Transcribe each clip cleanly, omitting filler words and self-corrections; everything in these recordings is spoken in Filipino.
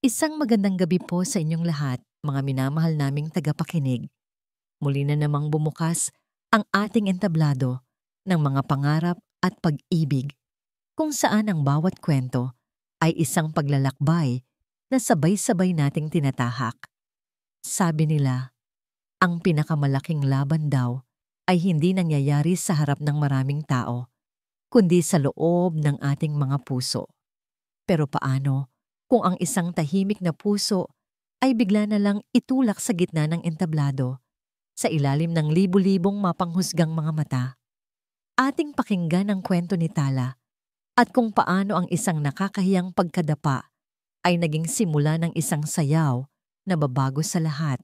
Isang magandang gabi po sa inyong lahat, mga minamahal naming tagapakinig. Muli na namang bumukas ang ating entablado ng mga pangarap at pag-ibig, kung saan ang bawat kwento ay isang paglalakbay na sabay-sabay nating tinatahak. Sabi nila, ang pinakamalaking laban daw ay hindi nangyayari sa harap ng maraming tao, kundi sa loob ng ating mga puso. Pero paano kung ang isang tahimik na puso ay bigla na lang itulak sa gitna ng entablado, sa ilalim ng libu-libong mapanghusgang mga mata? Ating pakinggan ang kwento ni Tala at kung paano ang isang nakakahiyang pagkadapa ay naging simula ng isang sayaw na babago sa lahat.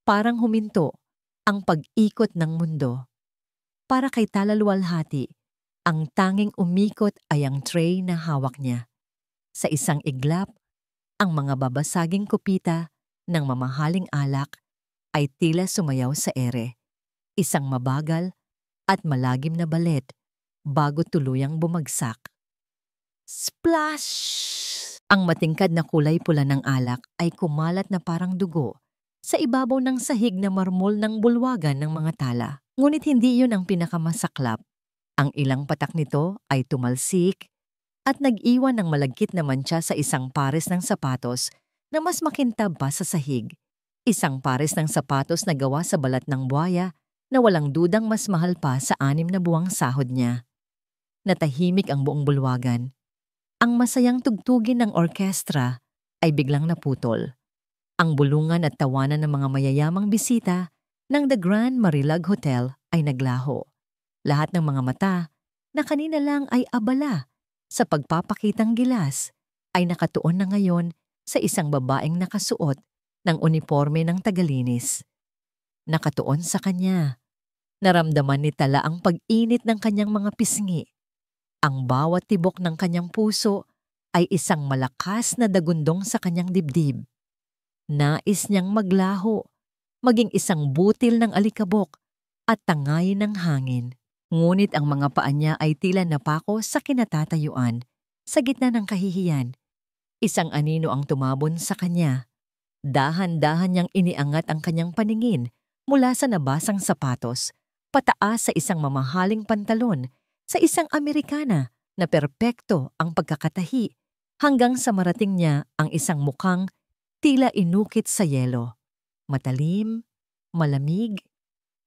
Parang huminto ang pag-ikot ng mundo. Para kay Tala Luwalhati, ang tanging umikot ay ang tray na hawak niya. Sa isang iglap, ang mga babasaging kupita ng mamahaling alak ay tila sumayaw sa ere. Isang mabagal at malagim na balet bago tuluyang bumagsak. Splash! Ang matingkad na kulay pula ng alak ay kumalat na parang dugo sa ibabaw ng sahig na marmol ng bulwagan ng mga tala. Ngunit hindi yun ang pinakamasaklap. Ang ilang patak nito ay tumalsik at nag-iwan ng malagkit na mantsa sa isang pares ng sapatos na mas makintab pa sa sahig. Isang pares ng sapatos na gawa sa balat ng buwaya na walang dudang mas mahal pa sa 6 na buwang sahod niya. Natahimik ang buong bulwagan. Ang masayang tugtugin ng orkestra ay biglang naputol. Ang bulungan at tawanan ng mga mayayamang bisita ng The Grand Marilag Hotel ay naglaho. Lahat ng mga mata na kanina lang ay abala sa pagpapakitang gilas ay nakatuon na ngayon sa isang babaeng nakasuot ng uniforme ng tagalinis. Nakatuon sa kanya. Naramdaman ni Tala ang pag-init ng kanyang mga pisngi. Ang bawat tibok ng kanyang puso ay isang malakas na dagundong sa kanyang dibdib. Nais niyang maglaho, maging isang butil ng alikabok at tangayin ng hangin. Ngunit ang mga paa niya ay tila napako sa kinatatayuan, sa gitna ng kahihiyan. Isang anino ang tumabon sa kanya. Dahan-dahan niyang iniangat ang kanyang paningin mula sa nabasang sapatos, pataas sa isang mamahaling pantalon, sa isang Amerikana na perpekto ang pagkakatahi, hanggang sa marating niya ang isang mukhang tila inukit sa yelo. Matalim, malamig,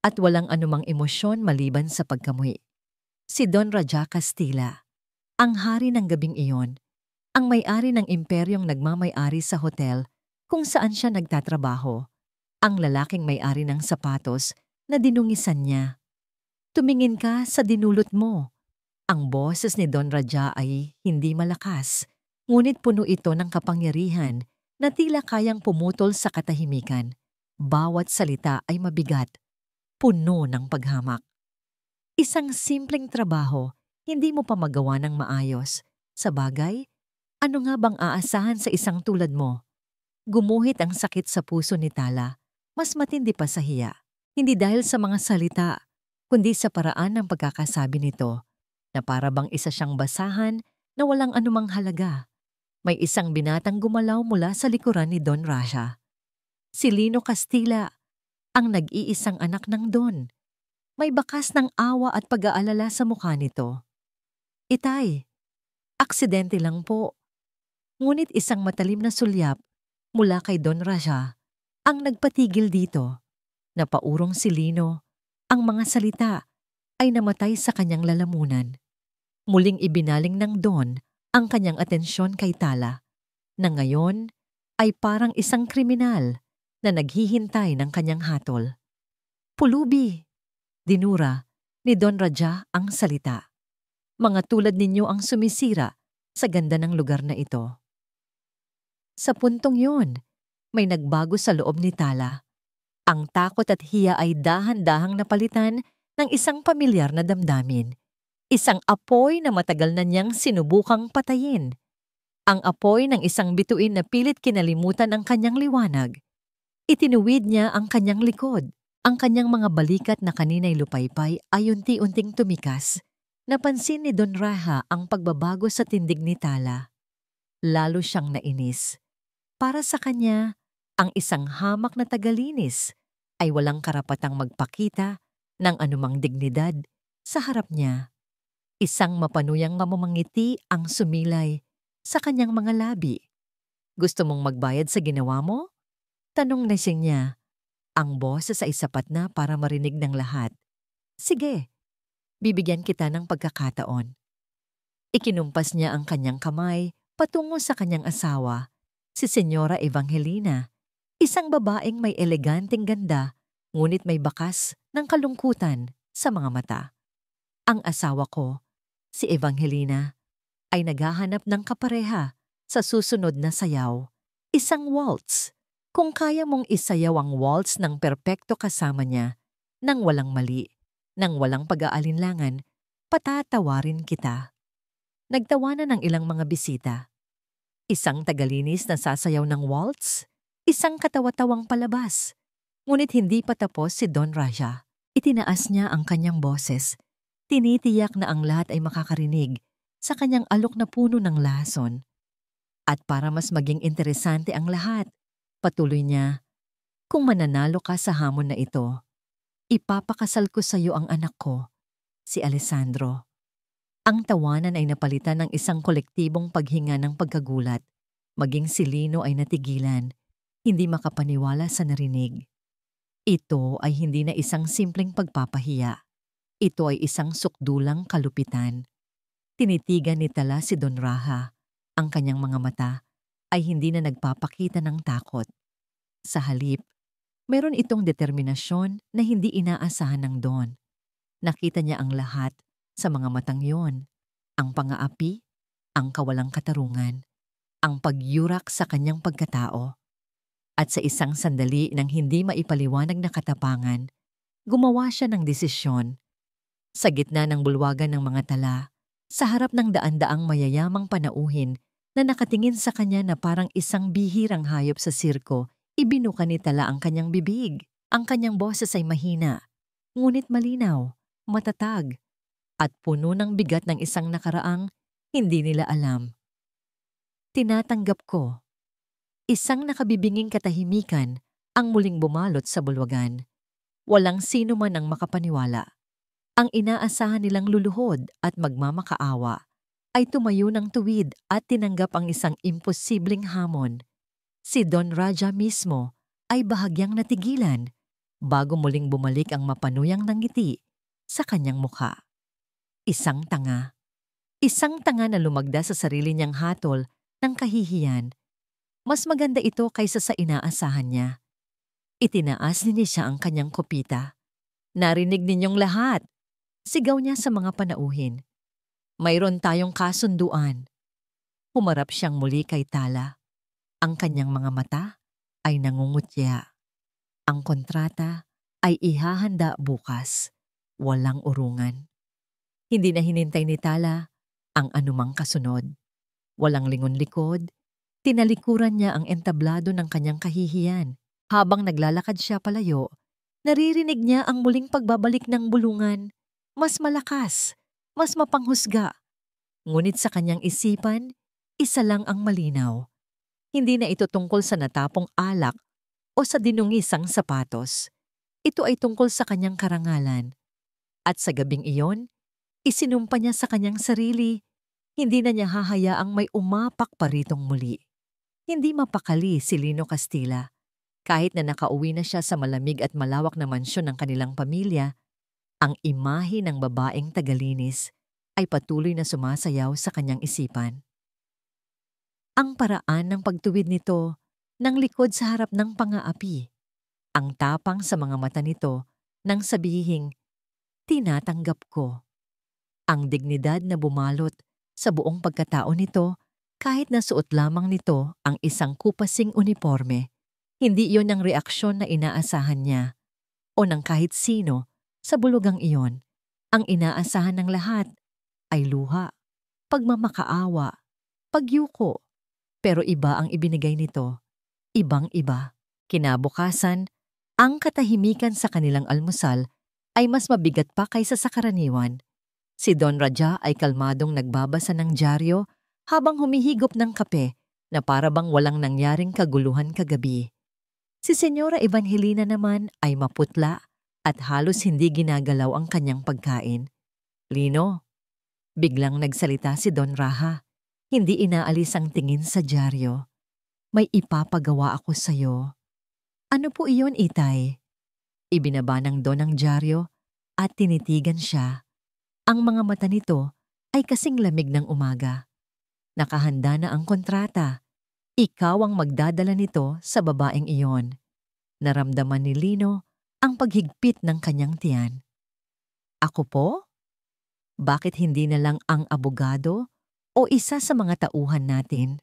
at walang anumang emosyon maliban sa pagkamuhi. Si Don Raja Castilla, ang hari ng gabing iyon, ang may-ari ng imperyong nagmamay-ari sa hotel kung saan siya nagtatrabaho, ang lalaking may-ari ng sapatos na dinungisan niya. Tumingin ka sa dinulot mo. Ang boses ni Don Raja ay hindi malakas, ngunit puno ito ng kapangyarihan na tila kayang pumutol sa katahimikan. Bawat salita ay mabigat, puno ng paghamak. Isang simpleng trabaho, hindi mo pa magawa ng maayos. Sa bagay, ano nga bang aasahan sa isang tulad mo? Gumuhit ang sakit sa puso ni Tala, mas matindi pa sa hiya. Hindi dahil sa mga salita, kundi sa paraan ng pagkakasabi nito, na para bang isa siyang basahan na walang anumang halaga. May isang binatang gumalaw mula sa likuran ni Don Raja. Si Lino Castilla, ang nag-iisang anak ng Don. May bakas ng awa at pag-aalala sa mukha nito. Itay, aksidente lang po. Ngunit isang matalim na sulyap mula kay Don Raja ang nagpatigil dito. Napaurong si Lino, ang mga salita ay namatay sa kanyang lalamunan. Muling ibinaling ng Don ang kanyang atensyon kay Tala, na ngayon ay parang isang kriminal na naghihintay ng kanyang hatol. Pulubi! Dinura ni Don Raja ang salita. Mga tulad ninyo ang sumisira sa ganda ng lugar na ito. Sa puntong yun, may nagbago sa loob ni Tala. Ang takot at hiya ay dahan-dahang napalitan ng isang pamilyar na damdamin. Isang apoy na matagal na niyang sinubukang patayin. Ang apoy ng isang bituin na pilit kinalimutan ang kanyang liwanag. Itinuwid niya ang kanyang likod. Ang kanyang mga balikat na kanina'y lupaypay ay unti-unting tumikas. Napansin ni Don Raja ang pagbabago sa tindig ni Tala. Lalo siyang nainis. Para sa kanya, ang isang hamak na tagalinis ay walang karapatang magpakita ng anumang dignidad sa harap niya. Isang mapanuyang mamamangiti ang sumilay sa kanyang mga labi. Gusto mong magbayad sa ginawa mo? Tanong na niya. Ang boses ay sapat na para marinig ng lahat. Sige, bibigyan kita ng pagkakataon. Ikinumpas niya ang kanyang kamay patungo sa kanyang asawa, si Senyora Evangelina, isang babaeng may eleganteng ganda ngunit may bakas ng kalungkutan sa mga mata. Ang asawa ko, si Evangelina, ay naghahanap ng kapareha sa susunod na sayaw, isang waltz. Kung kaya mong isayaw ang waltz ng perpekto kasama niya, nang walang mali, nang walang pag-aalinlangan, patatawarin kita. Nagtawanan ng ilang mga bisita. Isang tagalinis na sasayaw ng waltz, isang katawa-tawang palabas. Ngunit hindi pa tapos si Don Raja. Itinaas niya ang kanyang boses. Tinitiyak na ang lahat ay makakarinig sa kanyang alok na puno ng lason. At para mas maging interesante ang lahat, patuloy niya, kung mananalo ka sa hamon na ito, ipapakasal ko sa iyo ang anak ko, si Alessandro. Ang tawanan ay napalitan ng isang kolektibong paghinga ng pagkagulat. Maging si Lino ay natigilan, hindi makapaniwala sa narinig. Ito ay hindi na isang simpleng pagpapahiya. Ito ay isang sukdulang kalupitan. Tinitigan ni Tala si Don Raja. Ang kanyang mga mata ay hindi na nagpapakita ng takot. Sa halip, meron itong determinasyon na hindi inaasahan ng Don. Nakita niya ang lahat sa mga matang yon, ang pang-aapi, ang kawalang katarungan, ang pagyurak sa kanyang pagkatao. At sa isang sandali ng hindi maipaliwanag na katapangan, gumawa siya ng desisyon. Sa gitna ng bulwagan ng mga tala, sa harap ng daan-daang mayayamang panauhin na nakatingin sa kanya na parang isang bihirang hayop sa sirko, ibinuka ni Tala ang kanyang bibig. Ang kanyang boses ay mahina, ngunit malinaw, matatag, at puno ng bigat ng isang nakaraang hindi nila alam. Tinatanggap ko. Isang nakabibinging katahimikan ang muling bumalot sa bulwagan. Walang sino man ang makapaniwala. Ang inaasahan nilang luluhod at magmamakaawa ay tumayo ng tuwid at tinanggap ang isang imposibleng hamon. Si Don Raja mismo ay bahagyang natigilan bago muling bumalik ang mapanuyang ngiti sa kanyang mukha. Isang tanga. Isang tanga na lumagda sa sarili niyang hatol ng kahihiyan. Mas maganda ito kaysa sa inaasahan niya. Itinaas ni siya ang kanyang kopita. Narinig ninyong lahat. Sigaw niya sa mga panauhin. Mayroon tayong kasunduan. Humarap siyang muli kay Tala. Ang kanyang mga mata ay nangungutya. Ang kontrata ay ihahanda bukas. Walang urungan. Hindi na hinintay ni Tala ang anumang kasunod. Walang lingon-likod. Tinalikuran niya ang entablado ng kanyang kahihiyan. Habang naglalakad siya palayo, naririnig niya ang muling pagbabalik ng bulungan. Mas malakas, mas mapanghusga. Ngunit sa kanyang isipan, isa lang ang malinaw. Hindi na ito tungkol sa natapong alak o sa dinungisang sapatos. Ito ay tungkol sa kanyang karangalan. At sa gabing iyon, isinumpa niya sa kanyang sarili, hindi na niya hahayaang may umapak pa ritong muli. Hindi mapakali si Lino Castilla. Kahit na nakauwi na siya sa malamig at malawak na mansyon ng kanilang pamilya, ang imahe ng babaeng tagalinis ay patuloy na sumasayaw sa kanyang isipan. Ang paraan ng pagtuwid nito nang likod sa harap ng pang-aapi, ang tapang sa mga mata nito nang sabihing, tinatanggap ko. Ang dignidad na bumalot sa buong pagkatao nito kahit na suot lamang nito ang isang kupasing uniforme. Hindi iyon ang reaksyon na inaasahan niya o ng kahit sino sa bulugang iyon. Ang inaasahan ng lahat ay luha, pagmamakaawa, pagyuko. Pero iba ang ibinigay nito. Ibang-iba. Kinabukasan, ang katahimikan sa kanilang almusal ay mas mabigat pa kaysa sa karaniwan. Si Don Raja ay kalmadong nagbabasa ng dyaryo habang humihigop ng kape na para bang walang nangyaring kaguluhan kagabi. Si Senyora Evangelina naman ay maputla at halos hindi ginagalaw ang kanyang pagkain. Lino, biglang nagsalita si Don Raha. Hindi inaalis ang tingin sa dyaryo. May ipapagawa ako sa'yo. Ano po iyon, Itay? Ibinaba ng Don ang dyaryo at tinitigan siya. Ang mga mata nito ay kasing lamig ng umaga. Nakahanda na ang kontrata. Ikaw ang magdadala nito sa babaeng iyon. Naramdaman ni Lino ang paghigpit ng kanyang tiyan. Ako po? Bakit hindi na lang ang abogado o isa sa mga tauhan natin?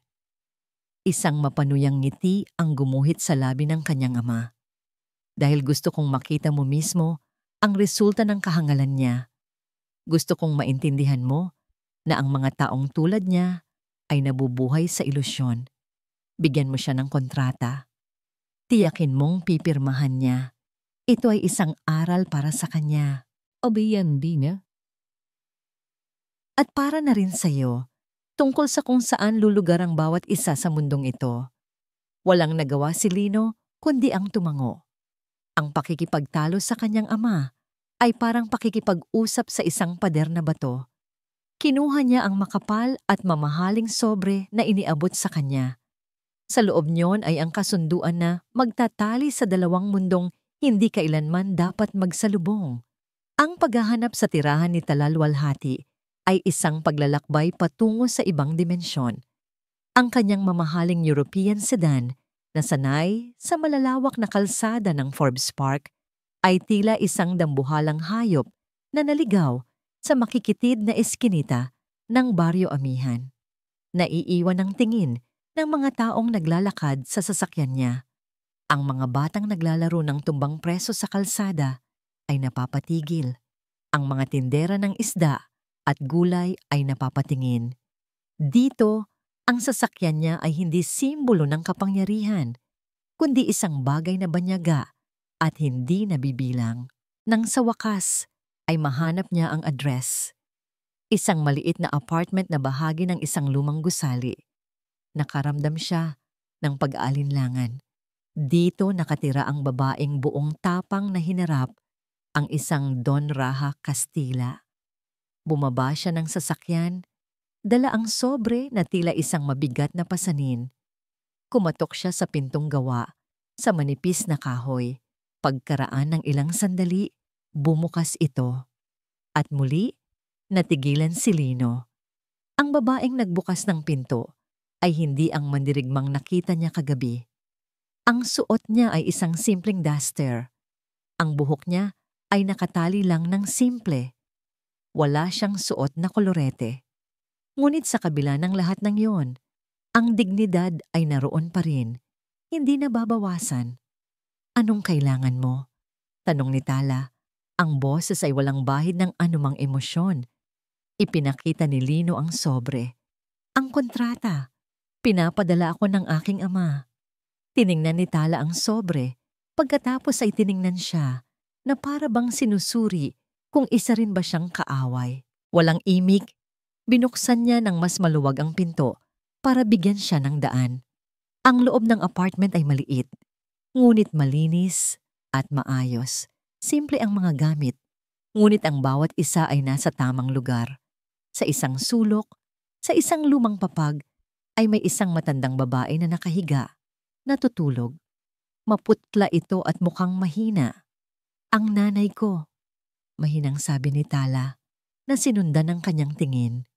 Isang mapanuyang ngiti ang gumuhit sa labi ng kanyang ama. Dahil gusto kong makita mo mismo ang resulta ng kahangalan niya. Gusto kong maintindihan mo na ang mga taong tulad niya ay nabubuhay sa ilusyon. Bigyan mo siya ng kontrata. Tiyakin mong pipirmahan niya. Ito ay isang aral para sa kanya. Obiyan din niya. At para na rin sa'yo, tungkol sa kung saan lulugar ang bawat isa sa mundong ito. Walang nagawa si Lino kundi ang tumango. Ang pakikipagtalo sa kanyang ama ay parang pakikipag-usap sa isang pader na bato. Kinuha niya ang makapal at mamahaling sobre na iniabot sa kanya. Sa loob niyon ay ang kasunduan na magtatali sa dalawang mundong hindi kailanman dapat magsalubong. Ang paghahanap sa tirahan ni Talalwalhati ay isang paglalakbay patungo sa ibang dimensyon. Ang kanyang mamahaling European sedan na sanay sa malalawak na kalsada ng Forbes Park ay tila isang dambuhalang hayop na naligaw sa makikitid na eskinita ng Baryo Amihan. Naiiwan ng tingin ng mga taong naglalakad sa sasakyan niya. Ang mga batang naglalaro ng tumbang preso sa kalsada ay napapatigil. Ang mga tindera ng isda at gulay ay napapatingin. Dito, ang sasakyan niya ay hindi simbolo ng kapangyarihan, kundi isang bagay na banyaga at hindi nabibilang. Nang sa wakas ay mahanap niya ang address. Isang maliit na apartment na bahagi ng isang lumang gusali. Nakaramdam siya ng pag-aalinlangan. Dito nakatira ang babaeng buong tapang na hinarap ang isang Don Raha Castilla. Bumaba siya ng sasakyan, dala ang sobre na tila isang mabigat na pasanin. Kumatok siya sa pintong gawa sa manipis na kahoy. Pagkaraan ng ilang sandali, bumukas ito. At muli, natigilan si Lino. Ang babaeng nagbukas ng pinto ay hindi ang mandirigmang nakita niya kagabi. Ang suot niya ay isang simpleng duster. Ang buhok niya ay nakatali lang ng simple. Wala siyang suot na kolorete. Ngunit sa kabila ng lahat ng yon, ang dignidad ay naroon pa rin, hindi nababawasan. Anong kailangan mo? Tanong ni Tala. Ang boses ay walang bahid ng anumang emosyon. Ipinakita ni Lino ang sobre. Ang kontrata. Pinapadala ako ng aking ama. Tiningnan ni Tala ang sobre. Pagkatapos ay tiningnan siya na para bang sinusuri kung isa rin ba siyang kaaway. Walang imik, binuksan niya ng mas maluwag ang pinto para bigyan siya ng daan. Ang loob ng apartment ay maliit, ngunit malinis at maayos. Simple ang mga gamit, ngunit ang bawat isa ay nasa tamang lugar. Sa isang sulok, sa isang lumang papag, ay may isang matandang babae na nakahiga, natutulog. Maputla ito at mukhang mahina. Ang nanay ko, mahinang sabi ni Tala, na sinundan ng kanyang tingin.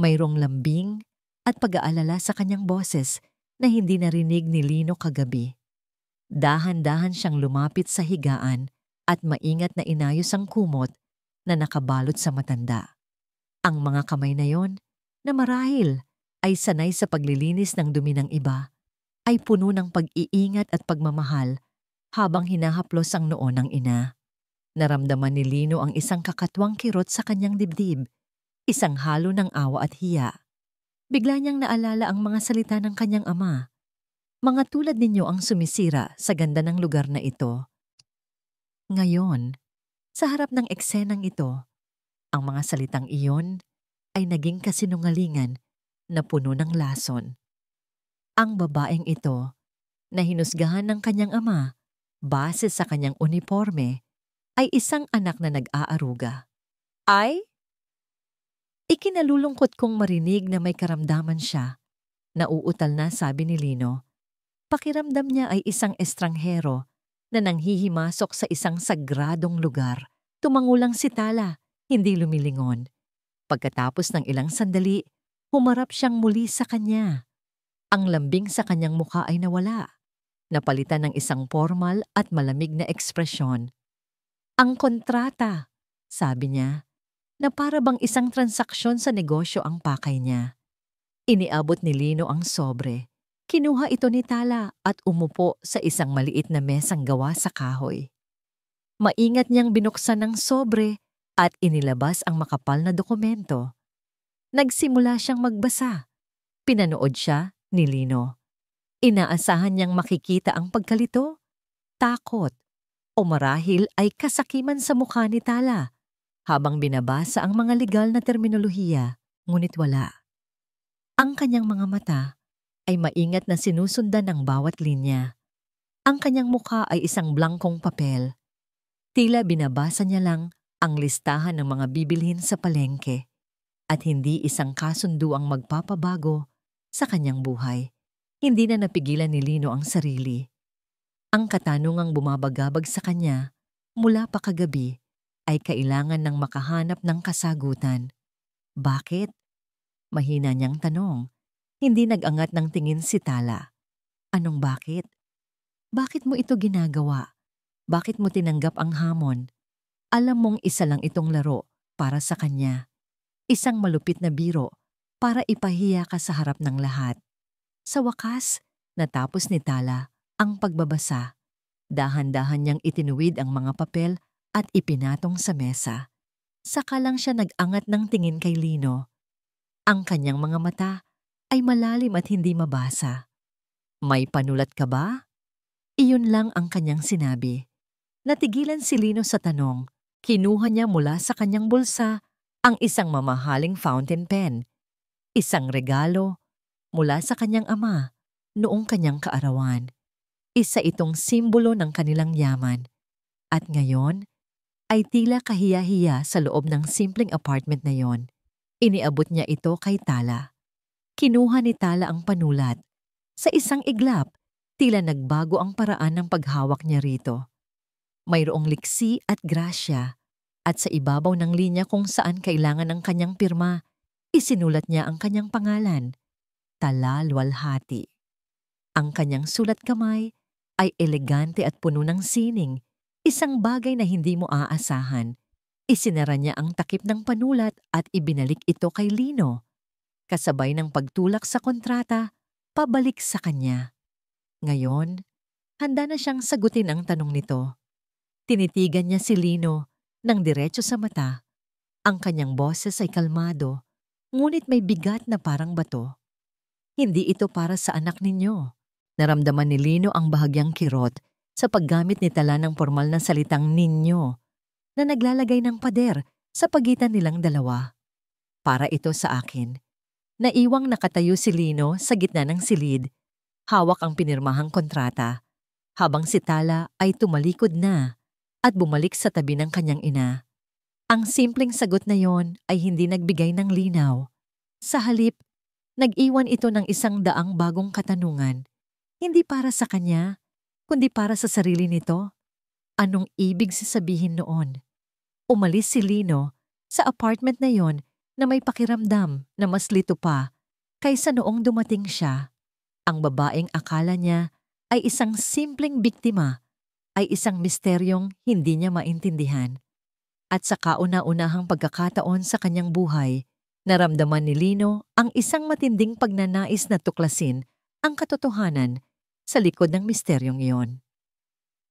Mayroong lambing at pag-aalala sa kanyang boses na hindi narinig ni Lino kagabi. Dahan-dahan siyang lumapit sa higaan at maingat na inayos ang kumot na nakabalot sa matanda. Ang mga kamay na yon, na marahil ay sanay sa paglilinis ng dumi ng iba, ay puno ng pag-iingat at pagmamahal habang hinahaplos ang noo ng ina. Naramdaman ni Lino ang isang kakatwang kirot sa kanyang dibdib, isang halo ng awa at hiya. Bigla niyang naalala ang mga salita ng kanyang ama. Mga tulad ninyo ang sumisira sa ganda ng lugar na ito. Ngayon, sa harap ng eksenang ito, ang mga salitang iyon ay naging kasinungalingan na puno ng lason. Ang babaeng ito, na hinusgahan ng kanyang ama base sa kanyang uniforme, ay isang anak na nag-aaruga. Ay, ikinalulungkot kong marinig na may karamdaman siya. Nauutal na, sabi ni Lino. Pakiramdam niya ay isang estranghero na nanghihimasok sa isang sagradong lugar. Tumangulang si Tala, hindi lumilingon. Pagkatapos ng ilang sandali, humarap siyang muli sa kanya. Ang lambing sa kanyang mukha ay nawala. Napalitan ng isang formal at malamig na ekspresyon. Ang kontrata, sabi niya, na para bang isang transaksyon sa negosyo ang pakay niya. Iniabot ni Lino ang sobre. Kinuha ito ni Tala at umupo sa isang maliit na mesang gawa sa kahoy. Maingat niyang binuksan ng sobre at inilabas ang makapal na dokumento. Nagsimula siyang magbasa. Pinanood siya ni Lino. Inaasahan niyang makikita ang pagkalito, takot, o marahil ay kasakiman sa mukha ni Tala habang binabasa ang mga legal na terminolohiya, ngunit wala. Ang kanyang mga mata ay maingat na sinusundan ng bawat linya. Ang kanyang mukha ay isang blangkong papel. Tila binabasa niya lang ang listahan ng mga bibilhin sa palengke at hindi isang kasunduang magpapabago sa kanyang buhay. Hindi na napigilan ni Lino ang sarili. Ang katanungang bumabagabag sa kanya mula pa kagabi ay kailangan ng makahanap ng kasagutan. Bakit? Mahina niyang tanong. Hindi nag-angat ng tingin si Tala. Anong bakit? Bakit mo ito ginagawa? Bakit mo tinanggap ang hamon? Alam mong isa lang itong laro para sa kanya. Isang malupit na biro para ipahiya ka sa harap ng lahat. Sa wakas, natapos ni Tala ang pagbabasa. Dahan-dahan niyang itinuwid ang mga papel at ipinatong sa mesa. Saka lang siya nag-angat ng tingin kay Lino. Ang kanyang mga mata ay malalim at hindi mabasa. May panulat ka ba? Iyon lang ang kanyang sinabi. Natigilan si Lino sa tanong. Kinuha niya mula sa kanyang bulsa ang isang mamahaling fountain pen. Isang regalo mula sa kanyang ama noong kanyang kaarawan. Isa itong simbolo ng kanilang yaman. At ngayon ay tila kahiya-hiya sa loob ng simpleng apartment na yon. Iniabot niya ito kay Tala. Kinuha ni Tala ang panulat. Sa isang iglap, tila nagbago ang paraan ng paghawak niya rito. Mayroong liksi at grasya, at sa ibabaw ng linya kung saan kailangan ng kanyang pirma, isinulat niya ang kanyang pangalan, Tala Luwalhati. Ang kanyang sulat kamay ay elegante at puno ng sining, isang bagay na hindi mo aasahan. Isinara niya ang takip ng panulat at ibinalik ito kay Lino, kasabay ng pagtulak sa kontrata, pabalik sa kanya. Ngayon, handa na siyang sagutin ang tanong nito. Tinitigan niya si Lino ng diretso sa mata. Ang kanyang boses ay kalmado, ngunit may bigat na parang bato. Hindi ito para sa anak ninyo. Naramdaman ni Lino ang bahagyang kirot sa paggamit ni Tala ng formal na salitang ninyo na naglalagay ng pader sa pagitan nilang dalawa. Para ito sa akin. Naiwang nakatayo si Lino sa gitna ng silid, hawak ang pinirmahang kontrata, habang si Tala ay tumalikod na at bumalik sa tabi ng kanyang ina. Ang simpleng sagot na yon ay hindi nagbigay ng linaw. Sa halip, nag-iwan ito ng isang daang bagong katanungan. Hindi para sa kanya, kundi para sa sarili nito. Anong ibig sasabihin noon? Umalis si Lino sa apartment na yon na may pakiramdam na mas lito pa kaysa noong dumating siya. Ang babaeng akala niya ay isang simpleng biktima ay isang misteryong hindi niya maintindihan. At sa kauna-unahang pagkakataon sa kanyang buhay, naramdaman ni Lino ang isang matinding pagnanais na tuklasin ang katotohanan sa likod ng misteryong iyon.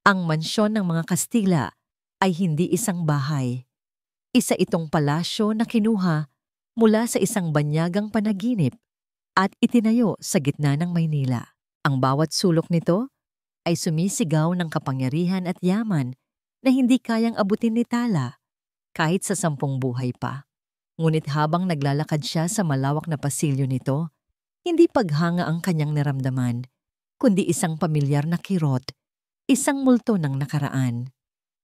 Ang mansyon ng mga Kastila ay hindi isang bahay. Isa itong palasyo na kinuha mula sa isang banyagang panaginip at itinayo sa gitna ng Maynila. Ang bawat sulok nito ay sumisigaw ng kapangyarihan at yaman na hindi kayang abutin ni Tala kahit sa 10 buhay pa. Ngunit habang naglalakad siya sa malawak na pasilyo nito, Hindi paghanga ang kanyang naramdaman, kundi isang pamilyar na kirot, isang multo ng nakaraan.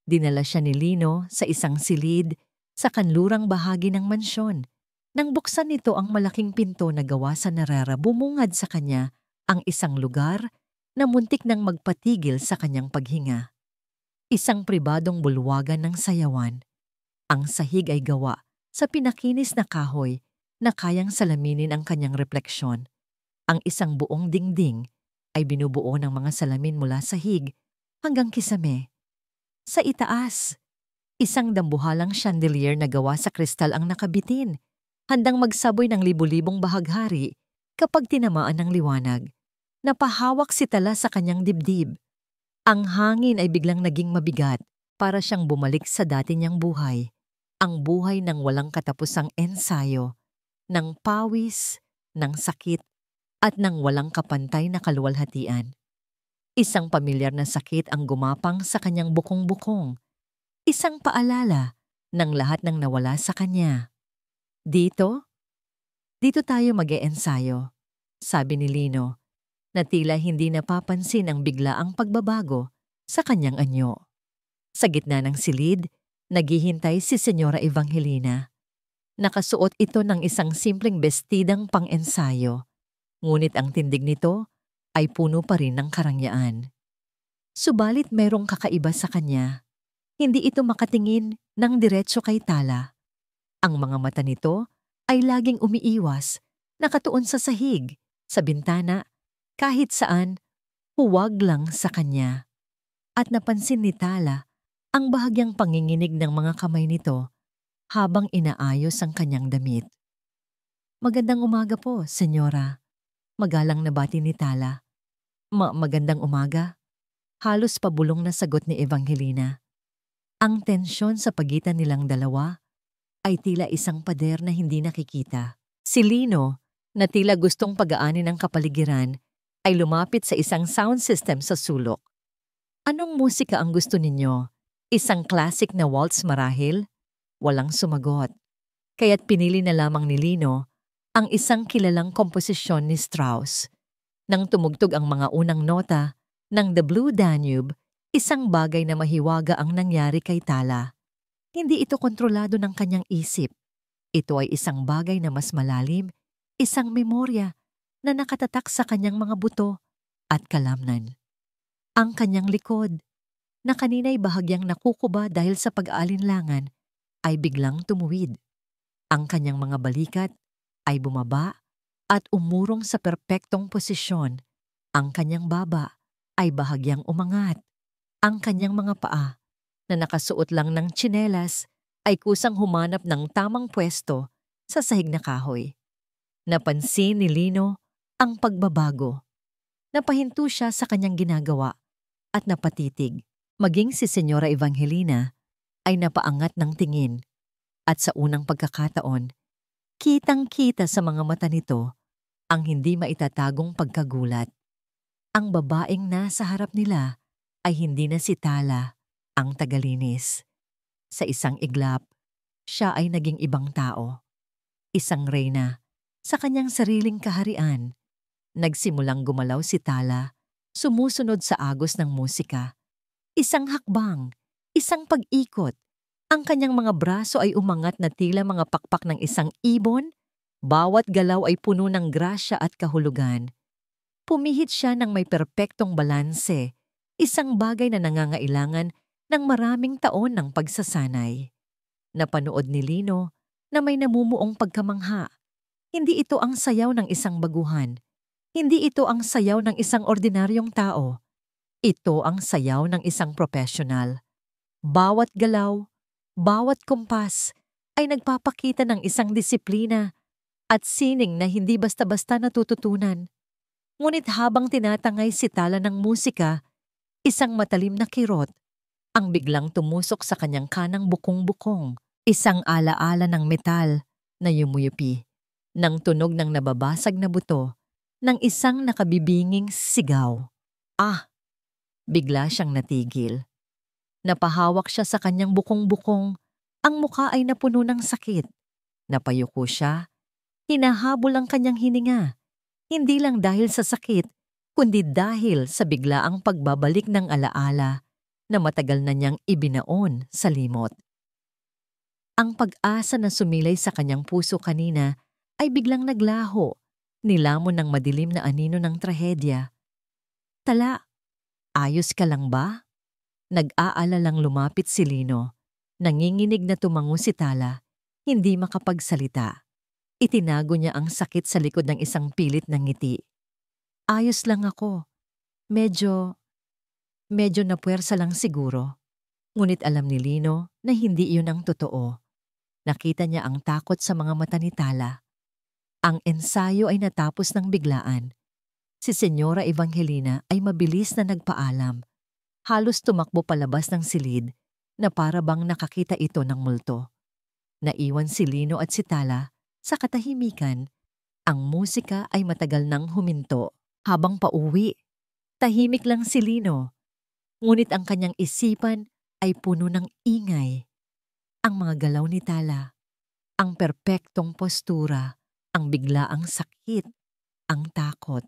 Dinala siya ni Lino sa isang silid sa kanlurang bahagi ng mansyon. Nang buksan nito ang malaking pinto na gawa sa narara, bumungad sa kanya ang isang lugar na muntik nang magpatigil sa kanyang paghinga. Isang pribadong bulwagan ng sayawan. Ang sahig ay gawa sa pinakinis na kahoy na kayang salaminin ang kanyang refleksyon. Ang isang buong dingding ay binubuo ng mga salamin mula sahig hanggang kisame. Sa itaas, isang dambuhalang chandelier na gawa sa kristal ang nakabitin, handang magsaboy ng libu-libong bahaghari kapag tinamaan ng liwanag. Napahawak si Tala sa kanyang dibdib. Ang hangin ay biglang naging mabigat para siyang bumalik sa dati niyang buhay. Ang buhay ng walang katapusang ensayo, ng pawis, ng sakit, at ng walang kapantay na kaluwalhatian. Isang pamilyar na sakit ang gumapang sa kanyang bukong-bukong. Isang paalala ng lahat ng nawala sa kanya. Dito tayo mag-e-ensayo, sabi ni Lino, na tila hindi napapansin ang biglaang pagbabago sa kanyang anyo. Sa gitna ng silid, naghihintay si Senyora Evangelina. Nakasuot ito ng isang simpleng bestidang pang-ensayo, ngunit ang tindig nito ay puno pa rin ng karangyaan. Subalit merong kakaiba sa kanya. Hindi ito makatingin ng diretso kay Tala. Ang mga mata nito ay laging umiiwas, nakatuon sa sahig, sa bintana, kahit saan, huwag lang sa kanya. At napansin ni Tala ang bahagyang panginginig ng mga kamay nito habang inaayos ang kanyang damit. Magandang umaga po, Senyora. Magalang na bati ni Tala. Magandang umaga. Halos pabulong na sagot ni Evangelina. Ang tensyon sa pagitan nilang dalawa ay tila isang pader na hindi nakikita. Si Lino, na tila gustong pagaanin ang kapaligiran, ay lumapit sa isang sound system sa sulok. Anong musika ang gusto ninyo? Isang classic na waltz marahil? Walang sumagot. Kaya't pinili na lamang ni Lino ang isang kilalang komposisyon ni Strauss. Nang tumugtog ang mga unang nota ng The Blue Danube, isang bagay na mahiwaga ang nangyari kay Tala. Hindi ito kontrolado ng kanyang isip. Ito ay isang bagay na mas malalim, isang memorya na nakatatak sa kanyang mga buto at kalamnan. Ang kanyang likod, na kanina'y bahagyang nakukuba dahil sa pag-aalinlangan, ay biglang tumuwid. Ang kanyang mga balikat ay bumaba at umurong sa perpektong posisyon. Ang kanyang baba ay bahagyang umangat. Ang kanyang mga paa, na nakasuot lang ng tsinelas, ay kusang humanap ng tamang pwesto sa sahig na kahoy. Napansin ni Lino ang pagbabago. Napahinto siya sa kanyang ginagawa at napatitig. Maging si Senyora Evangelina ay napaangat ng tingin at sa unang pagkakataon, kitang-kita sa mga mata nito ang hindi maitatagong pagkagulat. Ang babaeng nasa harap nila ay hindi na si Tala, ang tagalinis. Sa isang iglap, siya ay naging ibang tao. Isang reyna sa kanyang sariling kaharian. Nagsimulang gumalaw si Tala, sumusunod sa agos ng musika. Isang hakbang, isang pag-ikot. Ang kanyang mga braso ay umangat na tila mga pakpak ng isang ibon. Bawat galaw ay puno ng grasya at kahulugan. Pumihit siya ng may perpektong balanse, isang bagay na nangangailangan ng maraming taon ng pagsasanay. Napanood ni Lino na may namumuong pagkamangha. Hindi ito ang sayaw ng isang baguhan. Hindi ito ang sayaw ng isang ordinaryong tao. Ito ang sayaw ng isang profesional. Bawat galaw, bawat kumpas ay nagpapakita ng isang disiplina at sining na hindi basta-basta natututunan. Ngunit habang tinatangay si Tala ng musika, isang matalim na kirot ang biglang tumusok sa kanyang kanang bukong-bukong. Isang alaala ng metal na yumuyupi ng tunog ng nababasag na buto ng isang nakabibinging sigaw. Bigla siyang natigil. Napahawak siya sa kanyang bukong-bukong. Ang mukha ay napuno ng sakit. Napayuko siya. Hinahabol ang kanyang hininga. Hindi lang dahil sa sakit, kundi dahil sa biglaang pagbabalik ng alaala na matagal na niyang ibinaon sa limot. Ang pag-asa na sumilay sa kanyang puso kanina ay biglang naglaho, nilamon ng madilim na anino ng trahedya. Tala, ayos ka lang ba? Nag-aalalang lumapit si Lino. Nanginginig na tumango si Tala, hindi makapagsalita. Itinago niya ang sakit sa likod ng isang pilit na ngiti. Ayos lang ako. Medyo napuwersa lang siguro. Ngunit alam ni Lino na hindi iyon ang totoo. Nakita niya ang takot sa mga mata ni Tala. Ang ensayo ay natapos ng biglaan. Si Senyora Evangelina ay mabilis na nagpaalam. Halos tumakbo palabas ng silid na para bang nakakita ito ng multo. Naiwan si Lino at si Tala sa katahimikan. Ang musika ay matagal nang huminto. Habang pauwi, tahimik lang si Lino. Ngunit ang kanyang isipan ay puno ng ingay. Ang mga galaw ni Tala, ang perpektong postura, ang biglaang sakit, ang takot.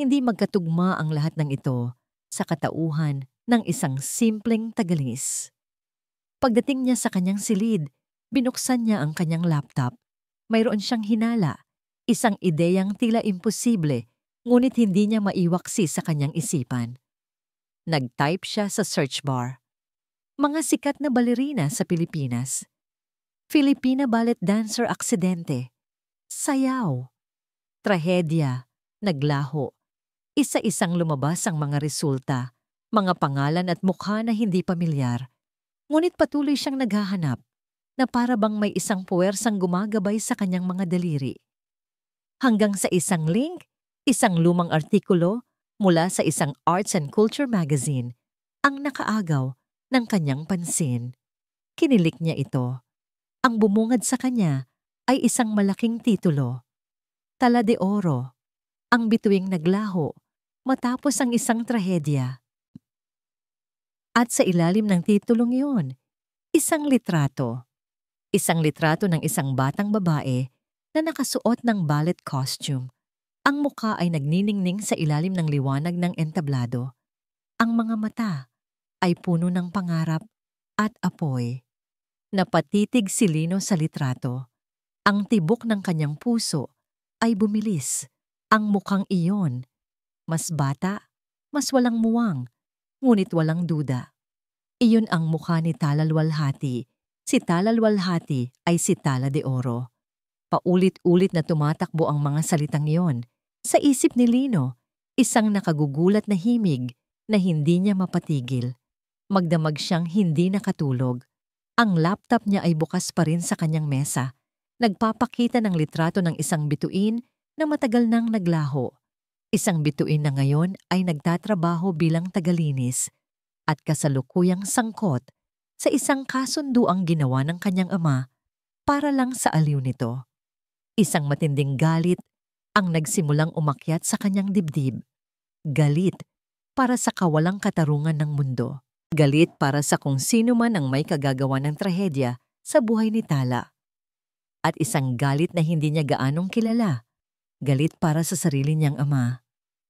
Hindi magkatugma ang lahat ng ito sa katauhan ng isang simpleng tagalis. Pagdating niya sa kanyang silid, binuksan niya ang kanyang laptop. Mayroon siyang hinala, isang ideyang tila imposible, ngunit hindi niya maiwaksi sa kanyang isipan. Nag-type siya sa search bar. Mga sikat na balerina sa Pilipinas. Filipina ballet dancer aksidente. Sayaw. Trahedya. Naglaho. Isa-isang lumabas ang mga resulta, mga pangalan at mukha na hindi pamilyar. Ngunit patuloy siyang naghahanap na para bang may isang puwersang gumagabay sa kanyang mga daliri. Hanggang sa isang link, isang lumang artikulo mula sa isang arts and culture magazine ang nakaagaw ng kanyang pansin. Kinilik niya ito. Ang bumungad sa kanya ay isang malaking titulo. Tala de Oro, ang bituing naglaho matapos ang isang trahedya. At sa ilalim ng titulong iyon, isang litrato. Isang litrato ng isang batang babae na nakasuot ng ballet costume. Ang mukha ay nagniningning sa ilalim ng liwanag ng entablado. Ang mga mata ay puno ng pangarap at apoy. Napatitig si Lino sa litrato. Ang tibok ng kanyang puso ay bumilis. Ang mukhang iyon, mas bata, mas walang muwang, ngunit walang duda. Iyon ang mukha ni Tala Luwalhati. Si Tala Luwalhati ay si Tala de Oro. Paulit-ulit na tumatakbo ang mga salitang iyon. Sa isip ni Lino, isang nakagugulat na himig na hindi niya mapatigil. Magdamag siyang hindi nakatulog. Ang laptop niya ay bukas pa rin sa kanyang mesa. Nagpapakita ng litrato ng isang bituin na matagal nang naglaho. Isang bituin na ngayon ay nagtatrabaho bilang tagalinis at kasalukuyang sangkot sa isang kasunduang ginawa ng kanyang ama para lang sa aliw nito. Isang matinding galit ang nagsimulang umakyat sa kanyang dibdib. Galit para sa kawalang katarungan ng mundo. Galit para sa kung sino man ang may kagagawa ng trahedya sa buhay ni Tala. At isang galit na hindi niya gaanong kilala. Galit para sa sarili niyang ama.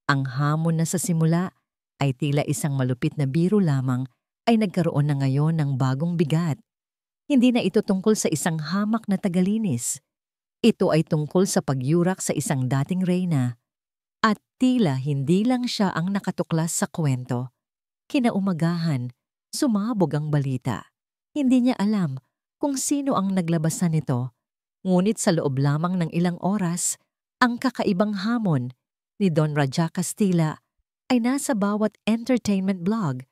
Ang hamon na sa simula ay tila isang malupit na biro lamang ay nagkaroon na ngayon ng bagong bigat. Hindi na ito tungkol sa isang hamak na tagalinis. Ito ay tungkol sa pagyurak sa isang dating reyna. At tila hindi lang siya ang nakatuklas sa kwento. Kinaumagahan, sumabog ang balita. Hindi niya alam kung sino ang naglabasan nito. Ngunit sa loob lamang ng ilang oras, ang kakaibang hamon ni Don Raja Castilla ay nasa bawat entertainment blog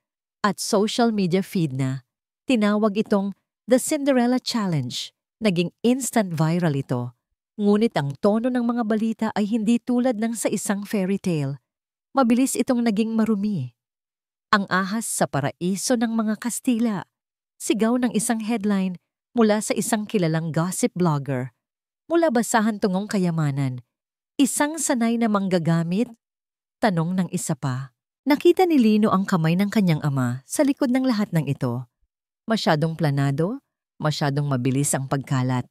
at social media feed na. Tinawag itong The Cinderella Challenge. Naging instant viral ito. Ngunit ang tono ng mga balita ay hindi tulad ng sa isang fairy tale. Mabilis itong naging marumi. Ang ahas sa paraiso ng mga Kastila. Sigaw ng isang headline mula sa isang kilalang gossip blogger. Mula basahan tungong kayamanan. Isang sanay na manggagamit? Tanong ng isa pa. Nakita ni Lino ang kamay ng kanyang ama sa likod ng lahat ng ito. Masyadong planado, masyadong mabilis ang pagkalat.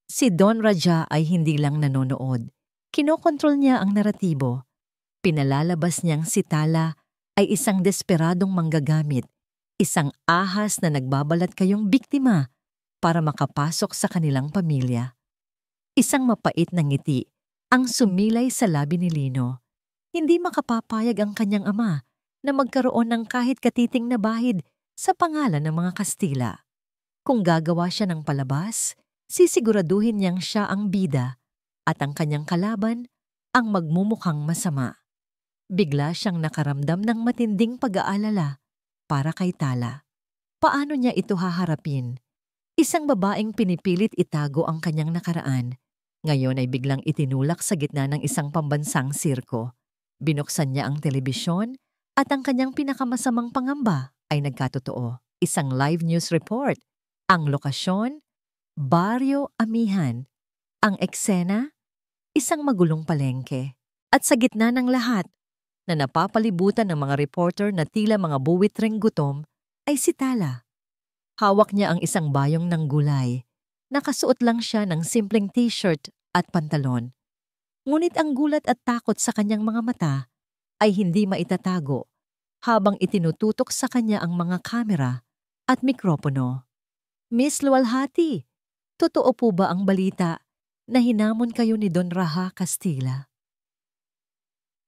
Si Don Raja ay hindi lang nanonood. Kinokontrol niya ang naratibo. Pinalalabas niyang si Tala ay isang desperadong manggagamit, isang ahas na nagbabalat kayong biktima para makapasok sa kanilang pamilya. Isang mapait na ngiti ang sumilay sa labi ni Lino. Hindi makapapayag ang kanyang ama na magkaroon ng kahit katiting na bahid sa pangalan ng mga Kastila. Kung gagawa siya ng palabas, sisiguraduhin niyang siya ang bida at ang kanyang kalaban ang magmumukhang masama. Bigla siyang nakaramdam ng matinding pag-aalala para kay Tala. Paano niya ito haharapin? Isang babaeng pinipilit itago ang kanyang nakaraan. Ngayon ay biglang itinulak sa gitna ng isang pambansang sirko. Binuksan niya ang telebisyon at ang kanyang pinakamasamang pangamba ay nagkatotoo. Isang live news report. Ang lokasyon, Barrio Amihan. Ang eksena, isang magulong palengke. At sa gitna ng lahat, na napapalibutan ng mga reporter na tila mga buwitreng gutom, ay si Tala. Hawak niya ang isang bayong ng gulay. Nakasuot lang siya ng simpleng t-shirt at pantalon. Ngunit ang gulat at takot sa kanyang mga mata ay hindi maitatago habang itinututok sa kanya ang mga kamera at mikropono. Miss Luwalhati, totoo po ba ang balita na hinamon kayo ni Don Raha Castilla?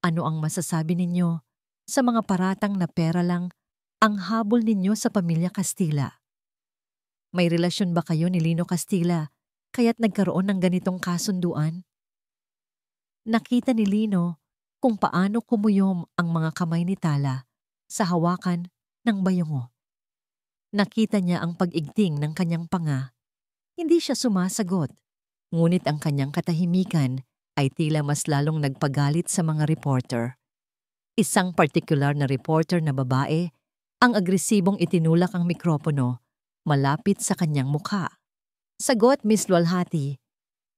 Ano ang masasabi ninyo sa mga paratang na pera lang ang habol ninyo sa pamilya Castilla? May relasyon ba kayo ni Lino Castilla kaya't nagkaroon ng ganitong kasunduan? Nakita ni Lino kung paano kumuyom ang mga kamay ni Tala sa hawakan ng bayongo. Nakita niya ang pag-igting ng kanyang panga. Hindi siya sumasagot, ngunit ang kanyang katahimikan ay tila mas lalong nagpagalit sa mga reporter. Isang partikular na reporter na babae ang agresibong itinulak ang mikropono malapit sa kanyang mukha. Sagot, Miss Luwalhati,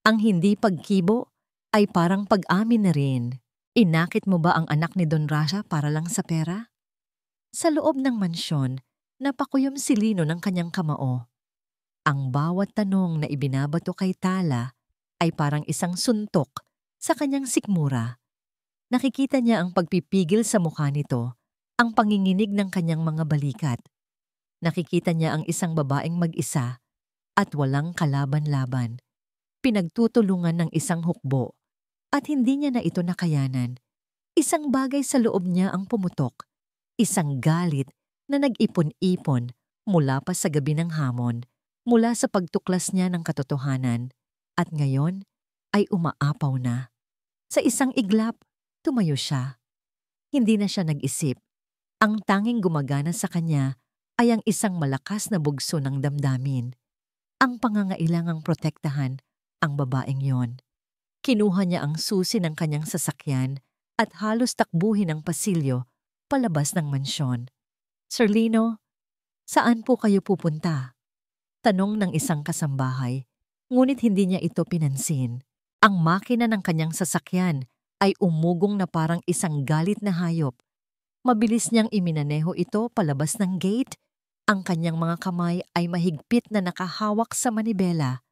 ang hindi pagkibo ay parang pag-amin na rin. Inakit mo ba ang anak ni Don Rasha para lang sa pera? Sa loob ng mansyon, napakuyom si Lino ng kanyang kamao. Ang bawat tanong na ibinabato kay Tala ay parang isang suntok sa kanyang sikmura. Nakikita niya ang pagpipigil sa mukha nito, ang panginginig ng kanyang mga balikat. Nakikita niya ang isang babaeng mag-isa at walang kalaban-laban. Pinagtutulungan ng isang hukbo at hindi niya na ito nakayanan. Isang bagay sa loob niya ang pumutok. Isang galit na nag-ipon-ipon mula pa sa gabi ng hamon, mula sa pagtuklas niya ng katotohanan. At ngayon ay umaapaw na. Sa isang iglap, tumayo siya. Hindi na siya nag-isip. Ang tanging gumagana sa kanya ay ang isang malakas na bugso ng damdamin. Ang pangangailangang protektahan ang babaeng yon. Kinuha niya ang susi ng kanyang sasakyan at halos takbuhin ang pasilyo palabas ng mansyon. Sir Lino, saan po kayo pupunta? Tanong ng isang kasambahay, ngunit hindi niya ito pinansin. Ang makina ng kanyang sasakyan ay umugong na parang isang galit na hayop. Mabilis niyang iminaneho ito palabas ng gate. Ang kanyang mga kamay ay mahigpit na nakahawak sa manibela.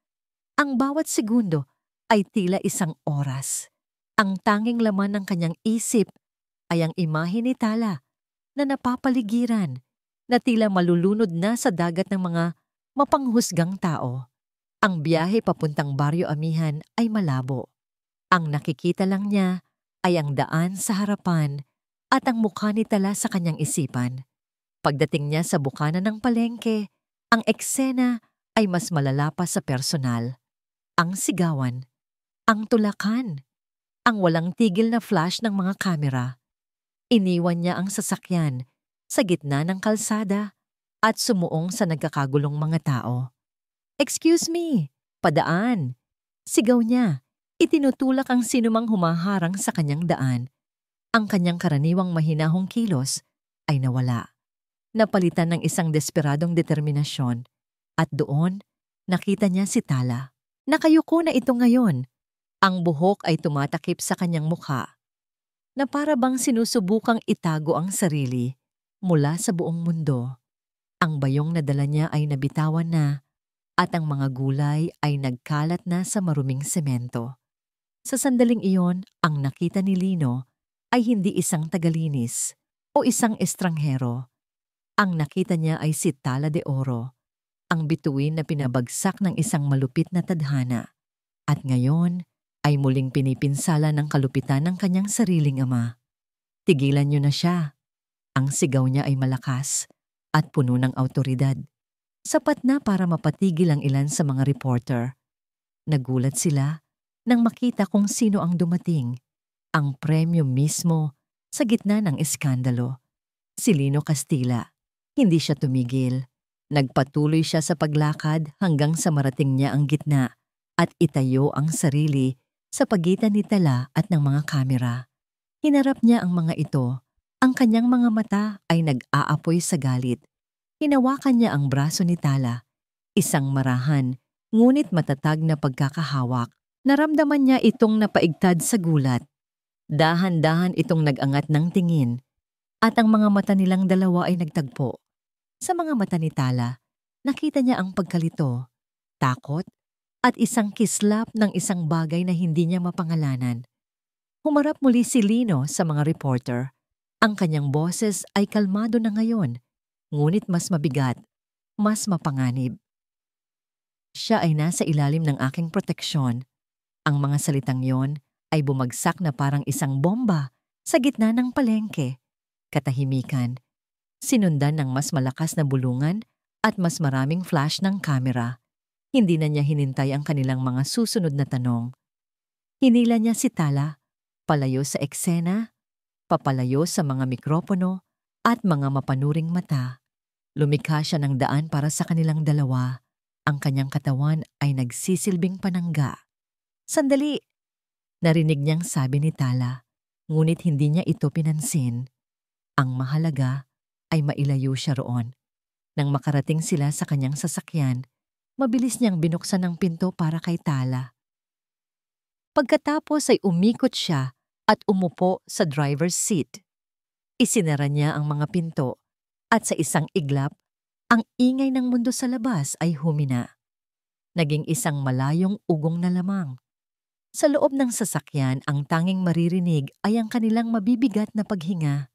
Ang bawat segundo ay tila isang oras. Ang tanging laman ng kanyang isip ay ang imahe ni Tala na napapaligiran, na tila malulunod na sa dagat ng mga mapanghusgang tao. Ang biyahe papuntang Barrio Amihan ay malabo. Ang nakikita lang niya ay ang daan sa harapan at ang mukha ni Tala sa kanyang isipan. Pagdating niya sa bukana ng palengke, ang eksena ay mas malala pa sa personal. Ang sigawan, ang tulakan, ang walang tigil na flash ng mga kamera. Iniwan niya ang sasakyan sa gitna ng kalsada at sumuong sa nagkakagulong mga tao. "Excuse me, padaan!" Sigaw niya. Itinutulak ang sinumang humaharang sa kanyang daan. Ang kanyang karaniwang mahinahong kilos ay nawala. Napalitan ng isang desperadong determinasyon. At doon, nakita niya si Tala. Nakayuko na ito ngayon. Ang buhok ay tumatakip sa kanyang mukha, na para bang sinusubukang itago ang sarili mula sa buong mundo. Ang bayong na dala niya ay nabitawan na at ang mga gulay ay nagkalat na sa maruming semento. Sa sandaling iyon, ang nakita ni Lino ay hindi isang tagalinis o isang estranghero. Ang nakita niya ay si Tala de Oro, ang bituin na pinabagsak ng isang malupit na tadhana. At ngayon ay muling pinipinsala ng kalupitan ng kanyang sariling ama. Tigilan niyo na siya. Ang sigaw niya ay malakas at puno ng awtoridad. Sapat na para mapatigil ang ilan sa mga reporter. Nagulat sila nang makita kung sino ang dumating, ang premyo mismo sa gitna ng eskandalo. Si Lino Castilla. Hindi siya tumigil. Nagpatuloy siya sa paglakad hanggang sa marating niya ang gitna at itayo ang sarili sa pagitan ni Tala at ng mga kamera. Hinarap niya ang mga ito. Ang kanyang mga mata ay nag-aapoy sa galit. Hinawakan niya ang braso ni Tala. Isang marahan, ngunit matatag na pagkakahawak. Naramdaman niya itong napaigtad sa gulat. Dahan-dahan itong nag-angat ng tingin at ang mga mata nilang dalawa ay nagtagpo. Sa mga mata ni Tala, nakita niya ang pagkalito, takot, at isang kislap ng isang bagay na hindi niya mapangalanan. Humarap muli si Lino sa mga reporter. Ang kanyang boses ay kalmado na ngayon, ngunit mas mabigat, mas mapanganib. Siya ay nasa ilalim ng aking proteksyon. Ang mga salitang yon ay bumagsak na parang isang bomba sa gitna ng palengke. Katahimikan. Sinundan ng mas malakas na bulungan at mas maraming flash ng kamera. Hindi na niya hinintay ang kanilang mga susunod na tanong. Hinila niya si Tala, palayo sa eksena, papalayo sa mga mikropono at mga mapanuring mata. Lumikha siya ng daan para sa kanilang dalawa. Ang kanyang katawan ay nagsisilbing panangga. Sandali! Narinig niyang sabi ni Tala, ngunit hindi niya ito pinansin. Ang mahalaga ay mailayo siya roon. Nang makarating sila sa kanyang sasakyan, mabilis niyang binuksan ang pinto para kay Tala. Pagkatapos ay umikot siya at umupo sa driver's seat. Isinara niya ang mga pinto at sa isang iglap, ang ingay ng mundo sa labas ay humina. Naging isang malayong ugong na lamang. Sa loob ng sasakyan, ang tanging maririnig ay ang kanilang mabibigat na paghinga.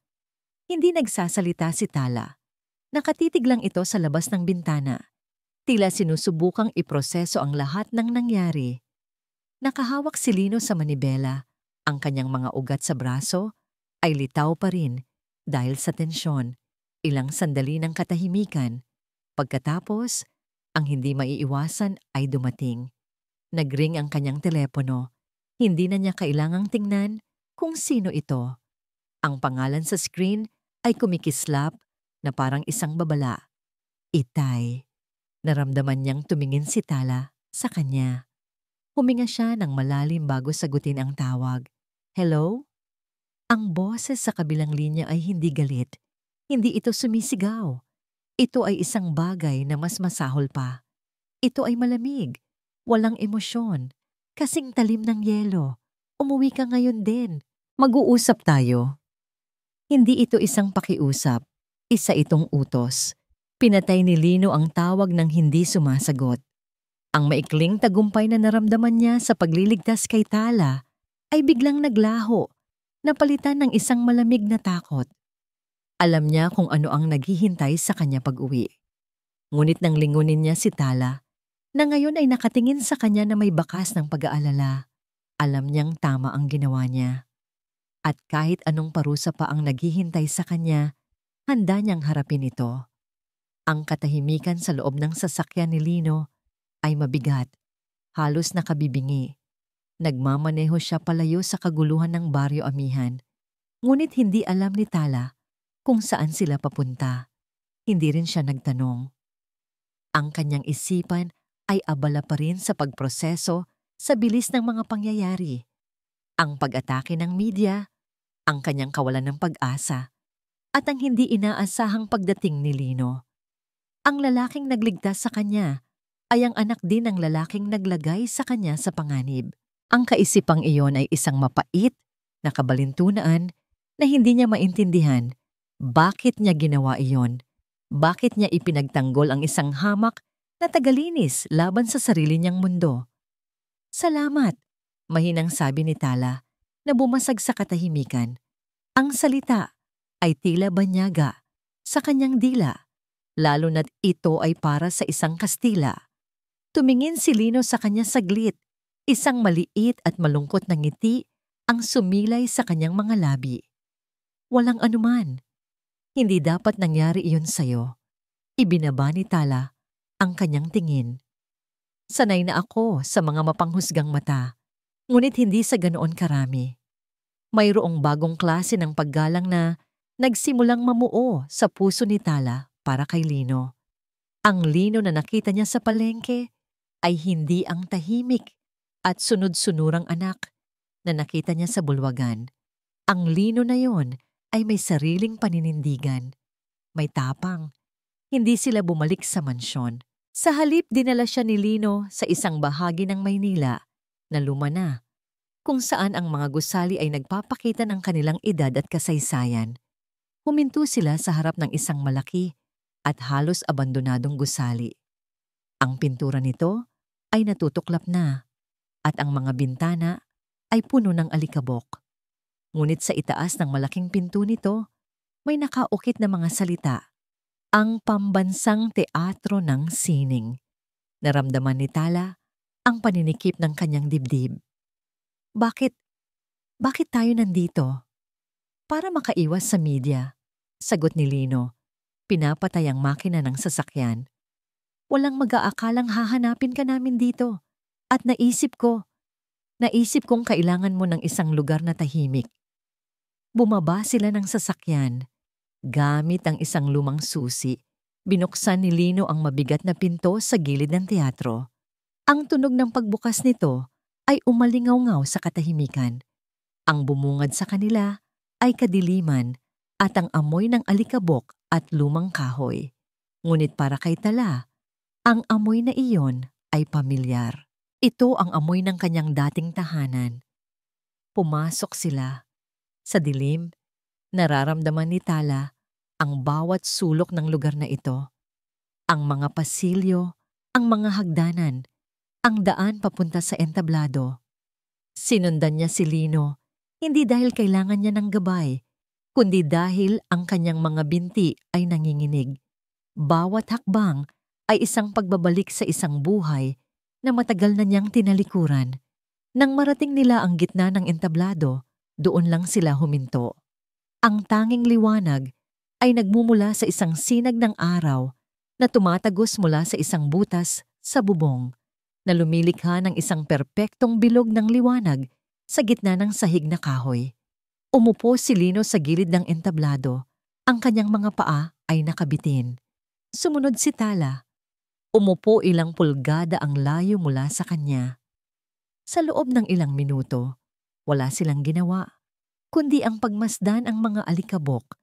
Hindi nagsasalita si Tala. Nakatitig lang ito sa labas ng bintana. Tila sinusubukang iproseso ang lahat ng nangyari. Nakahawak si Lino sa manibela. Ang kanyang mga ugat sa braso ay litaw pa rin dahil sa tensyon. Ilang sandali ng katahimikan. Pagkatapos, ang hindi maiiwasan ay dumating. Nagring ang kanyang telepono. Hindi na niya kailangang tingnan kung sino ito. Ang pangalan sa screen ay kumikislap na parang isang babala. Itay. Naramdaman niyang tumingin si Tala sa kanya. Huminga siya ng malalim bago sagutin ang tawag. Hello? Ang boses sa kabilang linya ay hindi galit. Hindi ito sumisigaw. Ito ay isang bagay na mas masahol pa. Ito ay malamig. Walang emosyon. Kasing talim ng yelo. Umuwi ka ngayon din. Mag-uusap tayo. Hindi ito isang pakiusap. Isa itong utos. Pinatay ni Lino ang tawag ng hindi sumasagot. Ang maikling tagumpay na naramdaman niya sa pagliligtas kay Tala ay biglang naglaho, napalitan ng isang malamig na takot. Alam niya kung ano ang naghihintay sa kanya pag-uwi. Ngunit nang lingunin niya si Tala, na ngayon ay nakatingin sa kanya na may bakas ng pag-aalala, alam niyang tama ang ginawa niya. At kahit anong parusa pa ang naghihintay sa kanya, handa niyang harapin ito. Ang katahimikan sa loob ng sasakyan ni Lino ay mabigat, halos nakabibingi. Nagmamaneho siya palayo sa kaguluhan ng baryo Amihan. Ngunit hindi alam ni Tala kung saan sila papunta. Hindi rin siya nagtanong. Ang kanyang isipan ay abala pa rin sa pagproseso sa bilis ng mga pangyayari. Ang pag-atake ng media, ang kanyang kawalan ng pag-asa, at ang hindi inaasahang pagdating ni Lino. Ang lalaking nagligtas sa kanya ay ang anak din ng lalaking naglagay sa kanya sa panganib. Ang kaisipang iyon ay isang mapait na kabalintunaan na hindi niya maintindihan. Bakit niya ginawa iyon? Bakit niya ipinagtanggol ang isang hamak na tagalinis laban sa sarili niyang mundo? Salamat! Mahinang sabi ni Tala na bumasag sa katahimikan. Ang salita ay tila banyaga sa kanyang dila, lalo na't ito ay para sa isang Kastila. Tumingin si Lino sa kanya saglit, isang maliit at malungkot na ngiti ang sumilay sa kanyang mga labi. Walang anuman. Hindi dapat nangyari iyon sa'yo. Ibinaba ni Tala ang kanyang tingin. Sanay na ako sa mga mapanghusgang mata, ngunit hindi sa ganoon karami. Mayroong bagong klase ng paggalang na nagsimulang mamuo sa puso ni Tala para kay Lino. Ang Lino na nakita niya sa palengke ay hindi ang tahimik at sunod-sunurang anak na nakita niya sa bulwagan. Ang Lino na yon ay may sariling paninindigan, may tapang. Hindi sila bumalik sa mansyon. Sa halip dinala siya ni Lino sa isang bahagi ng Maynila na luma na, kung saan ang mga gusali ay nagpapakita ng kanilang edad at kasaysayan. Huminto sila sa harap ng isang malaki at halos abandonadong gusali. Ang pintura nito ay natutuklap na at ang mga bintana ay puno ng alikabok. Ngunit sa itaas ng malaking pinto nito, may nakaukit na mga salita. Ang pambansang teatro ng sining. Naramdaman ni Tala ang paninikip ng kanyang dibdib. Bakit tayo nandito? Para makaiwas sa media, sagot ni Lino. Pinapatay ang makina ng sasakyan. Walang mag-aakalang hahanapin ka namin dito. At naisip kong kailangan mo ng isang lugar na tahimik. Bumaba sila ng sasakyan. Gamit ang isang lumang susi, binuksan ni Lino ang mabigat na pinto sa gilid ng teatro. Ang tunog ng pagbukas nito ay umalingaw-ngaw sa katahimikan. Ang bumungad sa kanila ay kadiliman at ang amoy ng alikabok at lumang kahoy. Ngunit para kay Tala, ang amoy na iyon ay pamilyar. Ito ang amoy ng kanyang dating tahanan. Pumasok sila. Sa dilim, nararamdaman ni Tala ang bawat sulok ng lugar na ito. Ang mga pasilyo, ang mga hagdanan, ang daan papunta sa entablado. Sinundan niya si Lino, hindi dahil kailangan niya ng gabay, kundi dahil ang kanyang mga binti ay nanginginig. Bawat hakbang ay isang pagbabalik sa isang buhay na matagal na niyang tinalikuran. Nang marating nila ang gitna ng entablado, doon lang sila huminto. Ang tanging liwanag ay nagmumula sa isang sinag ng araw na tumatagos mula sa isang butas sa bubong, na lumilikha ng isang perpektong bilog ng liwanag sa gitna ng sahig na kahoy. Umupo si Lino sa gilid ng entablado. Ang kanyang mga paa ay nakabitin. Sumunod si Tala. Umupo ilang pulgada ang layo mula sa kanya. Sa loob ng ilang minuto, wala silang ginawa, kundi ang pagmasdan ang mga alikabok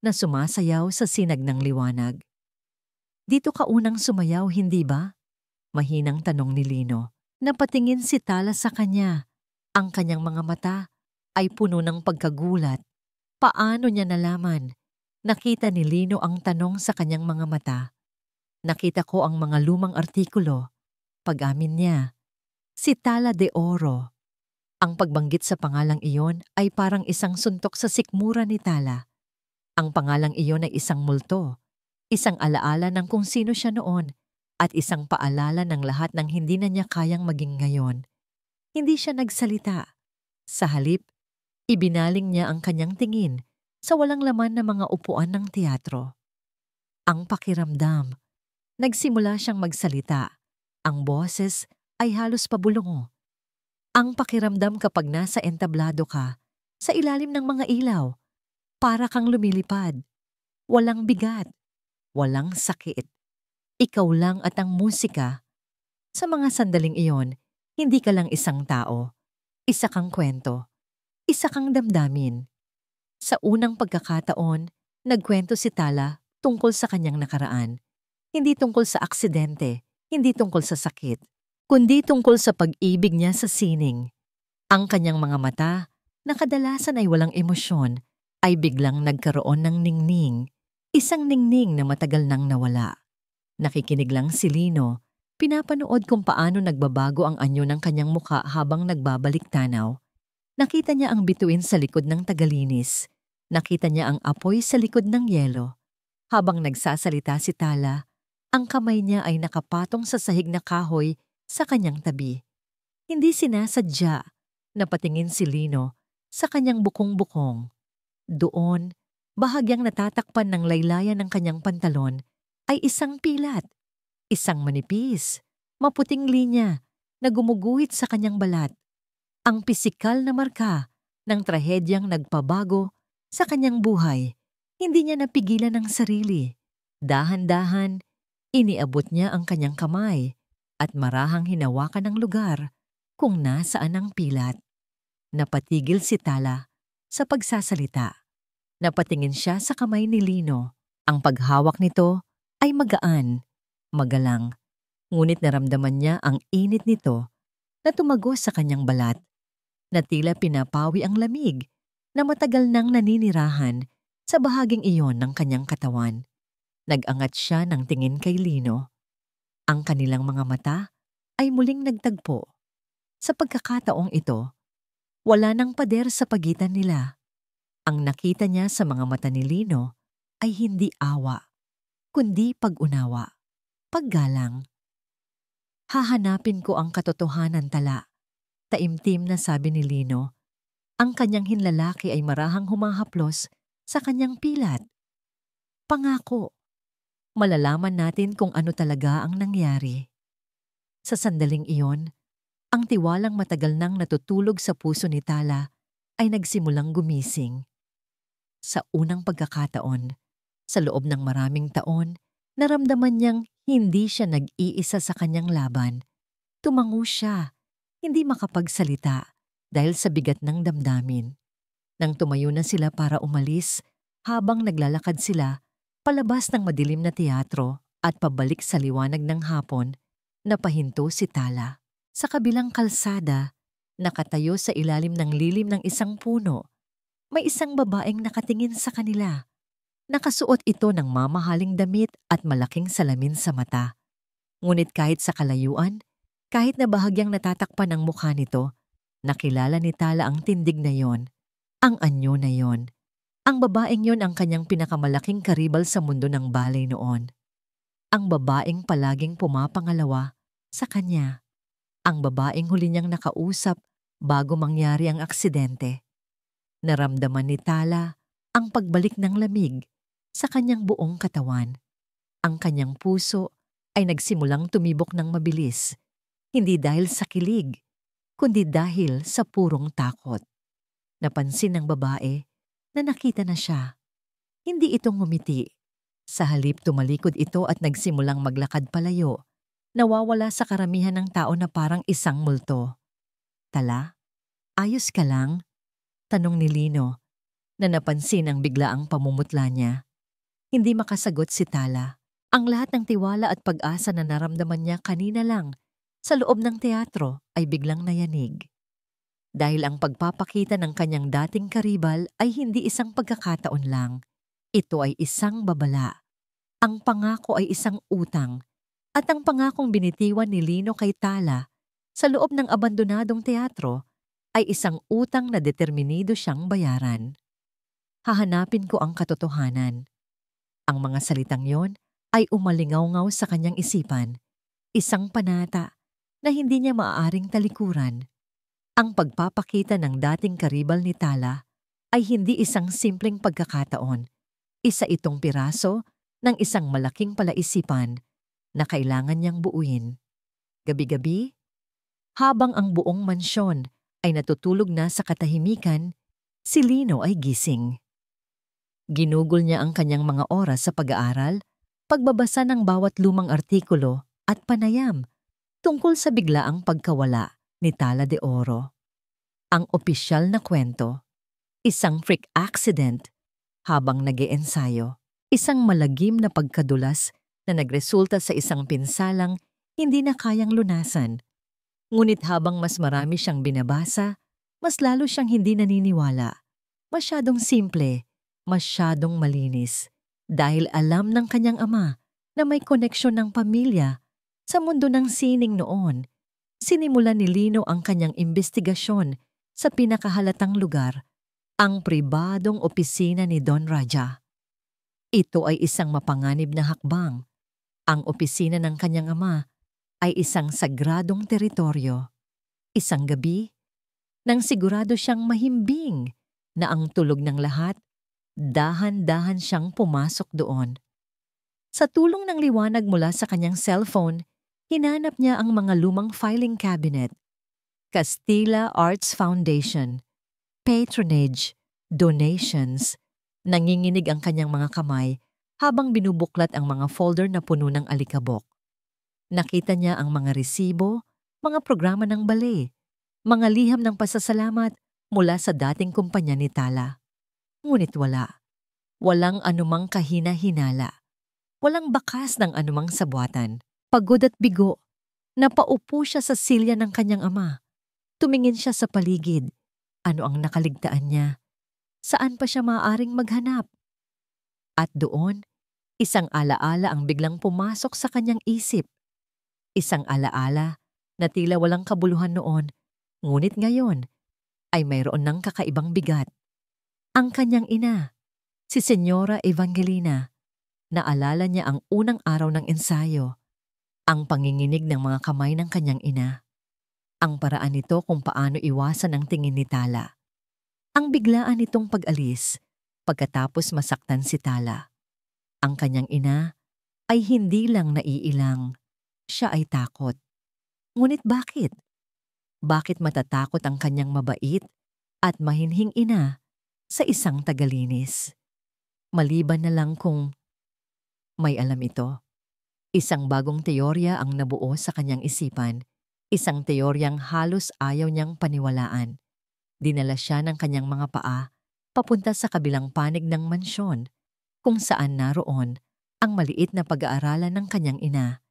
na sumasayaw sa sinag ng liwanag. Dito ka unang sumayaw, hindi ba? Mahinang tanong ni Lino. Napatingin si Tala sa kanya. Ang kanyang mga mata ay puno ng pagkagulat. Paano niya nalaman? Nakita ni Lino ang tanong sa kanyang mga mata. Nakita ko ang mga lumang artikulo. Pag-amin niya, si Tala de Oro. Ang pagbanggit sa pangalang iyon ay parang isang suntok sa sikmura ni Tala. Ang pangalang iyon ay isang multo, isang alaala ng kung sino siya noon, at isang paalala ng lahat ng hindi na niya kayang maging ngayon. Hindi siya nagsalita. Sa halip, ibinaling niya ang kanyang tingin sa walang laman na mga upuan ng teatro. Ang pakiramdam. Nagsimula siyang magsalita. Ang boses ay halos pabulong. Ang pakiramdam kapag nasa entablado ka, sa ilalim ng mga ilaw, para kang lumilipad. Walang bigat, walang sakit. Ikaw lang at ang musika. Sa mga sandaling iyon, hindi ka lang isang tao. Isa kang kwento. Isa kang damdamin. Sa unang pagkakataon, nagkwento si Tala tungkol sa kanyang nakaraan. Hindi tungkol sa aksidente, hindi tungkol sa sakit, kundi tungkol sa pag-ibig niya sa sining. Ang kanyang mga mata, na kadalasan ay walang emosyon, ay biglang nagkaroon ng ningning, isang ningning na matagal nang nawala. Nakikinig lang si Lino, Pinapanood kung paano nagbabago ang anyo ng kanyang muka habang nagbabalik tanaw. Nakita niya ang bituin sa likod ng tagalinis. Nakita niya ang apoy sa likod ng yelo. Habang nagsasalita si Tala, ang kamay niya ay nakapatong sa sahig na kahoy sa kanyang tabi. Hindi sinasadya. Napatingin si Lino sa kanyang bukong-bukong. Doon, bahagyang natatakpan ng laylayan ng kanyang pantalon ay isang pilat. Isang manipis, maputing linya na gumuguhit sa kanyang balat. Ang pisikal na marka ng trahedyang nagpabago sa kanyang buhay. Hindi niya napigilan ang sarili. Dahan-dahan, iniabot niya ang kanyang kamay at marahang hinawakan ang lugar kung nasaan ang pilat. Napatigil si Tala sa pagsasalita. Napatingin siya sa kamay ni Lino. Ang paghawak nito ay magaan, magalang. Ngunit naramdaman niya ang init nito na tumagos sa kanyang balat, na tila pinapawi ang lamig na matagal nang naninirahan sa bahaging iyon ng kanyang katawan. Nag-angat siya ng tingin kay Lino. Ang kanilang mga mata ay muling nagtagpo. Sa pagkakataong ito, wala nang pader sa pagitan nila. Ang nakita niya sa mga mata ni Lino ay hindi awa, kundi pag-unawa, paggalang. Hahanapin ko ang katotohanan, Tala. Taimtim na sabi ni Lino. Ang kanyang hinlalaki ay marahang humahaplos sa kanyang pilat. Pangako, malalaman natin kung ano talaga ang nangyari. Sa sandaling iyon, ang tiwalang matagal nang natutulog sa puso ni Tala ay nagsimulang gumising. Sa unang pagkakataon, sa loob ng maraming taon, naramdaman niyang hindi siya nag-iisa sa kanyang laban. Tumango siya, hindi makapagsalita dahil sa bigat ng damdamin. Nang tumayo na sila para umalis, habang naglalakad sila palabas ng madilim na teatro at pabalik sa liwanag ng hapon, napahinto si Tala. Sa kabilang kalsada, nakatayo sa ilalim ng lilim ng isang puno, may isang babaeng nakatingin sa kanila. Nakasuot ito ng mamahaling damit at malaking salamin sa mata. Ngunit kahit sa kalayuan, kahit na bahagyang natatakpan ang mukha nito, nakilala ni Tala ang tindig na yon, ang anyo na yon. Ang babaeng yon ang kanyang pinakamalaking karibal sa mundo ng balay noon. Ang babaeng palaging pumapangalawa sa kanya. Ang babaeng huli niyang nakausap bago mangyari ang aksidente. Naramdaman ni Tala ang pagbalik ng lamig sa kanyang buong katawan. Ang kanyang puso ay nagsimulang tumibok ng mabilis, hindi dahil sa kilig, kundi dahil sa purong takot. Napansin ng babae na nakita na siya. Hindi ito ngumiti. Sa halip tumalikod ito at nagsimulang maglakad palayo, nawawala sa karamihan ng tao na parang isang multo. Tala, ayos ka lang? Tanong ni Lino, na napansin ang biglaang pamumutla niya. Hindi makasagot si Tala. Ang lahat ng tiwala at pag-asa na naramdaman niya kanina lang sa loob ng teatro ay biglang nayanig. Dahil ang pagpapakita ng kanyang dating karibal ay hindi isang pagkakataon lang. Ito ay isang babala. Ang pangako ay isang utang. At ang pangakong binitiwan ni Lino kay Tala sa loob ng abandonadong teatro ay isang utang na determinido siyang bayaran. Hahanapin ko ang katotohanan. Ang mga salitang yon ay umalingaw-ngaw sa kanyang isipan. Isang panata na hindi niya maaaring talikuran. Ang pagpapakita ng dating karibal ni Tala ay hindi isang simpleng pagkakataon. Isa itong piraso ng isang malaking palaisipan na kailangan niyang buuin. Gabi-gabi, habang ang buong mansyon ay natutulog na sa katahimikan, si Lino ay gising. Ginugol niya ang kanyang mga oras sa pag-aaral, pagbabasa ng bawat lumang artikulo at panayam tungkol sa biglaang pagkawala ni Tala de Oro. Ang opisyal na kwento, isang freak accident habang nag-iensayo, isang malagim na pagkadulas na nagresulta sa isang pinsalang hindi na kayang lunasan. Ngunit habang mas marami siyang binabasa, mas lalo siyang hindi naniniwala. Masyadong simple, masyadong malinis, dahil alam ng kanyang ama na may koneksyon ng pamilya Sa mundo ng sining noon, sinimulan ni Lino ang kanyang imbestigasyon sa pinakahalatang lugar, ang pribadong opisina ni Don Raja. Ito ay isang mapanganib na hakbang. Ang opisina ng kanyang ama ay isang sagradong teritoryo. Isang gabi, nang sigurado siyang mahimbing na ang tulog ng lahat, dahan-dahan siyang pumasok doon. Sa tulong ng liwanag mula sa kanyang cellphone, hinanap niya ang mga lumang filing cabinet, Castilla Arts Foundation, patronage, donations. Nanginginig ang kanyang mga kamay habang binubuklat ang mga folder na puno ng alikabok. Nakita niya ang mga resibo, mga programa ng ballet, mga liham ng pasasalamat mula sa dating kumpanya ni Tala. Ngunit wala. Walang anumang kahina-hinala. Walang bakas ng anumang sabuatan. Pagod at bigo, napaupo siya sa silya ng kanyang ama. Tumingin siya sa paligid. Ano ang nakaligtaan niya? Saan pa siya maaaring maghanap? At doon, isang alaala ang biglang pumasok sa kanyang isip. Isang alaala na tila walang kabuluhan noon, ngunit ngayon ay mayroon ng kakaibang bigat. Ang kanyang ina, si Senyora Evangelina. Naalala niya ang unang araw ng ensayo, ang panginginig ng mga kamay ng kanyang ina. Ang paraan nito kung paano iwasan ang tingin ni Tala. Ang biglaan nitong pag-alis pagkatapos masaktan si Tala. Ang kanyang ina ay hindi lang naiilang, siya ay takot. Ngunit bakit? Bakit matatakot ang kanyang mabait at mahinhing ina sa isang tagalinis? Maliban na lang kung may alam ito. Isang bagong teorya ang nabuo sa kanyang isipan, isang teoryang halos ayaw niyang paniwalaan. Dinala siya ng kanyang mga paa papunta sa kabilang panig ng mansyon, kung saan naroon ang maliit na pag-aaralan ng kanyang ina.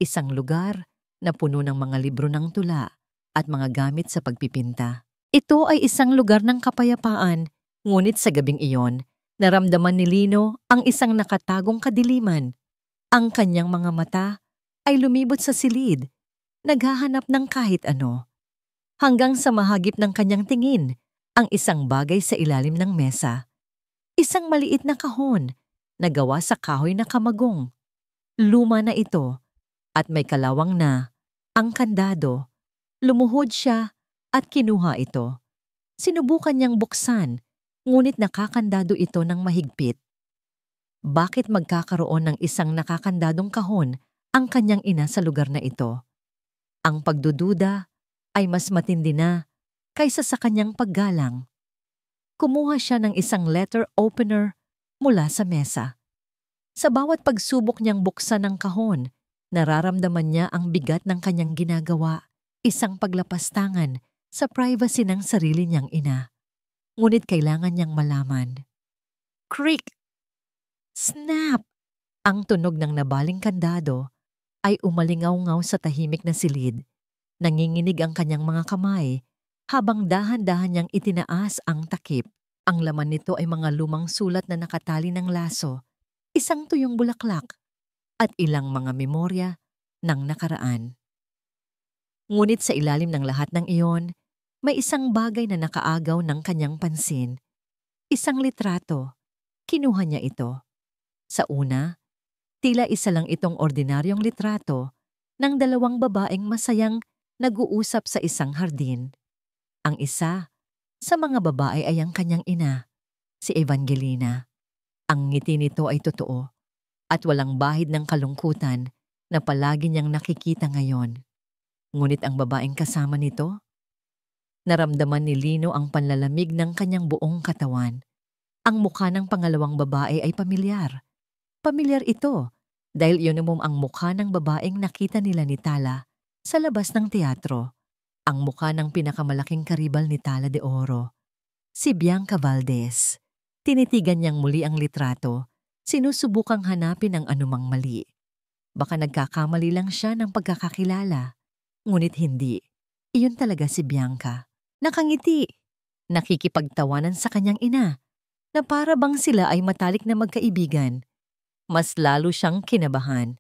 Isang lugar na puno ng mga libro ng tula at mga gamit sa pagpipinta. Ito ay isang lugar ng kapayapaan, ngunit sa gabing iyon, naramdaman ni Lino ang isang nakatagong kadiliman. Ang kanyang mga mata ay lumibot sa silid, naghahanap ng kahit ano. Hanggang sa mahagip ng kanyang tingin ang isang bagay sa ilalim ng mesa. Isang maliit na kahon na gawa sa kahoy na kamagong. Luma na ito at may kalawang na ang kandado. Lumuhod siya at kinuha ito. Sinubukan niyang buksan, ngunit nakakandado ito ng mahigpit. Bakit magkakaroon ng isang nakakandadong kahon ang kanyang ina sa lugar na ito? Ang pagdududa ay mas matindi na kaysa sa kanyang paggalang. Kumuha siya ng isang letter opener mula sa mesa. Sa bawat pagsubok niyang buksan ng kahon, nararamdaman niya ang bigat ng kanyang ginagawa, isang paglapastangan sa privacy ng sarili niyang ina. Ngunit kailangan niyang malaman. Creak! Snap! Ang tunog ng nabaling kandado ay umalingaw-ngaw sa tahimik na silid. Nanginginig ang kanyang mga kamay habang dahan-dahan niyang itinaas ang takip. Ang laman nito ay mga lumang sulat na nakatali ng laso, isang tuyong bulaklak, at ilang mga memorya ng nakaraan. Ngunit sa ilalim ng lahat ng iyon, may isang bagay na nakaagaw ng kanyang pansin. Isang litrato. Kinuha niya ito. Sa una, tila isa lang itong ordinaryong litrato ng dalawang babaeng masayang nag-uusap sa isang hardin. Ang isa sa mga babae ay ang kanyang ina, si Evangelina. Ang ngiti nito ay totoo at walang bahid ng kalungkutan na palagi niyang nakikita ngayon. Ngunit ang babaeng kasama nito, naramdaman ni Lino ang panlalamig ng kanyang buong katawan. Ang mukha ng pangalawang babae ay pamilyar. Pamilyar ito dahil yun ang mukha ng babaeng nakita nila ni Tala sa labas ng teatro. Ang mukha ng pinakamalaking karibal ni Tala de Oro, si Bianca Valdez. Tinitigan niyang muli ang litrato, sinusubukang hanapin ang anumang mali. Baka nagkakamali lang siya ng pagkakakilala. Ngunit hindi. Iyon talaga si Bianca. Nakangiti. Nakikipagtawanan sa kanyang ina, na para bang sila ay matalik na magkaibigan. Mas lalo siyang kinabahan.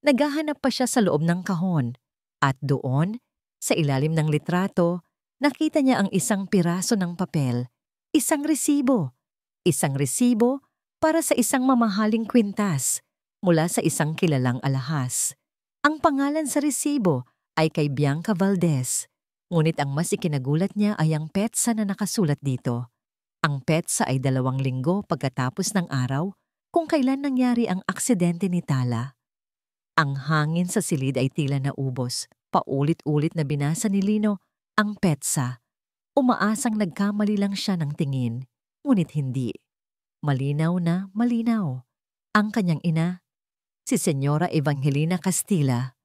Naghahanap pa siya sa loob ng kahon at doon, sa ilalim ng litrato, nakita niya ang isang piraso ng papel, isang resibo. Isang resibo para sa isang mamahaling kwintas mula sa isang kilalang alahas. Ang pangalan sa resibo ay kay Bianca Valdez, ngunit ang mas ikinagulat niya ay ang petsa na nakasulat dito. Ang petsa ay 2 linggo pagkatapos ng araw kung kailan nangyari ang aksidente ni Tala. Ang hangin sa silid ay tila naubos. Paulit-ulit na binasa ni Lino ang petsa. Umaasang nagkamali lang siya ng tingin, ngunit hindi. Malinaw na malinaw. Ang kanyang ina, si Senyora Evangelina Castilla,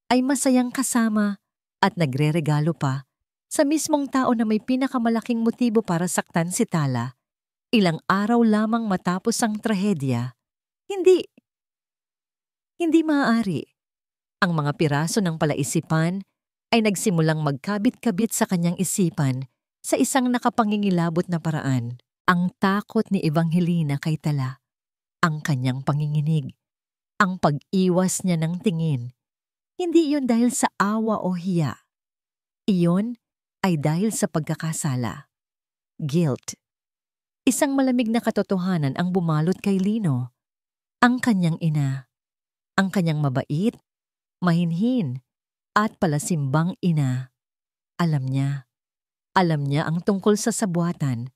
ay masayang kasama at nagreregalo pa sa mismong tao na may pinakamalaking motibo para saktan si Tala. Ilang araw lamang matapos ang trahedya. Hindi maaari. Ang mga piraso ng palaisipan ay nagsimulang magkabit-kabit sa kanyang isipan sa isang nakapangingilabot na paraan. Ang takot ni Evangelina kay Tala, ang kanyang panginginig, ang pag-iwas niya ng tingin. Hindi iyon dahil sa awa o hiya. Iyon ay dahil sa pagkakasala. Guilt. Isang malamig na katotohanan ang bumalot kay Lino. Ang kanyang ina. Ang kanyang mabait, mahinhin, at palasimbang ina. Alam niya ang tungkol sa sabuatan.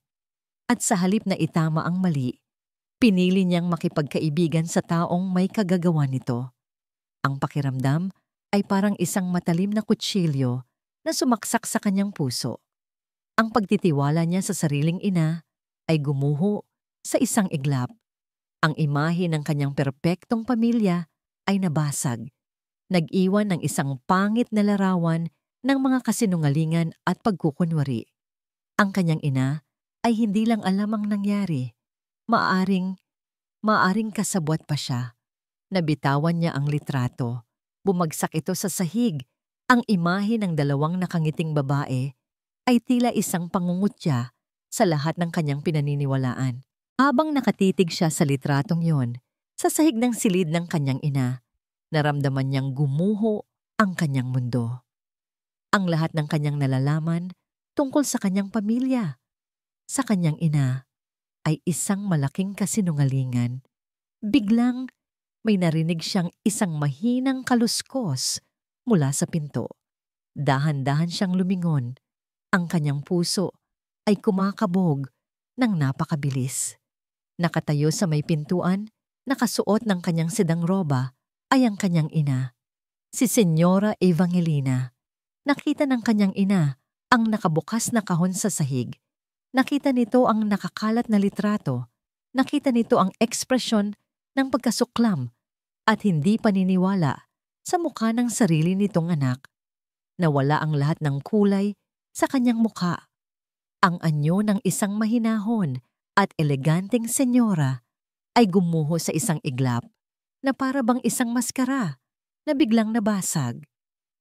At sa halip na itama ang mali, pinili niyang makipagkaibigan sa taong may kagagawa nito. Ang pakiramdam ay parang isang matalim na kutsilyo na sumaksak sa kanyang puso. Ang pagtitiwala niya sa sariling ina ay gumuho sa isang iglap. Ang imahe ng kanyang perpektong pamilya ay nabasag. Nag-iwan ng isang pangit na larawan ng mga kasinungalingan at pagkukunwari. Ang kanyang ina ay hindi lang alam ang nangyari. Maaring kasabwat pa siya. Nabitawan niya ang litrato. Bumagsak ito sa sahig. Ang imahe ng 2 nakangiting babae ay tila isang pangungutya sa lahat ng kanyang pinaniniwalaan. Habang nakatitig siya sa litratong yon, sa sahig ng silid ng kanyang ina, naramdaman niyang gumuho ang kanyang mundo. Ang lahat ng kanyang nalalaman tungkol sa kanyang pamilya, sa kanyang ina, ay isang malaking kasinungalingan. Biglang may narinig siyang isang mahinang kaluskos mula sa pinto. Dahan-dahan siyang lumingon. Ang kanyang puso ay kumakabog ng napakabilis. Nakatayo sa may pintuan, nakasuot ng kanyang sedang roba, ay ang kanyang ina, si Senyora Evangelina. Nakita ng kanyang ina ang nakabukas na kahon sa sahig. Nakita nito ang nakakalat na litrato. Nakita nito ang ekspresyon ng pagkasuklam at hindi paniniwala sa mukha ng sarili nitong anak. Nawala ang lahat ng kulay sa kanyang mukha. Ang anyo ng isang mahinahon at eleganteng senyora ay gumuho sa isang iglap na para bang isang maskara na biglang nabasag.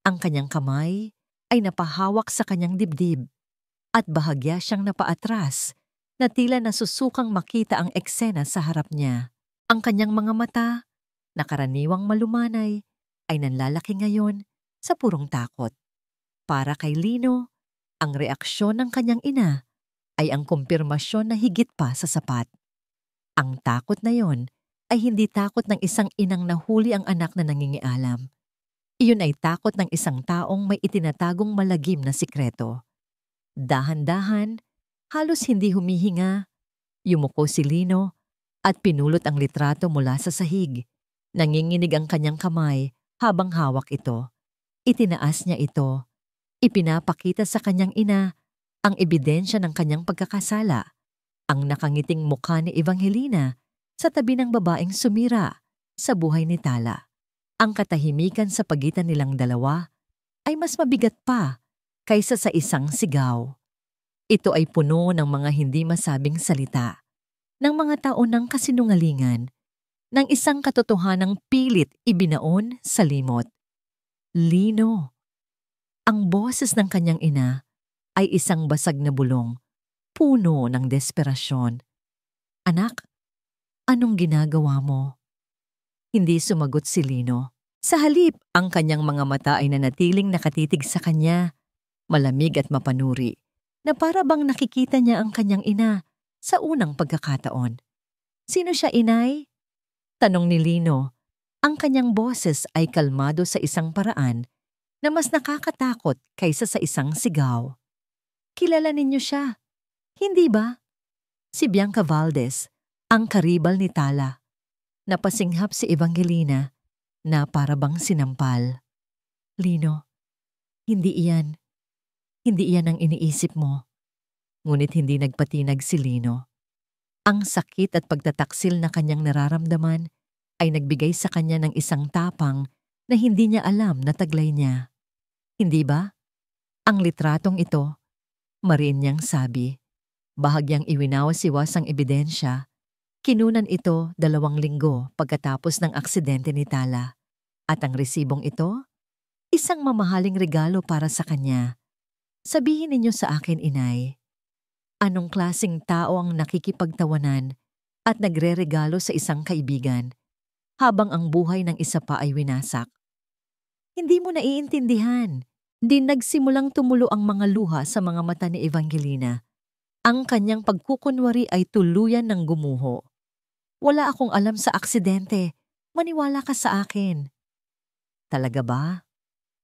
Ang kanyang kamay ay napahawak sa kanyang dibdib at bahagya siyang napaatras na tila nasusukang makita ang eksena sa harap niya. Ang kanyang mga mata, na karaniwang malumanay, ay nanlalaki ngayon sa purong takot. Para kay Lino, ang reaksyon ng kanyang ina ay ang kumpirmasyon na higit pa sa sapat. Ang takot na yon ay hindi takot ng isang inang nahuli ang anak na nangingialam. Iyon ay takot ng isang taong may itinatagong malagim na sikreto. Dahan-dahan, halos hindi humihinga, yumuko si Lino at pinulot ang litrato mula sa sahig. Nanginginig ang kanyang kamay habang hawak ito. Itinaas niya ito. Ipinapakita sa kanyang ina ang ebidensya ng kanyang pagkakasala, ang nakangiting mukha ni Evangelina sa tabi ng babaeng sumira sa buhay ni Tala. Ang katahimikan sa pagitan nilang dalawa ay mas mabigat pa kaysa sa isang sigaw. Ito ay puno ng mga hindi masabing salita, ng mga taon ng kasinungalingan, ng isang katotohanang pilit ibinaon sa limot. Lino. Ang boses ng kanyang ina ay isang basag na bulong, puno ng desperasyon. Anak, anong ginagawa mo? Hindi sumagot si Lino. Sa halip, ang kanyang mga mata ay nanatiling nakatitig sa kanya, malamig at mapanuri, na para bang nakikita niya ang kanyang ina sa unang pagkakataon. Sino siya, inay? Tanong ni Lino. Ang kanyang boses ay kalmado sa isang paraan na mas nakakatakot kaysa sa isang sigaw. Kilala ninyo siya, hindi ba? Si Bianca Valdez, ang karibal ni Tala. Napasinghap si Evangelina na para bang sinampal. Lino, hindi iyan. Hindi iyan ang iniisip mo. Ngunit hindi nagpatinag si Lino. Ang sakit at pagtataksil na kanyang nararamdaman ay nagbigay sa kanya ng isang tapang na hindi niya alam na taglay niya. Hindi ba? Ang litratong ito, mariin niyang sabi, bahagyang iwinawas-iwas ang ebidensya. Kinunan ito 2 linggo pagkatapos ng aksidente ni Tala. At ang resibong ito, isang mamahaling regalo para sa kanya. Sabihin ninyo sa akin, inay, anong klaseng tao ang nakikipagtawanan at nagre-regalo sa isang kaibigan habang ang buhay ng isa pa ay winasak? Hindi mo naiintindihan. Di nagsimulang tumulo ang mga luha sa mga mata ni Evangelina. Ang kanyang pagkukunwari ay tuluyan ng gumuho. Wala akong alam sa aksidente. Maniwala ka sa akin. Talaga ba?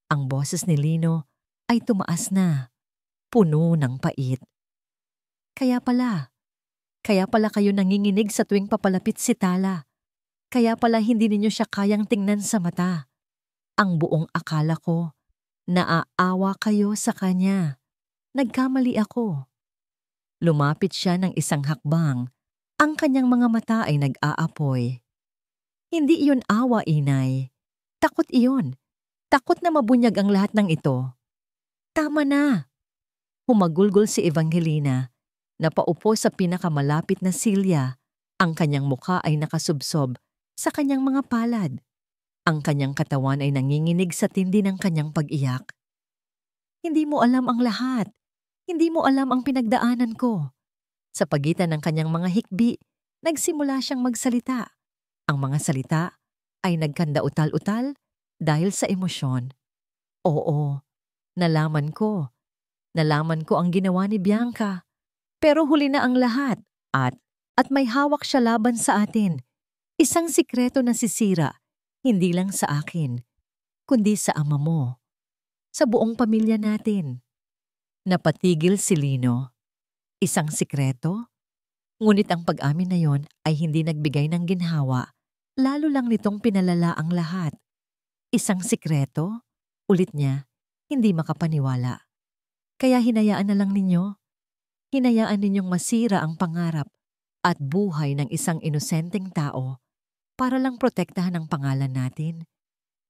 Ang boses ni Lino ay tumaas na, puno ng pait. Kaya pala kayo nanginginig sa tuwing papalapit si Tala. Kaya pala hindi ninyo siya kayang tingnan sa mata. Ang buong akala ko, naaawa kayo sa kanya. Nagkamali ako. Lumapit siya ng isang hakbang. Ang kanyang mga mata ay nag-aapoy. Hindi iyon awa, inay. Takot iyon. Takot na mabunyag ang lahat ng ito. Tama na. Humagulgol si Evangelina. Napaupo sa pinakamalapit na silya. Ang kanyang mukha ay nakasubsob sa kanyang mga palad. Ang kanyang katawan ay nanginginig sa tindi ng kanyang pag-iyak. Hindi mo alam ang lahat. Hindi mo alam ang pinagdaanan ko. Sa pagitan ng kanyang mga hikbi, nagsimula siyang magsalita. Ang mga salita ay nagkanda-utal-utal dahil sa emosyon. Oo, nalaman ko. Nalaman ko ang ginawa ni Bianca. Pero huli na ang lahat at may hawak siya laban sa atin. Isang sikreto na sisira, hindi lang sa akin, kundi sa ama mo. Sa buong pamilya natin. Napatigil si Lino. Isang sikreto? Ngunit ang pag-amin na yon ay hindi nagbigay ng ginhawa, lalo lang nitong pinalala ang lahat. Isang sikreto? Ulit niya, hindi makapaniwala. Kaya hinayaan na lang ninyo. Hinayaan ninyong masira ang pangarap at buhay ng isang inosenteng tao para lang protektahan ang pangalan natin,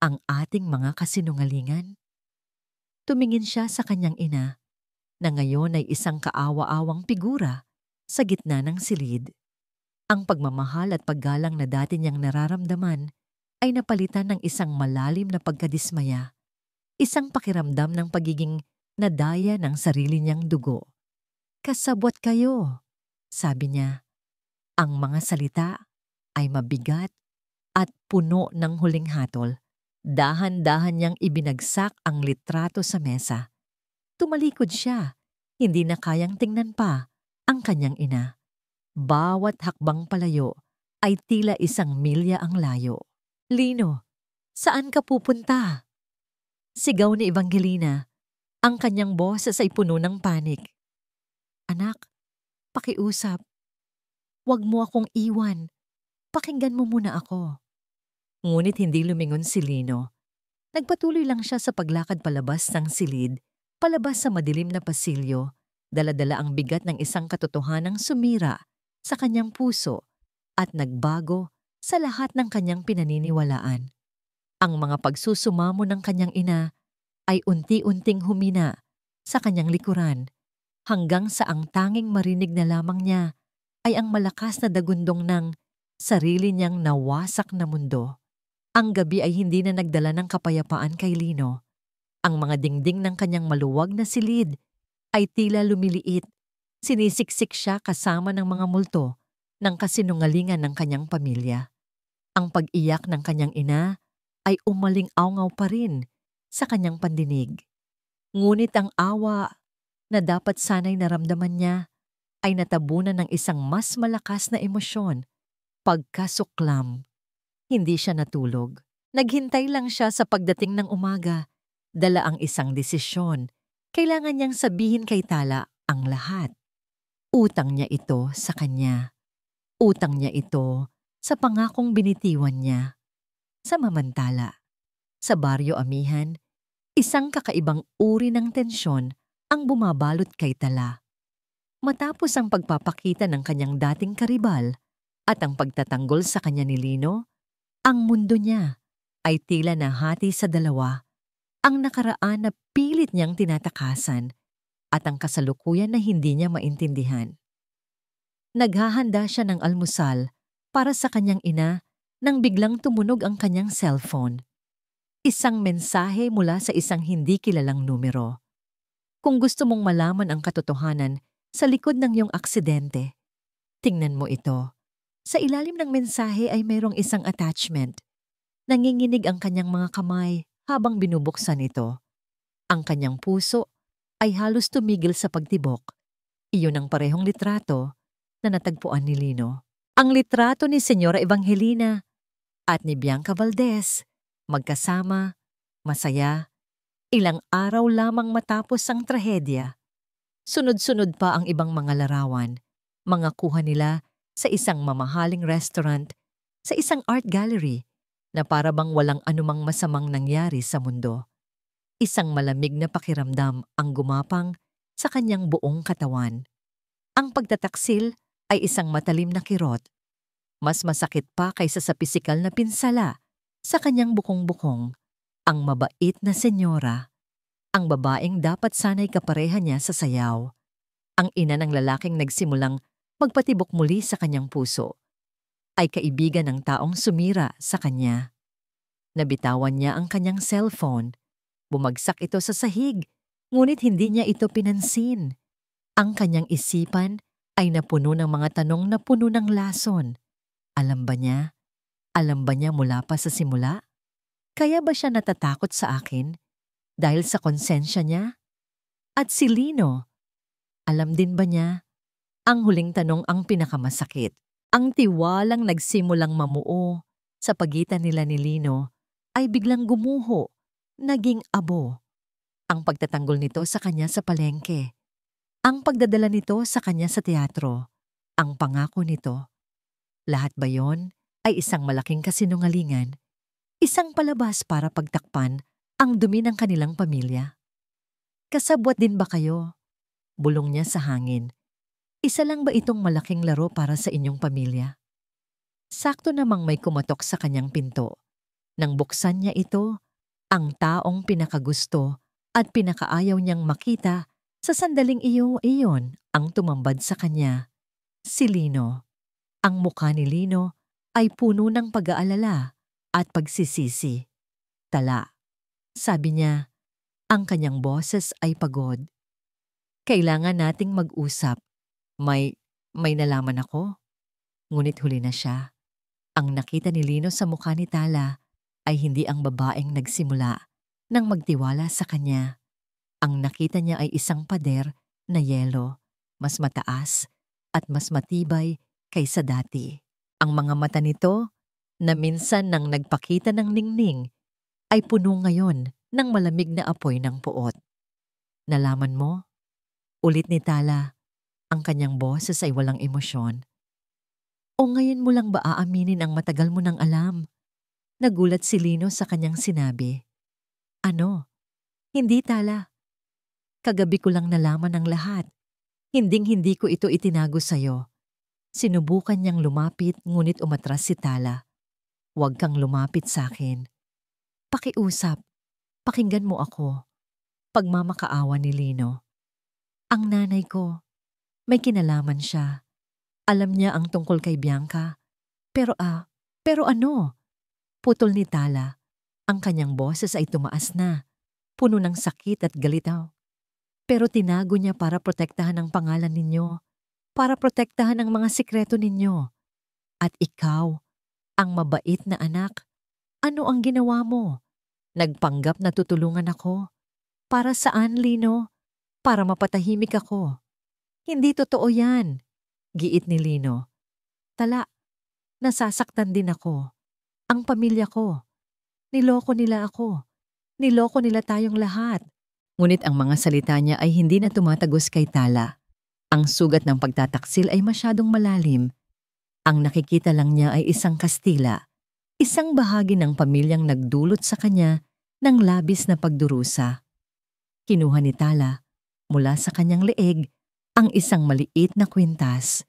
ang ating mga kasinungalingan. Tumingin siya sa kanyang ina, na ngayon ay isang kaawa-awang figura sa gitna ng silid. Ang pagmamahal at paggalang na dati niyang nararamdaman ay napalitan ng isang malalim na pagkadismaya, isang pakiramdam ng pagiging nadaya ng sarili niyang dugo. Kasabwat kayo, sabi niya. Ang mga salita ay mabigat at puno ng huling hatol. Dahan-dahan niyang ibinagsak ang litrato sa mesa. Tumalikod siya, hindi na kayang tingnan pa ang kanyang ina. Bawat hakbang palayo ay tila 1 milya ang layo. Lino, saan ka pupunta? Sigaw ni Evangelina. Ang kanyang boses ay puno ng panik. Anak, pakiusap. Huwag mo akong iwan. Pakinggan mo muna ako. Ngunit hindi lumingon si Lino. Nagpatuloy lang siya sa paglakad palabas ng silid, palabas sa madilim na pasilyo, dala-dala ang bigat ng isang katotohanang sumira sa kanyang puso at nagbago sa lahat ng kanyang pinaniniwalaan. Ang mga pagsusumamo ng kanyang ina ay unti-unting humina sa kanyang likuran hanggang sa ang tanging marinig na lamang niya ay ang malakas na dagundong ng sarili niyang nawasak na mundo. Ang gabi ay hindi na nagdala ng kapayapaan kay Lino. Ang mga dingding ng kanyang maluwag na silid ay tila lumiliit. Sinisiksik siya kasama ng mga multo ng kasinungalingan ng kanyang pamilya. Ang pag-iyak ng kanyang ina ay umaling-awngaw pa rin sa kanyang pandinig. Ngunit ang awa na dapat sana'y naramdaman niya ay natabunan ng isang mas malakas na emosyon, pagkasuklam. Hindi siya natulog. Naghintay lang siya sa pagdating ng umaga. Dala ang isang desisyon. Kailangan niyang sabihin kay Tala ang lahat. Utang niya ito sa kanya. Utang niya ito sa pangakong binitiwan niya. Samamantala, sa baryo Amihan, isang kakaibang uri ng tensyon ang bumabalot kay Tala. Matapos ang pagpapakita ng kanyang dating karibal at ang pagtatanggol sa kanya ni Lino, ang mundo niya ay tila nahati sa dalawa, ang nakaraan na pilit niyang tinatakasan at ang kasalukuyan na hindi niya maintindihan. Naghahanda siya ng almusal para sa kanyang ina nang biglang tumunog ang kanyang cellphone. Isang mensahe mula sa isang hindi kilalang numero. Kung gusto mong malaman ang katotohanan sa likod ng iyong aksidente, tingnan mo ito. Sa ilalim ng mensahe ay mayroong isang attachment. Nanginginig ang kanyang mga kamay habang binubuksan ito. Ang kanyang puso ay halos tumigil sa pagtibok. Iyon ang parehong litrato na natagpuan ni Lino. Ang litrato ni Senyora Evangelina at ni Bianca Valdez, magkasama, masaya, ilang araw lamang matapos ang trahedya. Sunod-sunod pa ang ibang mga larawan, mga kuha nila sa isang mamahaling restaurant, sa isang art gallery na para bang walang anumang masamang nangyari sa mundo. Isang malamig na pakiramdam ang gumapang sa kanyang buong katawan. Ang pagtataksil ay isang matalim na kirot. Mas masakit pa kaysa sa pisikal na pinsala sa kanyang bukong-bukong. Ang mabait na senyora, ang babaeng dapat sana'y kapareha niya sa sayaw. Ang ina ng lalaking nagsimulang magpatibok muli sa kanyang puso, ay kaibigan ng taong sumira sa kanya. Nabitawan niya ang kanyang cellphone. Bumagsak ito sa sahig, ngunit hindi niya ito pinansin. Ang kanyang isipan ay napuno ng mga tanong na puno ng lason. Alam ba niya? Alam ba niya mula pa sa simula? Kaya ba siya natatakot sa akin? Dahil sa konsensya niya? At si Lino, alam din ba niya? Ang huling tanong ang pinakamasakit. Ang tiwalang nagsimulang mamuo sa pagitan nila ni Lino ay biglang gumuho, naging abo. Ang pagtatanggol nito sa kanya sa palengke. Ang pagdadala nito sa kanya sa teatro. Ang pangako nito. Lahat ba yon ay isang malaking kasinungalingan? Isang palabas para pagtakpan ang dumi ng kanilang pamilya? Kasabwat din ba kayo? Bulong niya sa hangin. Isa lang ba itong malaking laro para sa inyong pamilya? Sakto namang may kumatok sa kanyang pinto. Nang buksan niya ito, ang taong pinakagusto at pinakaayaw niyang makita sa sandaling iyon ang tumambad sa kanya. Si Lino. Ang mukha ni Lino ay puno ng pag-aalala at pagsisisi. Tala. Sabi niya, ang kanyang boses ay pagod. Kailangan nating mag-usap. May nalaman ako. Ngunit huli na siya. Ang nakita ni Lino sa mukha ni Tala ay hindi ang babaeng nagsimula nang magtiwala sa kanya. Ang nakita niya ay isang pader na yelo, mas mataas at mas matibay kaysa dati. Ang mga mata nito, na minsan nang nagpakita ng ningning, ay puno ngayon ng malamig na apoy ng puot. Nalaman mo? Ulit ni Tala, ang kanyang boses ay walang emosyon. O ngayon mo lang ba aaminin ang matagal mo nang alam? Nagulat si Lino sa kanyang sinabi. Ano? Hindi, Tala. Kagabi ko lang nalaman ang lahat. Hinding-hindi ko ito itinago sa'yo. Sinubukan niyang lumapit ngunit umatras si Tala. Huwag kang lumapit sa akin. Pakiusap. Pakinggan mo ako. Pagmamakaawa ni Lino. Ang nanay ko, may kinalaman siya. Alam niya ang tungkol kay Bianca. Pero ano? Putol ni Tala. Ang kanyang boses ay tumaas na. Puno ng sakit at galitaw. Pero tinago niya para protektahan ang pangalan ninyo. Para protektahan ang mga sikreto ninyo. At ikaw, ang mabait na anak, Ano ang ginawa mo? Nagpanggap na tutulungan ako. Para saan, Lino? Para mapatahimik ako. Hindi totoo yan, giit ni Lino. Tala, nasasaktan din ako. Ang pamilya ko. Niloko nila ako. Niloko nila tayong lahat. Ngunit ang mga salita niya ay hindi na tumatagos kay Tala. Ang sugat ng pagtataksil ay masyadong malalim. Ang nakikita lang niya ay isang Kastila, isang bahagi ng pamilyang nagdulot sa kanya ng labis na pagdurusa. Kinuha ni Tala mula sa kanyang leeg ang isang maliit na kwintas,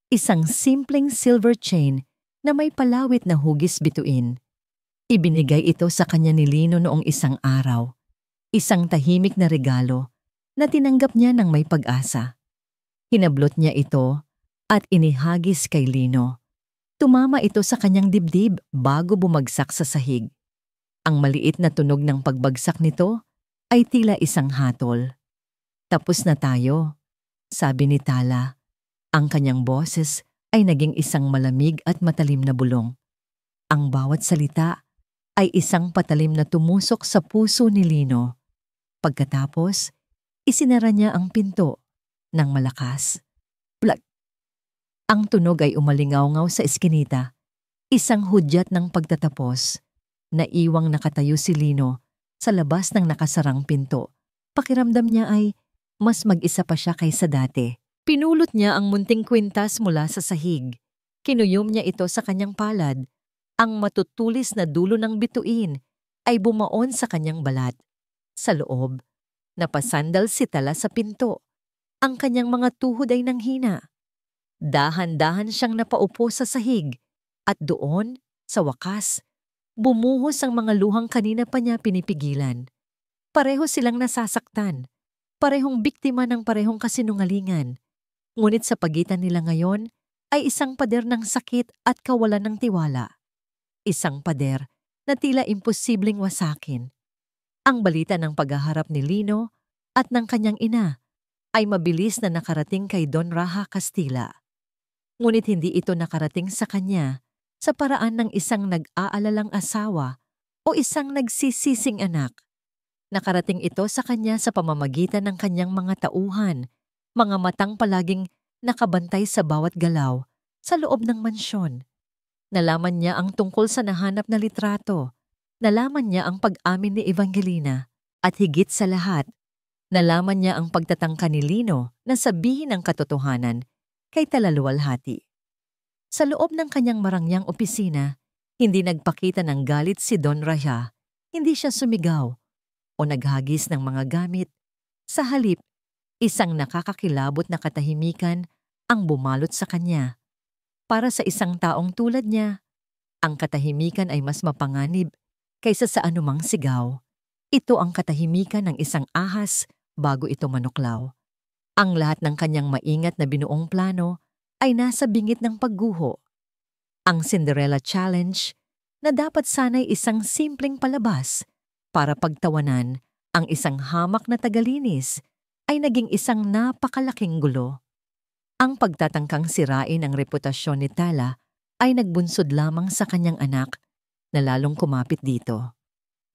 isang simpleng silver chain na may palawit na hugis bituin. Ibinigay ito sa kanya ni Lino noong isang araw, isang tahimik na regalo na tinanggap niya ng may pag-asa. Hinablot niya ito at inihagis kay Lino. Tumama ito sa kanyang dibdib bago bumagsak sa sahig. Ang maliit na tunog ng pagbagsak nito ay tila isang hatol. Tapos na tayo, sabi ni Tala. Ang kanyang boses ay naging isang malamig at matalim na bulong. Ang bawat salita ay isang patalim na tumusok sa puso ni Lino. Pagkatapos, isinara niya ang pinto ng malakas. Blag! Ang tunog ay umalingaw-ngaw sa eskinita, isang hudyat ng pagtatapos. Naiwang nakatayo si Lino sa labas ng nakasarang pinto. Pakiramdam niya ay mas mag-isa pa siya kaysa dati. Pinulot niya ang munting kwintas mula sa sahig. Kinuyom niya ito sa kanyang palad. Ang matutulis na dulo ng bituin ay bumaon sa kanyang balat. Sa loob, napasandal si Tala sa pinto. Ang kanyang mga tuhod ay nanghina. Dahan-dahan siyang napaupo sa sahig at doon, sa wakas, bumuhos ang mga luhang kanina pa niya pinipigilan. Pareho silang nasasaktan, parehong biktima ng parehong kasinungalingan. Ngunit sa pagitan nila ngayon ay isang pader ng sakit at kawalan ng tiwala. Isang pader na tila imposibleng wasakin. Ang balita ng paghaharap ni Lino at ng kanyang ina ay mabilis na nakarating kay Don Raha Castilla. Ngunit hindi ito nakarating sa kanya sa paraan ng isang nag-aalalang asawa o isang nagsisising anak. Nakarating ito sa kanya sa pamamagitan ng kanyang mga tauhan, mga matang palaging nakabantay sa bawat galaw sa loob ng mansyon. Nalaman niya ang tungkol sa nahanap na litrato. Nalaman niya ang pag-amin ni Evangelina. At higit sa lahat, nalaman niya ang pagtatangka ni Lino na sabihin ang katotohanan kay Talaluwalhati. Sa loob ng kanyang marangyang opisina, hindi nagpakita ng galit si Don Raha. Hindi siya sumigaw o naghagis ng mga gamit. Sa halip, isang nakakakilabot na katahimikan ang bumalot sa kanya. Para sa isang taong tulad niya, ang katahimikan ay mas mapanganib kaysa sa anumang sigaw. Ito ang katahimikan ng isang ahas bago ito manuklaw. Ang lahat ng kanyang maingat na binuong plano ay nasa bingit ng pagguho. Ang Cinderella Challenge na dapat sana'y isang simpleng palabas para pagtawanan ang isang hamak na tagalinis ay naging isang napakalaking gulo. Ang pagtatangkang sirain ang reputasyon ni Tala ay nagbunsod lamang sa kanyang anak na lalong kumapit dito.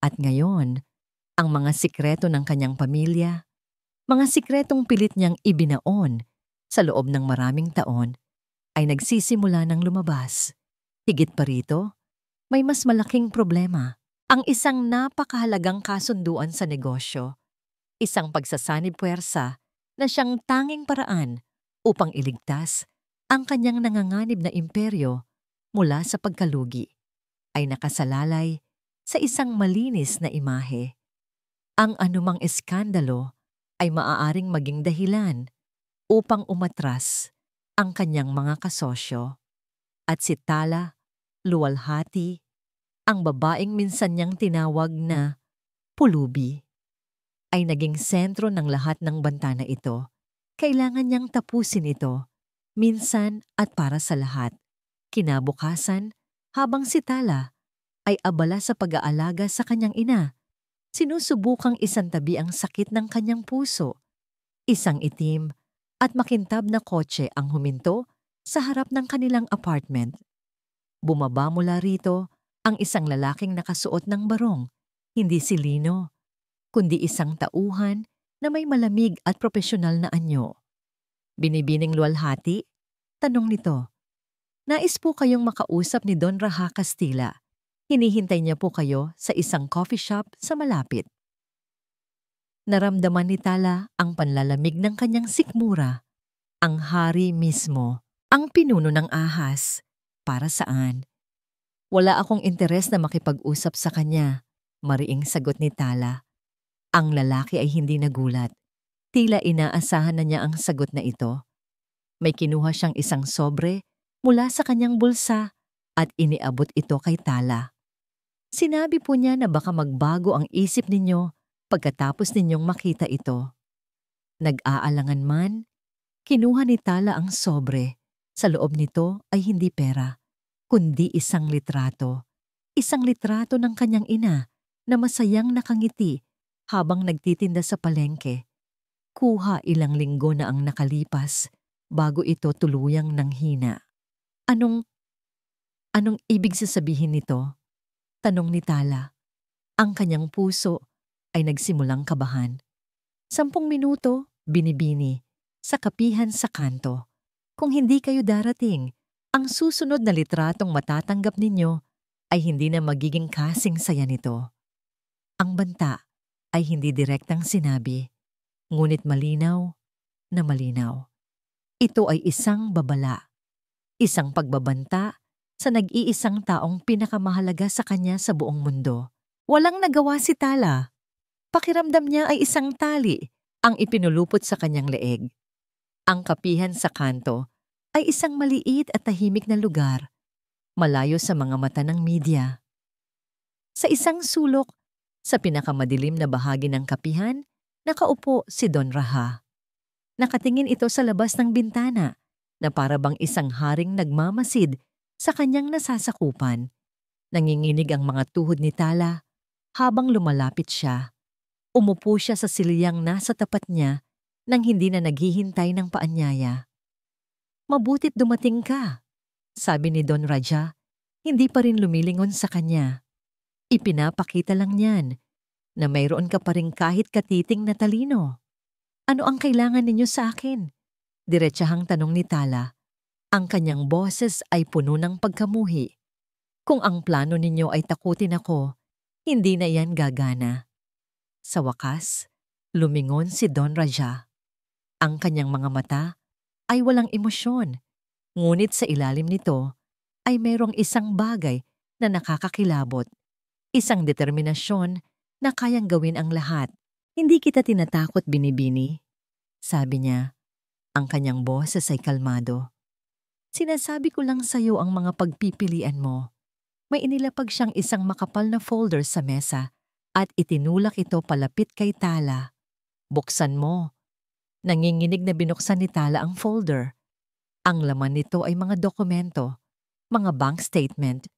At ngayon, ang mga sikreto ng kanyang pamilya, mga sikretong pilit niyang ibinaon sa loob ng maraming taon, ay nagsisimula ng lumabas. Higit pa rito, may mas malaking problema. Ang isang napakahalagang kasunduan sa negosyo, isang pagsasanib puwersa na siyang tanging paraan upang iligtas ang kanyang nanganganib na imperyo mula sa pagkalugi, ay nakasalalay sa isang malinis na imahe. Ang anumang eskandalo ay maaaring maging dahilan upang umatras ang kanyang mga kasosyo. At si Tala Luwalhati, ang babaeng minsan niyang tinawag na pulubi, ay naging sentro ng lahat ng banta na ito. Kailangan niyang tapusin ito, minsan at para sa lahat. Kinabukasan, habang si Tala ay abala sa pag-aalaga sa kanyang ina, sinusubukang isantabi ang sakit ng kanyang puso. Isang itim at makintab na kotse ang huminto sa harap ng kanilang apartment. Bumaba mula rito Ang isang lalaking nakasuot ng barong, hindi si Lino, kundi isang tauhan na may malamig at profesional na anyo. Binibining luwalhati, tanong nito, "Nais po kayong makausap ni Don Raha Castilla. Hinihintay niya po kayo sa isang coffee shop sa malapit." Naramdaman ni Tala ang panlalamig ng kanyang sikmura. Ang hari mismo, ang pinuno ng ahas. Para saan? Wala akong interes na makipag-usap sa kanya, mariing sagot ni Tala. Ang lalaki ay hindi nagulat. Tila inaasahan na niya ang sagot na ito. May kinuha siyang isang sobre mula sa kanyang bulsa at iniabot ito kay Tala. Sinabi po niya na baka magbago ang isip ninyo pagkatapos ninyong makita ito. Nag-aalangan man, kinuha ni Tala ang sobre. Sa loob nito ay hindi pera, kundi isang litrato. Isang litrato ng kanyang ina na masayang nakangiti habang nagtitinda sa palengke. Kuha ilang linggo na ang nakalipas bago ito tuluyang nanghina. Anong ibig sasabihin nito? Tanong ni Tala. Ang kanyang puso ay nagsimulang kabahan. 10 minuto, binibini, sa kapihan sa kanto. Kung hindi kayo darating, ang susunod na litratong matatanggap ninyo ay hindi na magiging kasing saya nito. Ang banta ay hindi direktang sinabi, ngunit malinaw na malinaw. Ito ay isang babala, isang pagbabanta sa nag-iisang taong pinakamahalaga sa kanya sa buong mundo. Walang nagawa si Tala. Pakiramdam niya ay isang tali ang ipinulupot sa kanyang leeg. Ang kapihan sa kanto ay isang maliit at tahimik na lugar, malayo sa mga mata ng media. Sa isang sulok, sa pinakamadilim na bahagi ng kapihan, nakaupo si Don Raha. Nakatingin ito sa labas ng bintana na para bang isang haring nagmamasid sa kanyang nasasakupan. Nanginginig ang mga tuhod ni Tala habang lumalapit siya. Umupo siya sa silyang nasa tapat niya nang hindi na naghihintay ng paanyaya. "Mabutit dumating ka," sabi ni Don Raja, hindi pa rin lumilingon sa kanya. Ipinapakita lang niyan na mayroon ka pa rin kahit katiting na talino. "Ano ang kailangan ninyo sa akin?" Diretsahang tanong ni Tala. Ang kanyang boses ay puno ng pagkamuhi. "Kung ang plano ninyo ay takutin ako, hindi na yan gagana." Sa wakas, lumingon si Don Raja. Ang kanyang mga mata ay walang emosyon, ngunit sa ilalim nito ay mayroong isang bagay na nakakakilabot, isang determinasyon na kayang gawin ang lahat. "Hindi kita tinatakot, binibini," sabi niya. Ang kanyang boses ay kalmado. "Sinasabi ko lang sa'yo ang mga pagpipilian mo." May inilapag siyang isang makapal na folder sa mesa at itinulak ito palapit kay Tala. "Buksan mo." Nanginginig na binuksan ni Tala ang folder. Ang laman nito ay mga dokumento, mga bank statement,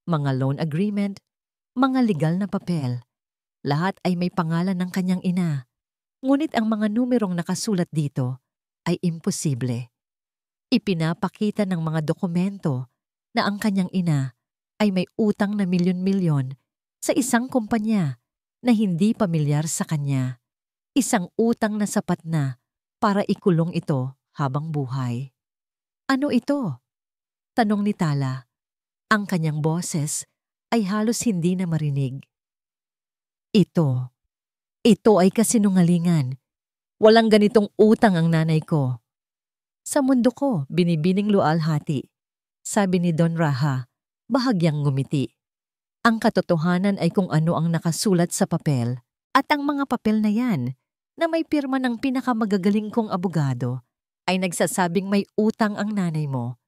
mga loan agreement, mga legal na papel. Lahat ay may pangalan ng kanyang ina. Ngunit ang mga numerong nakasulat dito ay imposible. Ipinapakita ng mga dokumento na ang kanyang ina ay may utang na milyon-milyon sa isang kumpanya na hindi pamilyar sa kanya. Isang utang na sapat na para ikulong ito habang buhay. "Ano ito?" tanong ni Tala. Ang kanyang boses ay halos hindi na marinig. Ito ay kasinungalingan. Walang ganitong utang ang nanay ko." "Sa mundo ko, binibining lualhati," sabi ni Don Raha, bahagyang ngumiti. "Ang katotohanan ay kung ano ang nakasulat sa papel, at ang mga papel na yan, na may pirma ng pinakamagagaling kong abogado, ay nagsasabing may utang ang nanay mo.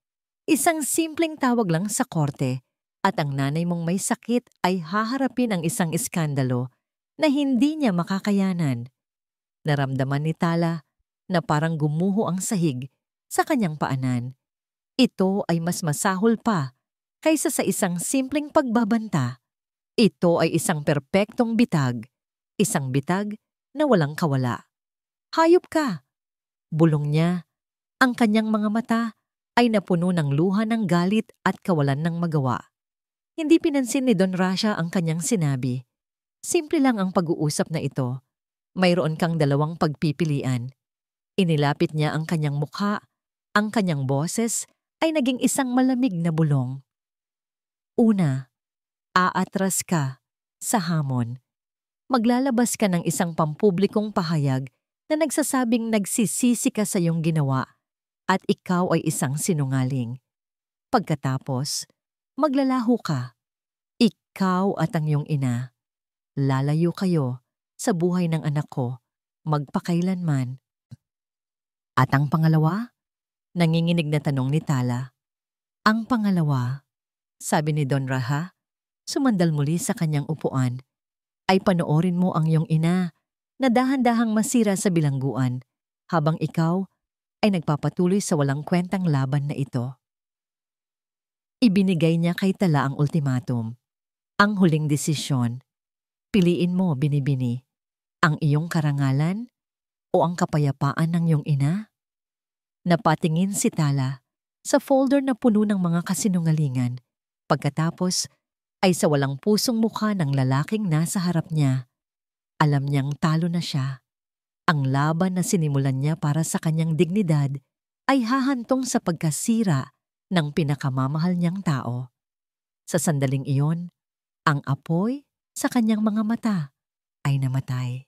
Isang simpleng tawag lang sa korte, at ang nanay mong may sakit ay haharapin ang isang iskandalo na hindi niya makakayanan." Naramdaman ni Tala na parang gumuho ang sahig sa kanyang paanan. Ito ay mas masahol pa kaysa sa isang simpleng pagbabanta. Ito ay isang perpektong bitag, isang bitag na walang kawala. "Hayop ka!" bulong niya. Ang kanyang mga mata ay napuno ng luha ng galit at kawalan ng magawa. Hindi pinansin ni Don Rasha ang kanyang sinabi. Simple lang ang pag-uusap na ito. Mayroon kang dalawang pagpipilian. Inilapit niya ang kanyang mukha. Ang kanyang boses ay naging isang malamig na bulong. Una, aatras ka sa hamon. Maglalabas ka ng isang pampublikong pahayag na nagsasabing nagsisisi ka sa iyong ginawa at ikaw ay isang sinungaling. Pagkatapos, maglalaho ka. Ikaw at ang iyong ina. Lalayo kayo sa buhay ng anak ko, magpakailanman. At ang pangalawa? Nanginginig na tanong ni Tala. Ang pangalawa, sabi ni Don Raha, sumandal muli sa kanyang upuan, ay panoorin mo ang iyong ina na dahan-dahang masira sa bilangguan habang ikaw ay nagpapatuloy sa walang kwentang laban na ito. Ibinigay niya kay Tala ang ultimatum. Ang huling desisyon. Piliin mo, Binibini, ang iyong karangalan o ang kapayapaan ng iyong ina? Napatingin si Tala sa folder na puno ng mga kasinungalingan. Pagkatapos ay sa walang pusong mukha ng lalaking nasa harap niya. Alam niyang talo na siya. Ang laban na sinimulan niya para sa kanyang dignidad ay hahantong sa pagkasira ng pinakamamahal niyang tao. Sa sandaling iyon, ang apoy sa kanyang mga mata ay namatay.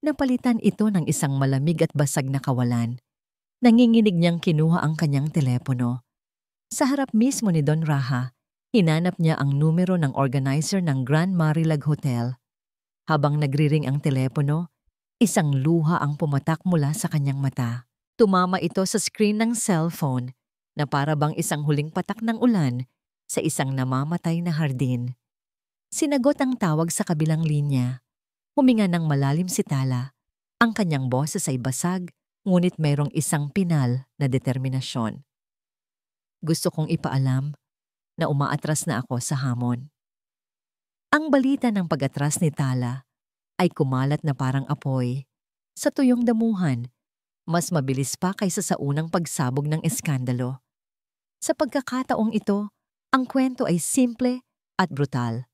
Napalitan ito ng isang malamig at basag na kawalan. Nanginginig niyang kinuha ang kanyang telepono. Sa harap mismo ni Don Raha, hinanap niya ang numero ng organizer ng Grand Marilag Hotel. Habang nagriring ang telepono, isang luha ang pumatak mula sa kanyang mata. Tumama ito sa screen ng cellphone na para bang isang huling patak ng ulan sa isang namamatay na hardin. Sinagot ang tawag sa kabilang linya. Huminga ng malalim si Tala. Ang kanyang boses ay basag, ngunit mayroong isang pinal na determinasyon. Gusto kong ipaalam na umaatras na ako sa hamon. Ang balita ng pag-atras ni Tala ay kumalat na parang apoy. Sa tuyong damuhan, mas mabilis pa kaysa sa unang pagsabog ng eskandalo. Sa pagkakataong ito, ang kwento ay simple at brutal.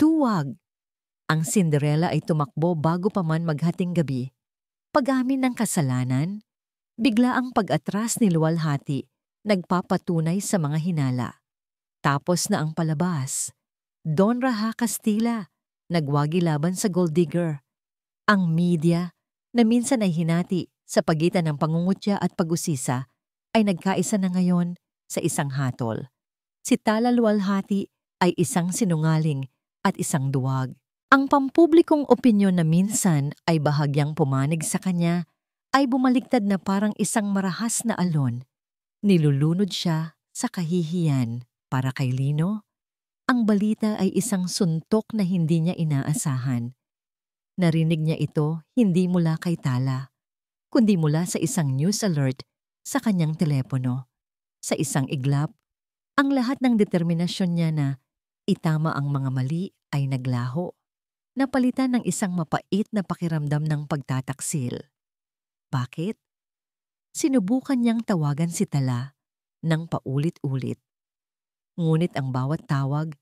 Tuwag! Ang Cinderella ay tumakbo bago pa man maghating gabi. Pag-amin ng kasalanan, bigla ang pag-atras ni Luwalhati, nagpapatunay sa mga hinala. Tapos na ang palabas. Don Raha Castilla, nagwagi laban sa gold digger. Ang media, na minsan ay hinati sa pagitan ng pangungutya at pag-usisa, ay nagkaisa na ngayon sa isang hatol. Si Tala Luwalhati ay isang sinungaling at isang duwag. Ang pampublikong opinyon na minsan ay bahagyang pumanig sa kanya ay bumaliktad na parang isang marahas na alon. Nilulunod siya sa kahihiyan. Para kay Lino, ang balita ay isang suntok na hindi niya inaasahan. Narinig niya ito hindi mula kay Tala, kundi mula sa isang news alert sa kanyang telepono. Sa isang iglap, ang lahat ng determinasyon niya na itama ang mga mali ay naglaho. Napalitan ng isang mapait na pakiramdam ng pagtataksil. Bakit? Sinubukan niyang tawagan si Tala ng paulit-ulit. Ngunit ang bawat tawag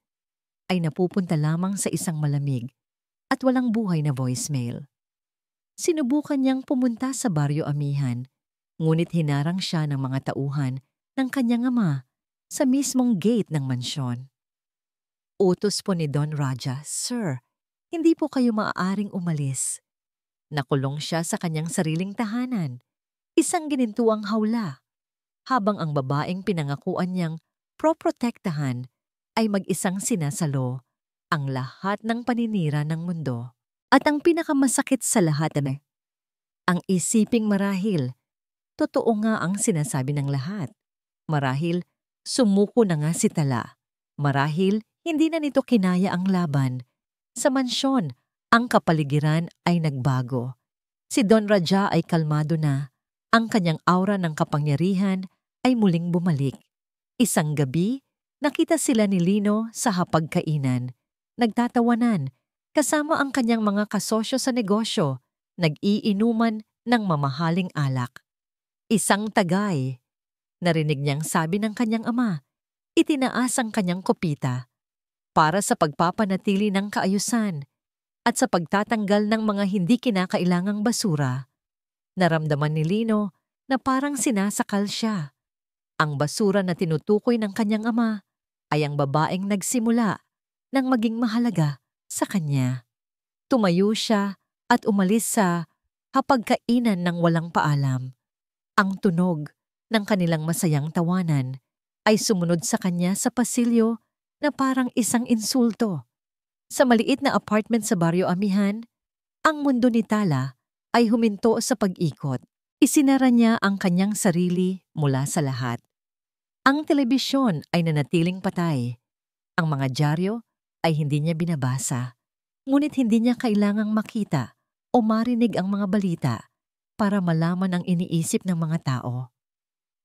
ay napupunta lamang sa isang malamig at walang buhay na voicemail. Sinubukan niyang pumunta sa Baryo Amihan, ngunit hinarang siya ng mga tauhan ng kanyang ama sa mismong gate ng mansyon. Utos po ni Don Raja, Sir, hindi po kayo maaaring umalis. Nakulong siya sa kanyang sariling tahanan, isang ginintuang hawla, habang ang babaeng pinangakuan niyang proprotektahan ay mag-isang sinasalo ang lahat ng paninira ng mundo. At ang pinakamasakit sa lahat ay ang isiping marahil, totoo nga ang sinasabi ng lahat. Marahil, sumuko na nga si Tala. Marahil, hindi na nito kinaya ang laban. Sa mansyon, ang kapaligiran ay nagbago. Si Don Raja ay kalmado na. Ang kanyang aura ng kapangyarihan ay muling bumalik. Isang gabi, nakita sila ni Lino sa hapagkainan. Nagtatawanan, kasama ang kanyang mga kasosyo sa negosyo, nag-iinuman ng mamahaling alak. Isang tagay. Narinig niyang sabi ng kanyang ama. Itinaas ang kanyang kopita. para sa pagpapanatili ng kaayusan at sa pagtatanggal ng mga hindi kinakailangang basura. Naramdaman ni Lino na parang sinasakal siya. Ang basura na tinutukoy ng kanyang ama ay ang babaeng nagsimula ng maging mahalaga sa kanya. Tumayo siya at umalis sa hapagkainan ng walang paalam. Ang tunog ng kanilang masayang tawanan ay sumunod sa kanya sa pasilyo na parang isang insulto. Sa maliit na apartment sa Baryo Amihan, ang mundo ni Tala ay huminto sa pag-ikot. Isinara niya ang kanyang sarili mula sa lahat. Ang telebisyon ay nanatiling patay. Ang mga dyaryo ay hindi niya binabasa. Ngunit hindi niya kailangang makita o marinig ang mga balita para malaman ang iniisip ng mga tao.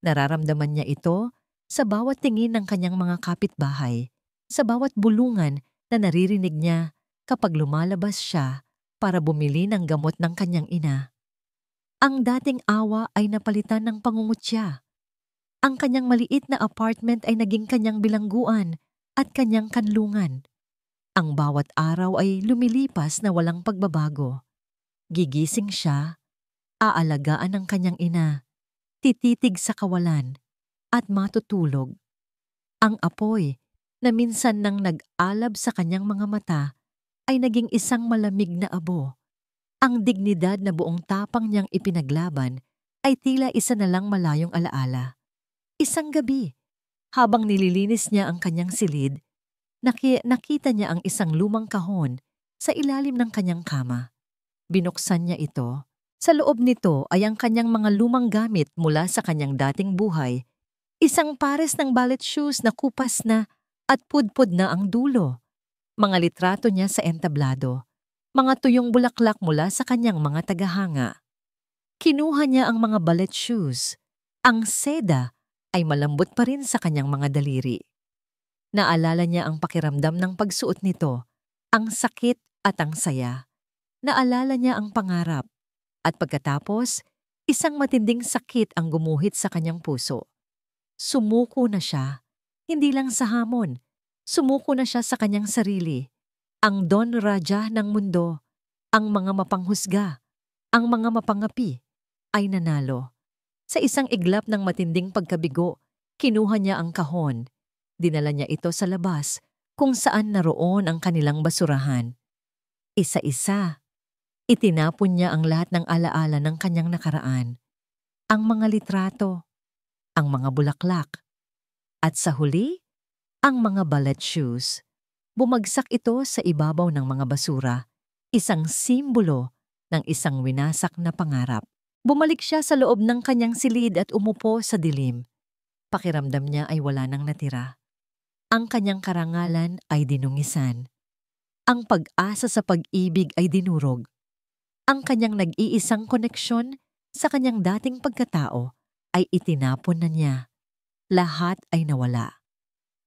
Nararamdaman niya ito sa bawat tingin ng kanyang mga kapitbahay, sa bawat bulungan na naririnig niya kapag lumalabas siya para bumili ng gamot ng kanyang ina. Ang dating awa ay napalitan ng pangungutya. Ang kanyang maliit na apartment ay naging kanyang bilangguan at kanyang kanlungan. Ang bawat araw ay lumilipas na walang pagbabago. Gigising siya, aalagaan ang kanyang ina, tititig sa kawalan, at matutulog. Ang apoy na minsan nang nag-alab sa kanyang mga mata ay naging isang malamig na abo. Ang dignidad na buong tapang niyang ipinaglaban ay tila isa na lang malayong alaala. Isang gabi, habang nililinis niya ang kanyang silid, nakita niya ang isang lumang kahon sa ilalim ng kanyang kama. Binuksan niya ito. Sa loob nito ay ang kanyang mga lumang gamit mula sa kanyang dating buhay. Isang pares ng ballet shoes na kupas na at pudpud na ang dulo. Mga litrato niya sa entablado. Mga tuyong bulaklak mula sa kanyang mga tagahanga. Kinuha niya ang mga ballet shoes. Ang seda ay malambot pa rin sa kanyang mga daliri. Naalala niya ang pakiramdam ng pagsuot nito, ang sakit at ang saya. Naalala niya ang pangarap. At pagkatapos, isang matinding sakit ang gumuhit sa kanyang puso. Sumuko na siya, hindi lang sa hamon. Sumuko na siya sa kanyang sarili. Ang Don Raja ng mundo, ang mga mapanghusga, ang mga mapangapi, ay nanalo. Sa isang iglap ng matinding pagkabigo, kinuha niya ang kahon. Dinala niya ito sa labas, kung saan naroon ang kanilang basurahan. Isa-isa, itinapon niya ang lahat ng alaala ng kanyang nakaraan. Ang mga litrato, ang mga bulaklak, at sa huli, ang mga ballet shoes. Bumagsak ito sa ibabaw ng mga basura, isang simbolo ng isang winasak na pangarap. Bumalik siya sa loob ng kanyang silid at umupo sa dilim. Pakiramdam niya ay wala nang natira. Ang kanyang karangalan ay dinungisan. Ang pag-asa sa pag-ibig ay dinurog. Ang kanyang nag-iisang koneksyon sa kanyang dating pagkatao ay itinapon na niya. Lahat ay nawala.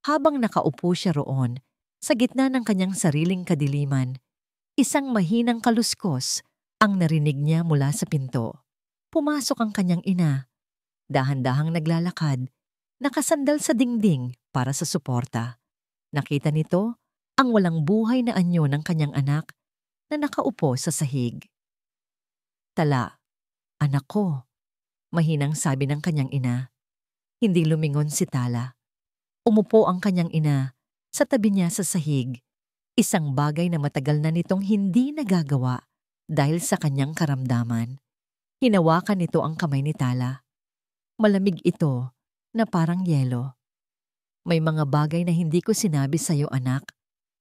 Habang nakaupo siya roon, sa gitna ng kanyang sariling kadiliman, isang mahinang kaluskos ang narinig niya mula sa pinto. Pumasok ang kanyang ina. Dahan-dahang naglalakad, nakasandal sa dingding para sa suporta. Nakita nito ang walang buhay na anyo ng kanyang anak na nakaupo sa sahig. Tala, anak ko, mahinang sabi ng kanyang ina. Hindi lumingon si Tala. Umupo ang kanyang ina sa tabi niya sa sahig, isang bagay na matagal na nitong hindi nagagawa dahil sa kanyang karamdaman. Hinawakan nito ang kamay ni Tala. Malamig ito na parang yelo. May mga bagay na hindi ko sinabi sa iyo, anak.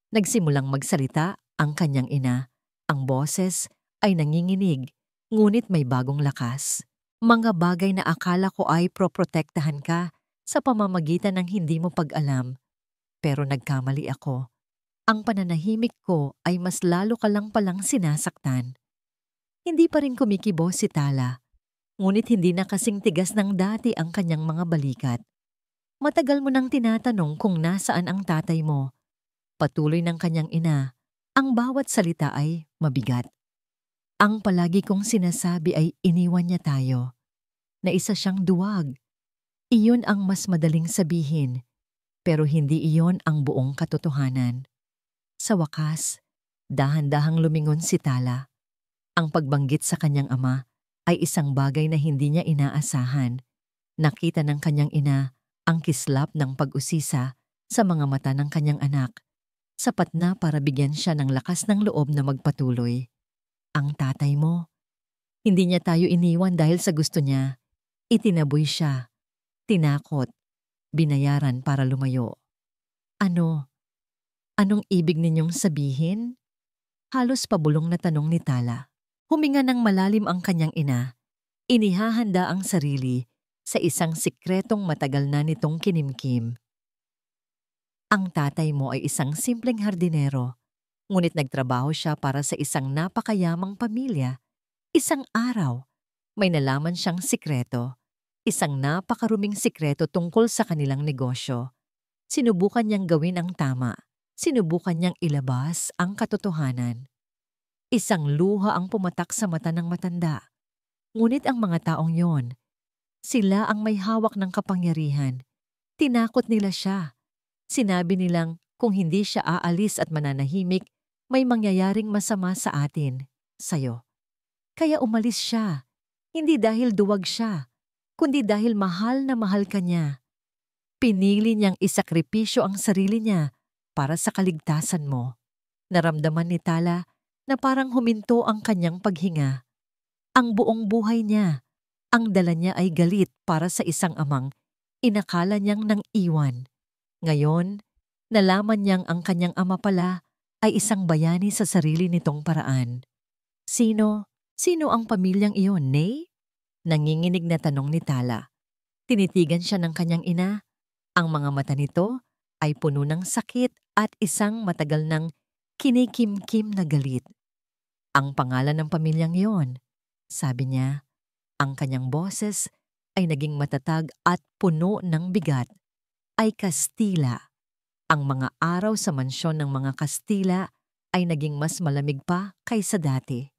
Nagsimulang magsalita ang kanyang ina. Ang boses ay nanginginig, ngunit may bagong lakas. Mga bagay na akala ko ay proprotektahan ka sa pamamagitan ng hindi mo pag-alam. Pero nagkamali ako. Ang pananahimik ko ay mas lalo ka lang palang sinasaktan. Hindi pa rin kumikibo si Tala, ngunit hindi na kasing tigas ng dati ang kanyang mga balikat. Matagal mo nang tinatanong kung nasaan ang tatay mo. Patuloy ng kanyang ina, ang bawat salita ay mabigat. Ang palagi kong sinasabi ay iniwan niya tayo, na isa siyang duwag. Iyon ang mas madaling sabihin, pero hindi iyon ang buong katotohanan. Sa wakas, dahan-dahang lumingon si Tala. Ang pagbanggit sa kanyang ama ay isang bagay na hindi niya inaasahan. Nakita ng kanyang ina ang kislap ng pag-usisa sa mga mata ng kanyang anak. Sapat na para bigyan siya ng lakas ng loob na magpatuloy. Ang tatay mo, hindi niya tayo iniwan dahil sa gusto niya. Itinaboy siya, tinakot, binayaran para lumayo. Ano? Anong ibig ninyong sabihin? Halos pabulong na tanong ni Tala. Huminga ng malalim ang kanyang ina. Inihahanda ang sarili sa isang sikretong matagal na nitong kinimkim. Ang tatay mo ay isang simpleng hardinero, ngunit nagtrabaho siya para sa isang napakayamang pamilya. Isang araw, may nalaman siyang sikreto, isang napakaruming sikreto tungkol sa kanilang negosyo. Sinubukan niyang gawin ang tama, sinubukan niyang ilabas ang katotohanan. Isang luha ang pumatak sa mata ng matanda. Ngunit ang mga taong yon, sila ang may hawak ng kapangyarihan. Tinakot nila siya. Sinabi nilang kung hindi siya aalis at mananahimik, may mangyayaring masama sa atin, sayo. Kaya umalis siya, hindi dahil duwag siya, kundi dahil mahal na mahal ka niya. Pinili niyang isakripisyo ang sarili niya para sa kaligtasan mo. Naramdaman ni Tala na parang huminto ang kanyang paghinga. Ang buong buhay niya, ang dala niya ay galit para sa isang amang inakala niyang nang iwan. Ngayon, nalaman niyang ang kanyang ama pala ay isang bayani sa sarili nitong paraan. Sino ang pamilyang iyon, Nay? Nanginginig na tanong ni Tala. Tinitigan siya ng kanyang ina. Ang mga mata nito ay puno ng sakit at isang matagal ng kinikimkim na galit. Ang pangalan ng pamilyang iyon, sabi niya, ang kanyang boses ay naging matatag at puno ng bigat, ay Kastila. Ang mga araw sa mansyon ng mga Kastila ay naging mas malamig pa kaysa dati.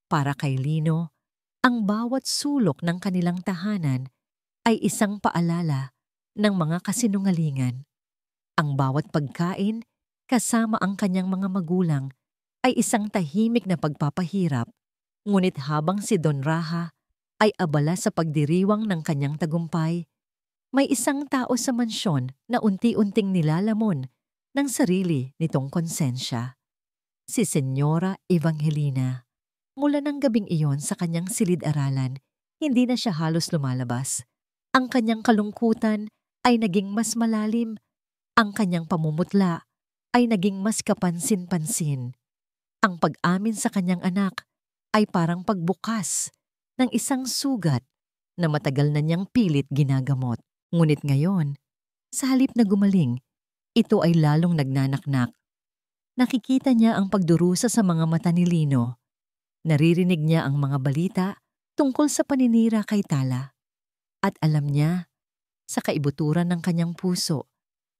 Para kay Lino, ang bawat sulok ng kanilang tahanan ay isang paalala ng mga kasinungalingan. Ang bawat pagkain kasama ang kanyang mga magulang ay isang tahimik na pagpapahirap, ngunit habang si Don Raha ay abala sa pagdiriwang ng kanyang tagumpay, may isang tao sa mansyon na unti-unting nilalamon ng sarili nitong konsensya. Si Senyora Evangelina. Mula ng gabing iyon sa kanyang silid-aralan, hindi na siya halos lumalabas. Ang kanyang kalungkutan ay naging mas malalim. Ang kanyang pamumutla ay naging mas kapansin-pansin. Ang pag-amin sa kanyang anak ay parang pagbukas ng isang sugat na matagal na niyang pilit ginagamot. Ngunit ngayon, sa halip na gumaling, ito ay lalong nagnanaknak. Nakikita niya ang pagdurusa sa mga mata ni Lino. Naririnig niya ang mga balita tungkol sa paninira kay Tala. At alam niya, sa kaibuturan ng kanyang puso,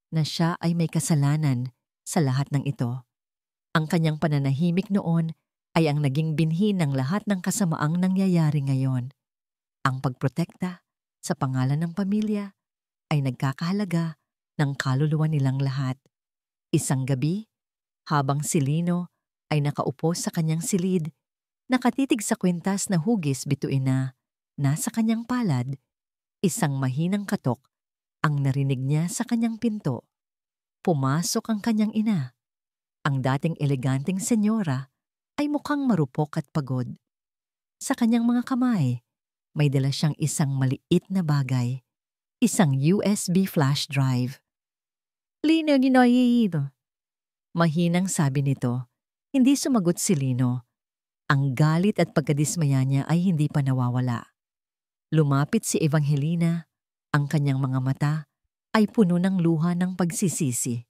na siya ay may kasalanan sa lahat ng ito. Ang kanyang pananahimik noon ay ang naging binhi ng lahat ng kasamaang nangyayari ngayon. Ang pagprotekta sa pangalan ng pamilya ay nagkakahalaga ng kaluluwa nilang lahat. Isang gabi, habang si Lino ay nakaupo sa kanyang silid, nakatitig sa kwintas na hugis bituin na nasa kanyang palad, isang mahinang katok ang narinig niya sa kanyang pinto. Pumasok ang kanyang ina. Ang dating eleganteng senyora ay mukhang marupok at pagod. Sa kanyang mga kamay, may dala siyang isang maliit na bagay, isang USB flash drive. Lino, ginoyid. Mahinang sabi nito. Hindi sumagot si Lino. Ang galit at pagkadismaya niya ay hindi pa nawawala. Lumapit si Evangelina. Ang kanyang mga mata ay puno ng luha ng pagsisisi.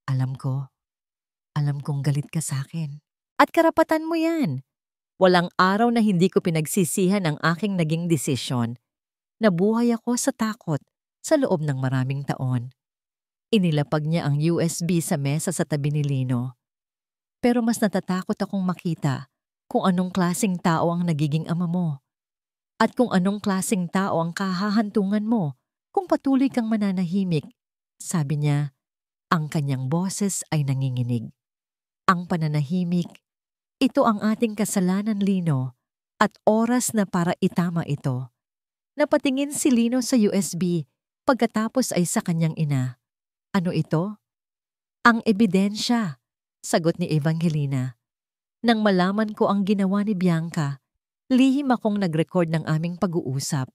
Alam kong galit ka sa akin. At karapatan mo yan. Walang araw na hindi ko pinagsisihan ang aking naging desisyon. Nabuhay ako sa takot sa loob ng maraming taon. Inilapag niya ang USB sa mesa sa tabi ni Lino. Pero mas natatakot akong makita kung anong klaseng tao ang nagiging ama mo. At kung anong klaseng tao ang kahahantungan mo kung patuloy kang mananahimik. Sabi niya, ang kanyang boses ay nanginginig. Ang pananahimik, ito ang ating kasalanan, Lino, at oras na para itama ito. Napatingin si Lino sa USB, pagkatapos ay sa kanyang ina. Ano ito? Ang ebidensya, sagot ni Evangelina. Nang malaman ko ang ginawa ni Bianca, lihim akong nag-record ng aming pag-uusap.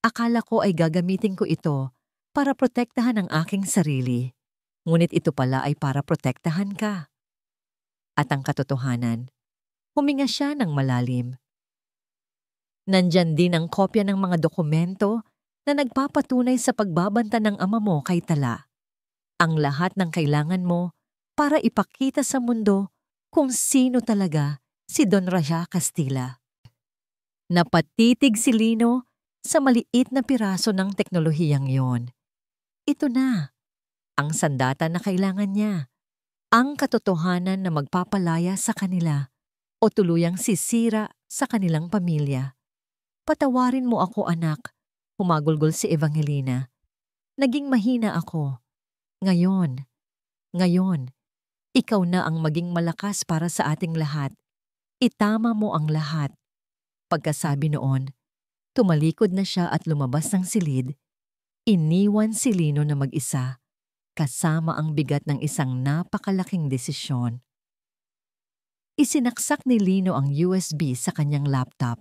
Akala ko ay gagamitin ko ito para protektahan ang aking sarili. Ngunit ito pala ay para protektahan ka. At ang katotohanan, huminga siya ng malalim. Nandyan din ang kopya ng mga dokumento na nagpapatunay sa pagbabanta ng ama mo kay Tala. Ang lahat ng kailangan mo para ipakita sa mundo kung sino talaga si Don Raja Castilla. Napatitig si Lino sa maliit na piraso ng teknolohiyang yon. Ito na, ang sandata na kailangan niya. Ang katotohanan na magpapalaya sa kanila o tuluyang sisira sa kanilang pamilya. Patawarin mo ako, anak, humagulgol si Evangelina. Naging mahina ako. Ngayon, ikaw na ang maging malakas para sa ating lahat. Itama mo ang lahat. Pagkasabi noon, tumalikod na siya at lumabas ng silid. Iniwan si Lino na mag-isa, kasama ang bigat ng isang napakalaking desisyon. Isinaksak ni Lino ang USB sa kanyang laptop.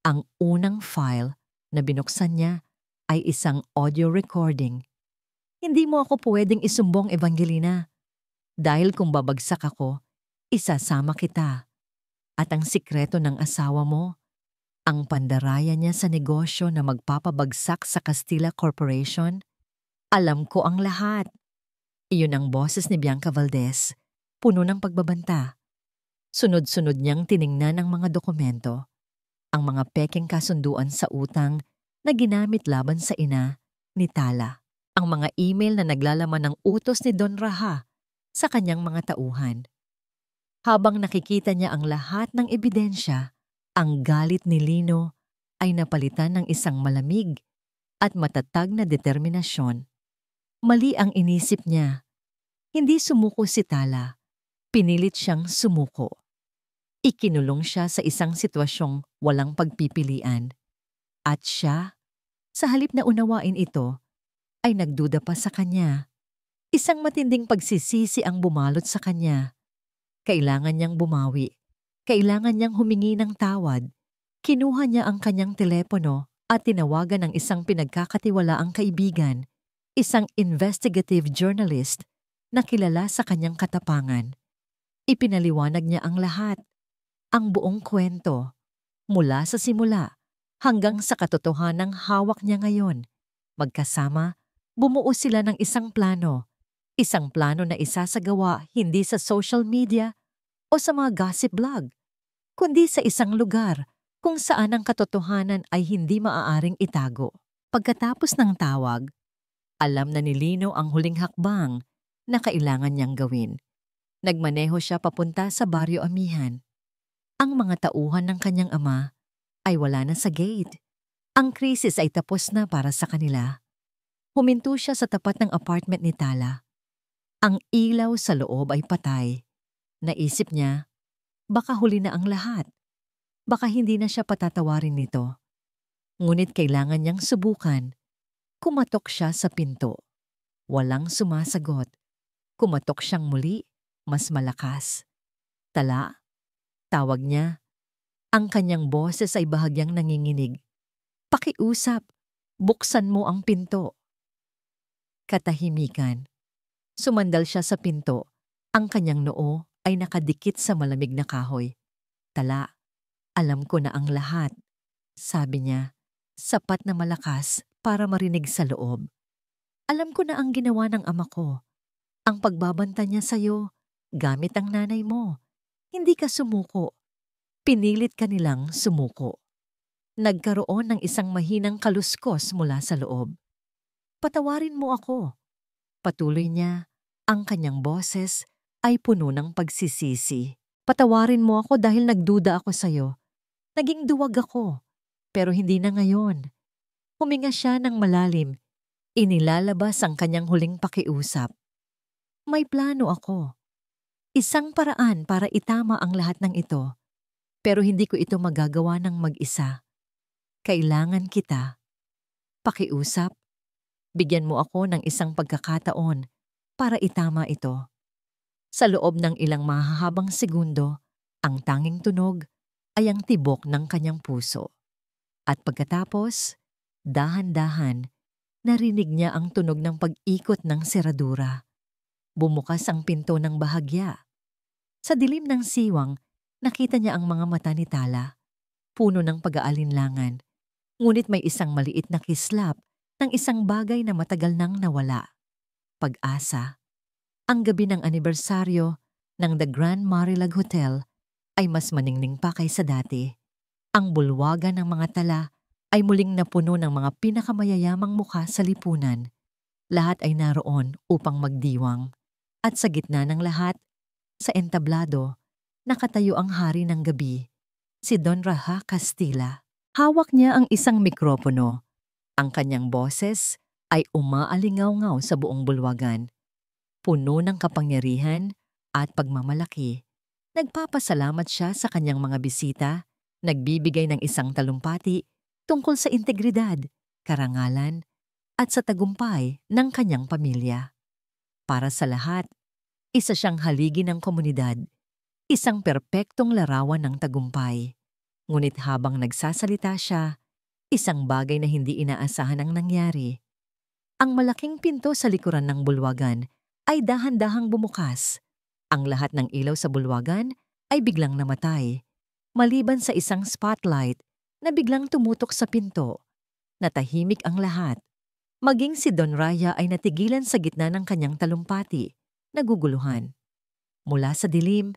Ang unang file na binuksan niya ay isang audio recording. Hindi mo ako pwedeng isumbong, Evangelina. Dahil kung babagsak ako, isasama kita. At ang sikreto ng asawa mo, ang pandaraya niya sa negosyo na magpapabagsak sa Castilla Corporation, alam ko ang lahat. Iyon ang boses ni Bianca Valdez, puno ng pagbabanta. Sunod-sunod niyang tiningnan ang mga dokumento, ang mga pekeng kasunduan sa utang na ginamit laban sa ina ni Tala, ang mga email na naglalaman ng utos ni Don Raja sa kanyang mga tauhan. Habang nakikita niya ang lahat ng ebidensya, ang galit ni Lino ay napalitan ng isang malamig at matatag na determinasyon. Mali ang inisip niya. Hindi sumuko si Tala. Pinilit siyang sumuko. Ikinulong siya sa isang sitwasyong walang pagpipilian. At siya, sa halip na unawain ito, ay nagduda pa sa kanya. Isang matinding pagsisisi ang bumalot sa kanya. Kailangan niyang bumawi. Kailangan niyang humingi ng tawad. Kinuha niya ang kanyang telepono at tinawagan ng isang pinagkakatiwalaang kaibigan, isang investigative journalist na kilala sa kanyang katapangan. Ipinaliwanag niya ang lahat, ang buong kwento, mula sa simula hanggang sa katotohanang hawak niya ngayon. Magkasama, bumuo sila ng isang plano na isasagawa hindi sa social media o sa mga gossip blog, kundi sa isang lugar kung saan ang katotohanan ay hindi maaaring itago. Pagkatapos ng tawag, alam na ni Lino ang huling hakbang na kailangan niyang gawin. Nagmaneho siya papunta sa Barrio Amihan. Ang mga tauhan ng kanyang ama ay wala na sa gate. Ang krisis ay tapos na para sa kanila. Huminto siya sa tapat ng apartment ni Tala. Ang ilaw sa loob ay patay. Naisip niya, baka huli na ang lahat. Baka hindi na siya patatawarin nito. Ngunit kailangan niyang subukan. Kumatok siya sa pinto. Walang sumasagot. Kumatok siyang muli, mas malakas. Tala, tawag niya. Ang kanyang boses ay bahagyang nanginginig. Pakiusap, buksan mo ang pinto. Katahimikan. Sumandal siya sa pinto. Ang kanyang noo ay nakadikit sa malamig na kahoy. Tala, alam ko na ang lahat. Sabi niya, sapat na malakas para marinig sa loob. Alam ko na ang ginawa ng ama ko. Ang pagbabanta niya sa'yo, gamit ang nanay mo. Hindi ka sumuko. Pinilit ka nilang sumuko. Nagkaroon ng isang mahinang kaluskos mula sa loob. Patawarin mo ako. Patuloy niya, ang kanyang boses ay puno ng pagsisisi. Patawarin mo ako dahil nagduda ako sa'yo. Naging duwag ako, pero hindi na ngayon. Huminga siya ng malalim. Inilalabas ang kanyang huling pakiusap. May plano ako. Isang paraan para itama ang lahat ng ito, pero hindi ko ito magagawa ng mag-isa. Kailangan kita. Pakiusap, bigyan mo ako ng isang pagkakataon para itama ito. Sa loob ng ilang mahahabang segundo, ang tanging tunog ay ang tibok ng kanyang puso. At pagkatapos, dahan-dahan, narinig niya ang tunog ng pag-ikot ng seradura. Bumukas ang pinto ng bahagya. Sa dilim ng siwang, nakita niya ang mga mata ni Tala, puno ng pag-aalinlangan. Ngunit may isang maliit na kislap ng isang bagay na matagal nang nawala. Pag-asa. Ang gabi ng anibersaryo ng The Grand Marilag Hotel ay mas maningning pa kaysa dati. Ang bulwagan ng mga tala ay muling napuno ng mga pinakamayayamang mukha sa lipunan. Lahat ay naroon upang magdiwang. At sa gitna ng lahat, sa entablado, nakatayo ang hari ng gabi, si Don Raja Castilla. Hawak niya ang isang mikropono. Ang kanyang boses ay umaalingaw-ngaw sa buong bulwagan. Puno ng kapangyarihan at pagmamalaki. Nagpapasalamat siya sa kanyang mga bisita, nagbibigay ng isang talumpati tungkol sa integridad, karangalan, at sa tagumpay ng kanyang pamilya. Para sa lahat, isa siyang haligi ng komunidad, isang perpektong larawan ng tagumpay. Ngunit habang nagsasalita siya, isang bagay na hindi inaasahan ang nangyari. Ang malaking pinto sa likuran ng bulwagan ay dahan-dahang bumukas. Ang lahat ng ilaw sa bulwagan ay biglang namatay, maliban sa isang spotlight na biglang tumutok sa pinto. Natahimik ang lahat. Maging si Don Raya ay natigilan sa gitna ng kanyang talumpati, naguguluhan. Mula sa dilim,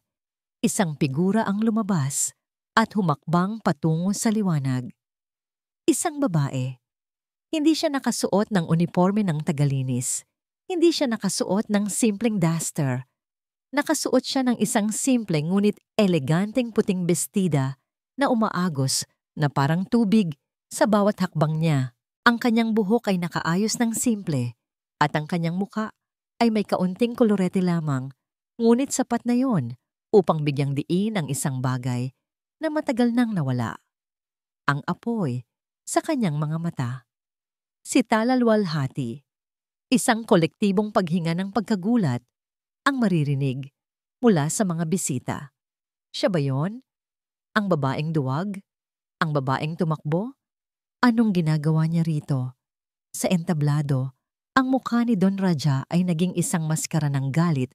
isang figura ang lumabas at humakbang patungo sa liwanag. Isang babae. Hindi siya nakasuot ng uniforme ng tagalinis. Hindi siya nakasuot ng simpleng duster. Nakasuot siya ng isang simpleng ngunit eleganteng puting bestida na umaagos na parang tubig sa bawat hakbang niya. Ang kanyang buhok ay nakaayos ng simple at ang kanyang muka ay may kaunting kolorete lamang, ngunit sapat na yon upang bigyang diin ang isang bagay na matagal nang nawala. Ang apoy sa kanyang mga mata. Si Tala Luwalhati, isang kolektibong paghinga ng pagkagulat ang maririnig mula sa mga bisita. Siya ba yon? Ang babaeng duwag? Ang babaeng tumakbo? Anong ginagawa niya rito? Sa entablado, ang mukha ni Don Raja ay naging isang maskara ng galit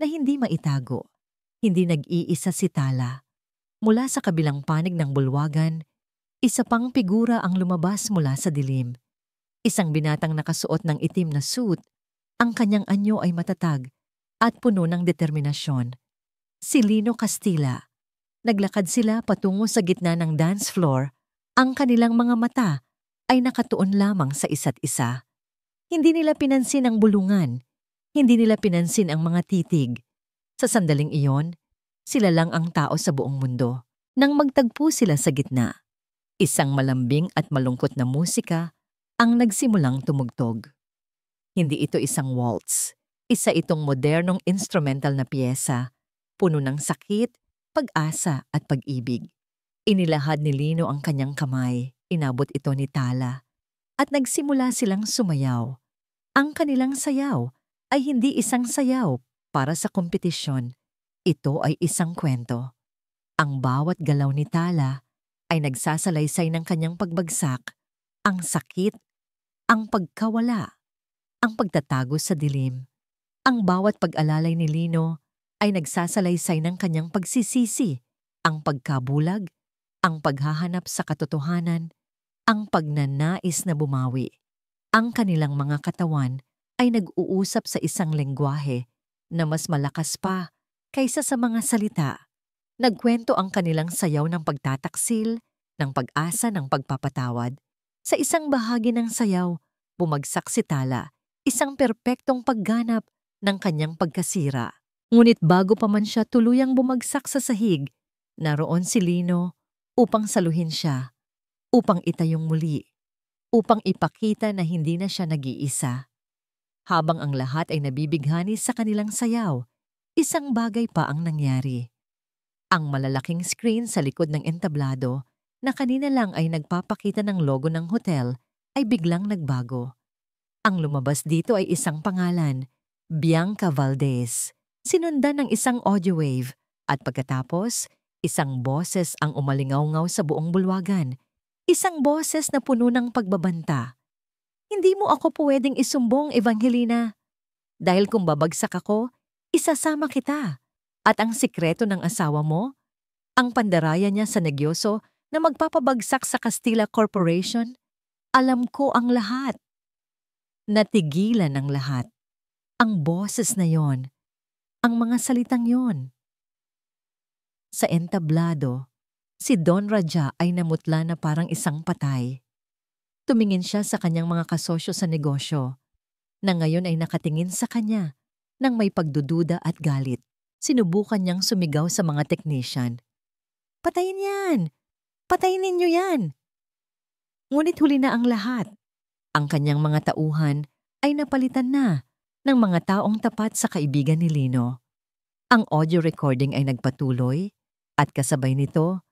na hindi maitago. Hindi nag-iisa si Tala. Mula sa kabilang panig ng bulwagan, isa pang figura ang lumabas mula sa dilim. Isang binatang nakasuot ng itim na suit, ang kanyang anyo ay matatag at puno ng determinasyon. Si Lino Castilla. Naglakad sila patungo sa gitna ng dance floor. Ang kanilang mga mata ay nakatuon lamang sa isa't isa. Hindi nila pinansin ang bulungan. Hindi nila pinansin ang mga titig. Sa sandaling iyon, sila lang ang tao sa buong mundo. Nang magtagpo sila sa gitna, isang malambing at malungkot na musika ang nagsimulang tumugtog. Hindi ito isang waltz. Isa itong modernong instrumental na piyesa, puno ng sakit, pag-asa at pag-ibig. Inilahad ni Lino ang kanyang kamay, inabot ito ni Tala, at nagsimula silang sumayaw. Ang kanilang sayaw ay hindi isang sayaw para sa kompetisyon. Ito ay isang kwento. Ang bawat galaw ni Tala ay nagsasalaysay ng kanyang pagbagsak, ang sakit, ang pagkawala, ang pagtatago sa dilim. Ang bawat pag-alalay ni Lino ay nagsasalaysay ng kanyang pagsisisi, ang pagkabulag, ang paghahanap sa katotohanan, ang pagnanais na bumawi. Ang kanilang mga katawan ay nag-uusap sa isang lengguwahe na mas malakas pa kaysa sa mga salita. Nagkwento ang kanilang sayaw ng pagtataksil, ng pag-asa, ng pagpapatawad. Sa isang bahagi ng sayaw, bumagsak si Tala, isang perpektong pagganap ng kanyang pagkasira. Ngunit bago pa man siya tuluyang bumagsak sa sahig, naroon si Lino upang saluhin siya, upang itayong muli, upang ipakita na hindi na siya nag-iisa. Habang ang lahat ay nabibighani sa kanilang sayaw, isang bagay pa ang nangyari. Ang malalaking screen sa likod ng entablado na kanina lang ay nagpapakita ng logo ng hotel ay biglang nagbago. Ang lumabas dito ay isang pangalan, Bianca Valdez, sinundan ng isang audio wave at pagkatapos, isang boses ang umalingaw-ngaw sa buong bulwagan. Isang boses na puno ng pagbabanta. Hindi mo ako pwedeng isumbong, Evangelina. Dahil kung babagsak ako, isasama kita. At ang sikreto ng asawa mo, ang pandaraya niya sa negyoso na magpapabagsak sa Castilla Corporation, alam ko ang lahat. Natigilan ng lahat. Ang boses na yon, ang mga salitang yon. Sa entablado, si Don Raja ay namutla na parang isang patay. Tumingin siya sa kanyang mga kasosyo sa negosyo, na ngayon ay nakatingin sa kanya nang may pagdududa at galit. Sinubukan niyang sumigaw sa mga technician. Patayin yan! Patayin ninyo yan! Ngunit huli na ang lahat. Ang kanyang mga tauhan ay napalitan na ng mga taong tapat sa kaibigan ni Lino. Ang audio recording ay nagpatuloy at kasabay nito,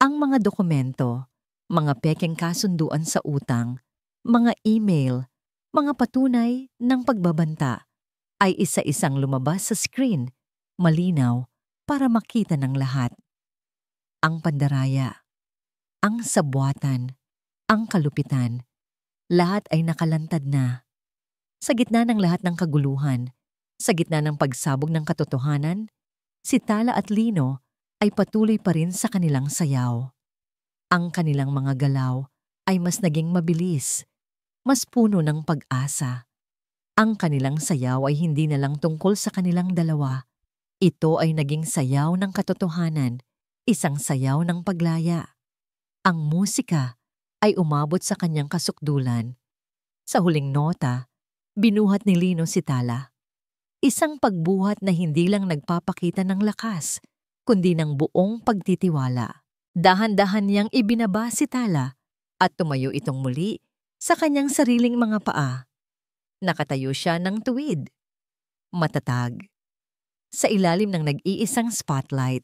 ang mga dokumento, mga pekeng kasunduan sa utang, mga email, mga patunay ng pagbabanta ay isa-isang lumabas sa screen, malinaw para makita ng lahat. Ang pandaraya, ang sabwatan, ang kalupitan, lahat ay nakalantad na. Sa gitna ng lahat ng kaguluhan, sa gitna ng pagsabog ng katotohanan, si Tala at Lino ay patuloy pa rin sa kanilang sayaw. Ang kanilang mga galaw ay mas naging mabilis, mas puno ng pag-asa. Ang kanilang sayaw ay hindi na lang tungkol sa kanilang dalawa. Ito ay naging sayaw ng katotohanan, isang sayaw ng paglaya. Ang musika ay umabot sa kanyang kasukdulan. Sa huling nota, binuhat ni Lino si Tala. Isang pagbuhat na hindi lang nagpapakita ng lakas, kundi ng buong pagtitiwala. Dahan-dahan niyang ibinaba si Tala at tumayo itong muli sa kanyang sariling mga paa. Nakatayo siya ng tuwid. Matatag. Sa ilalim ng nag-iisang spotlight,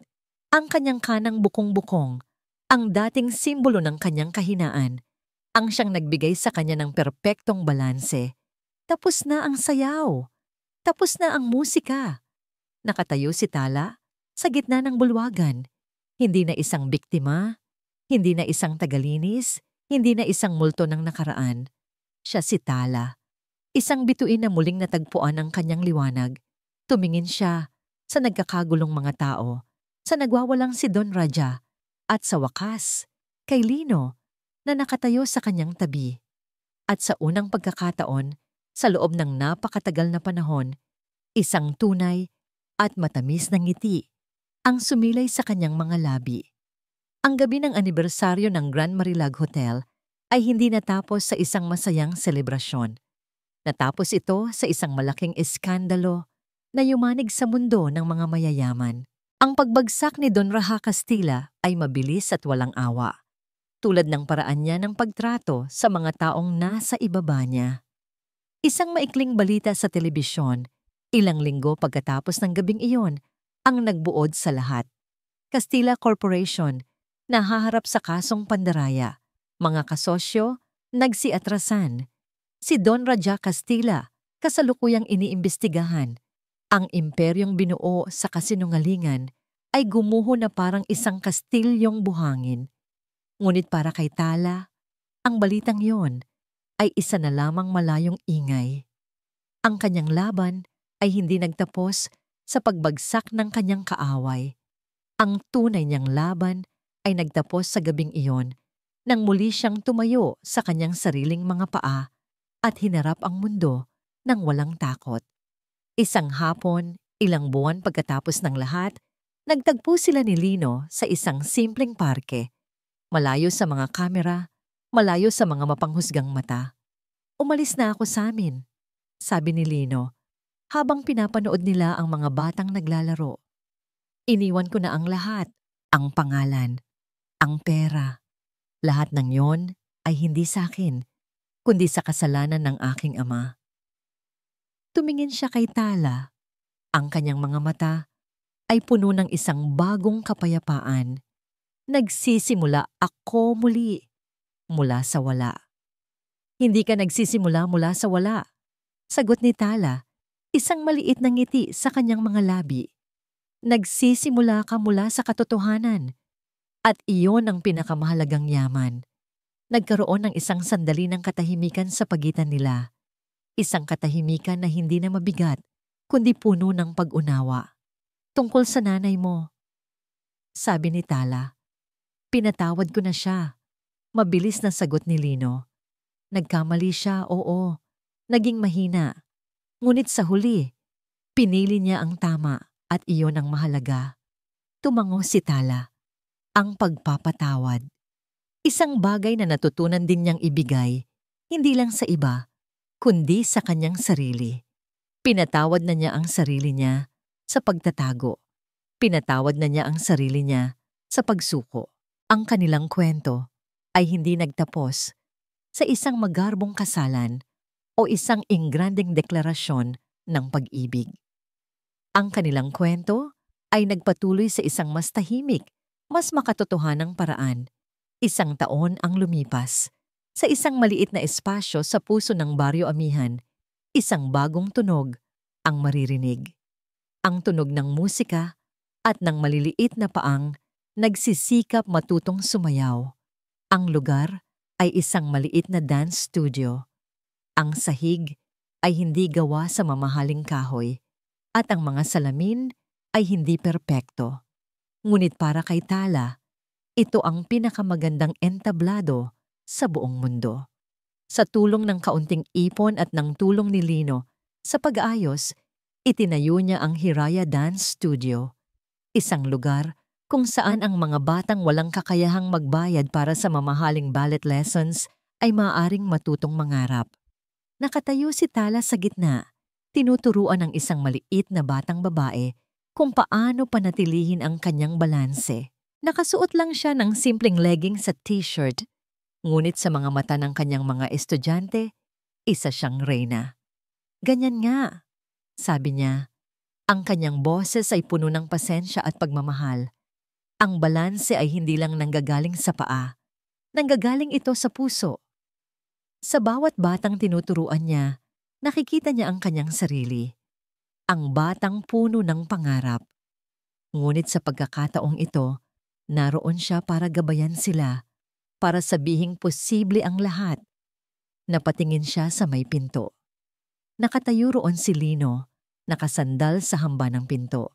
ang kanyang kanang bukong-bukong, ang dating simbolo ng kanyang kahinaan, ang siyang nagbigay sa kanya ng perpektong balanse. Tapos na ang sayaw. Tapos na ang musika. Nakatayo si Tala sa gitna ng bulwagan. Hindi na isang biktima, hindi na isang tagalinis, hindi na isang multo ng nakaraan. Siya si Tala. Isang bituin na muling natagpuan ang kanyang liwanag. Tumingin siya sa nagkakagulong mga tao, sa nagwawalang si Don Raja, at sa wakas, kay Lino na nakatayo sa kanyang tabi. At sa unang pagkakataon, sa loob ng napakatagal na panahon, isang tunay at matamis na ngiti ang sumilay sa kanyang mga labi. Ang gabi ng anibersaryo ng Grand Marilag Hotel ay hindi natapos sa isang masayang selebrasyon. Natapos ito sa isang malaking eskandalo na yumanig sa mundo ng mga mayayaman. Ang pagbagsak ni Don Raja Castilla ay mabilis at walang awa, tulad ng paraan niya ng pagtrato sa mga taong nasa ibaba niya. Isang maikling balita sa telebisyon, ilang linggo pagkatapos ng gabing iyon, ang nagbuod sa lahat. Castilla Corporation, nahaharap sa kasong pandaraya. Mga kasosyo, nagsiatrasan. Si Don Raja Castilla, kasalukuyang iniimbestigahan. Ang imperyong binuo sa kasinungalingan ay gumuho na parang isang kastilyong buhangin. Ngunit para kay Tala, ang balitang yon ay isa na lamang malayong ingay. Ang kanyang laban ay hindi nagtapos sa pagbagsak ng kanyang kaaway. Ang tunay niyang laban ay nagtapos sa gabing iyon nang muli siyang tumayo sa kanyang sariling mga paa at hinarap ang mundo ng walang takot. Isang hapon, ilang buwan pagkatapos ng lahat, nagtagpo sila ni Lino sa isang simpleng parke. Malayo sa mga kamera, malayo sa mga mapanghusgang mata. Umalis na ako sa amin, sabi ni Lino, habang pinapanood nila ang mga batang naglalaro. Iniwan ko na ang lahat, ang pangalan, ang pera. Lahat ng yon ay hindi sa akin, kundi sa kasalanan ng aking ama. Tumingin siya kay Tala. Ang kanyang mga mata ay puno ng isang bagong kapayapaan. Nagsisimula ako muli mula sa wala. Hindi ka nagsisimula mula sa wala, sagot ni Tala, isang maliit na ngiti sa kanyang mga labi. Nagsisimula ka mula sa katotohanan. At iyon ang pinakamahalagang yaman. Nagkaroon ng isang sandali ng katahimikan sa pagitan nila. Isang katahimikan na hindi na mabigat, kundi puno ng pag-unawa. Tungkol sa nanay mo, sabi ni Tala. Pinatawad ko na siya. Mabilis na sagot ni Lino. Nagkamali siya, oo. Naging mahina. Ngunit sa huli, pinili niya ang tama at iyon ang mahalaga. Tumango si Tala. Ang pagpapatawad. Isang bagay na natutunan din niyang ibigay, hindi lang sa iba, kundi sa kanyang sarili. Pinatawad na niya ang sarili niya sa pagtatago. Pinatawad na niya ang sarili niya sa pagsuko. Ang kanilang kwento ay hindi nagtapos sa isang magarbong kasalan o isang ingranding deklarasyon ng pag-ibig. Ang kanilang kwento ay nagpatuloy sa isang mas tahimik, mas makatotohanang paraan. Isang taon ang lumipas. Sa isang maliit na espasyo sa puso ng Baryo Amihan, isang bagong tunog ang maririnig. Ang tunog ng musika at ng maliliit na paang nagsisikap matutong sumayaw. Ang lugar ay isang maliit na dance studio. Ang sahig ay hindi gawa sa mamahaling kahoy at ang mga salamin ay hindi perpekto. Ngunit para kay Tala, ito ang pinakamagandang entablado sa buong mundo. Sa tulong ng kaunting ipon at ng tulong ni Lino sa pag-aayos, itinayo niya ang Hiraya Dance Studio, isang lugar kung saan ang mga batang walang kakayahang magbayad para sa mamahaling ballet lessons ay maaaring matutong mangarap. Nakatayo si Tala sa gitna, tinuturuan ng isang maliit na batang babae kung paano panatilihin ang kanyang balanse. Nakasuot lang siya ng simpleng leggings at t-shirt, ngunit sa mga mata ng kanyang mga estudyante, isa siyang reyna. Ganyan nga, sabi niya. Ang kanyang boses ay puno ng pasensya at pagmamahal. Ang balanse ay hindi lang nanggagaling sa paa. Nanggagaling ito sa puso. Sa bawat batang tinuturuan niya, nakikita niya ang kanyang sarili. Ang batang puno ng pangarap. Ngunit sa pagkakataong ito, naroon siya para gabayan sila, para sabihing posible ang lahat. Napatingin siya sa may pinto. Nakatayo roon si Lino, nakasandal sa hamba ng pinto.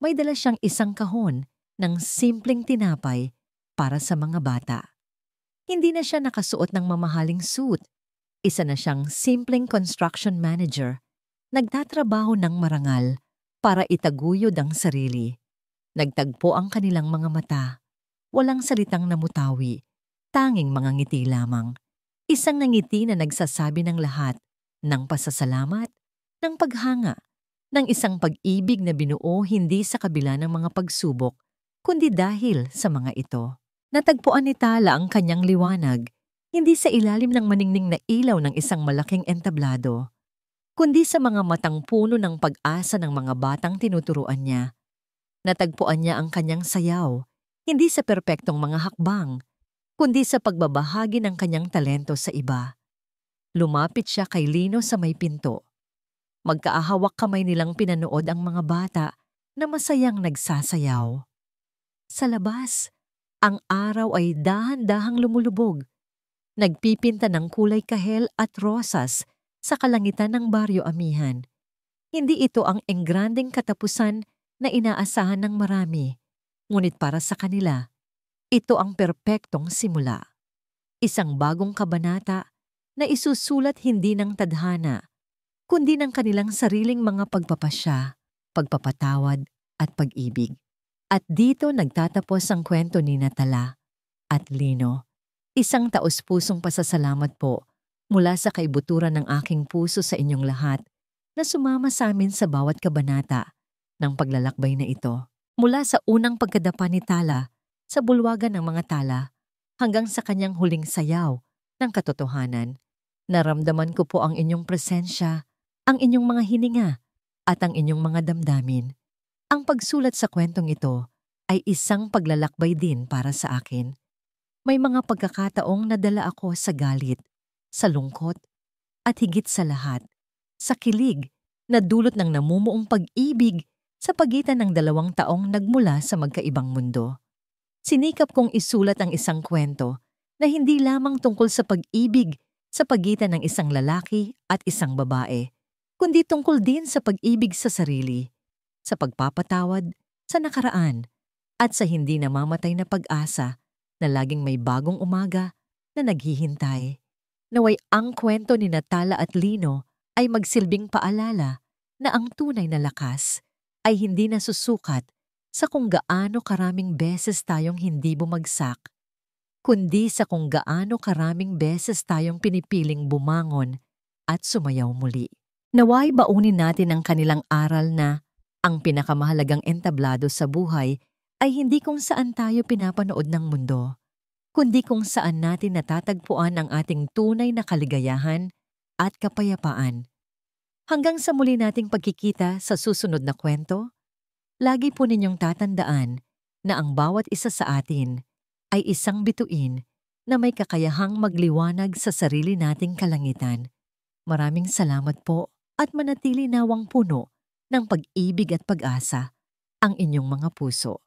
May dala siyang isang kahon ng simpleng tinapay para sa mga bata. Hindi na siya nakasuot ng mamahaling suit. Isa na siyang simpleng construction manager, nagtatrabaho ng marangal para itaguyod ang sarili. Nagtagpo ang kanilang mga mata. Walang salitang namutawi, tanging mga ngiti lamang. Isang ngiti na nagsasabi ng lahat, ng pasasalamat, ng paghanga, ng isang pag-ibig na binuo hindi sa kabila ng mga pagsubok, kundi dahil sa mga ito. Natagpuan ni Tala ang kanyang liwanag, hindi sa ilalim ng maningning na ilaw ng isang malaking entablado, kundi sa mga matang puno ng pag-asa ng mga batang tinuturuan niya. Natagpuan niya ang kanyang sayaw, hindi sa perpektong mga hakbang, kundi sa pagbabahagi ng kanyang talento sa iba. Lumapit siya kay Lino sa may pinto. Magkaahawak kamay nilang pinanood ang mga bata na masayang nagsasayaw. Sa labas, ang araw ay dahan-dahang lumulubog. Nagpipinta ng kulay kahel at rosas sa kalangitan ng Baryo Amihan. Hindi ito ang engranding katapusan na inaasahan ng marami, ngunit para sa kanila, ito ang perpektong simula. Isang bagong kabanata na isusulat hindi ng tadhana, kundi ng kanilang sariling mga pagpapasya, pagpapatawad at pag-ibig. At dito nagtatapos ang kwento ni Tala at Lino. Isang taos-pusong pasasalamat po mula sa kaibuturan ng aking puso sa inyong lahat na sumama sa amin sa bawat kabanata ng paglalakbay na ito. Mula sa unang pagkadapa ni Tala sa bulwagan ng mga tala hanggang sa kanyang huling sayaw ng katotohanan, naramdaman ko po ang inyong presensya, ang inyong mga hininga at ang inyong mga damdamin. Ang pagsulat sa kwentong ito ay isang paglalakbay din para sa akin. May mga pagkakataong nadala ako sa galit, sa lungkot, at higit sa lahat, sa kilig na dulot ng namumuong pag-ibig sa pagitan ng dalawang taong nagmula sa magkaibang mundo. Sinikap kong isulat ang isang kwento na hindi lamang tungkol sa pag-ibig sa pagitan ng isang lalaki at isang babae, kundi tungkol din sa pag-ibig sa sarili, sa pagpapatawad, sa nakaraan, at sa hindi namamatay na pag-asa na laging may bagong umaga na naghihintay. Naway ang kwento ni Natala at Lino ay magsilbing paalala na ang tunay na lakas ay hindi nasusukat sa kung gaano karaming beses tayong hindi bumagsak, kundi sa kung gaano karaming beses tayong pinipiling bumangon at sumayaw muli. Naway baunin natin ang kanilang aral na ang pinakamahalagang entablado sa buhay ay hindi kung saan tayo pinapanood ng mundo, kundi kung saan natin natatagpuan ang ating tunay na kaligayahan at kapayapaan. Hanggang sa muli nating pagkikita sa susunod na kwento, lagi po ninyong tatandaan na ang bawat isa sa atin ay isang bituin na may kakayahang magliwanag sa sarili nating kalangitan. Maraming salamat po at manatili nawang puno ng pag-ibig at pag-asa ang inyong mga puso.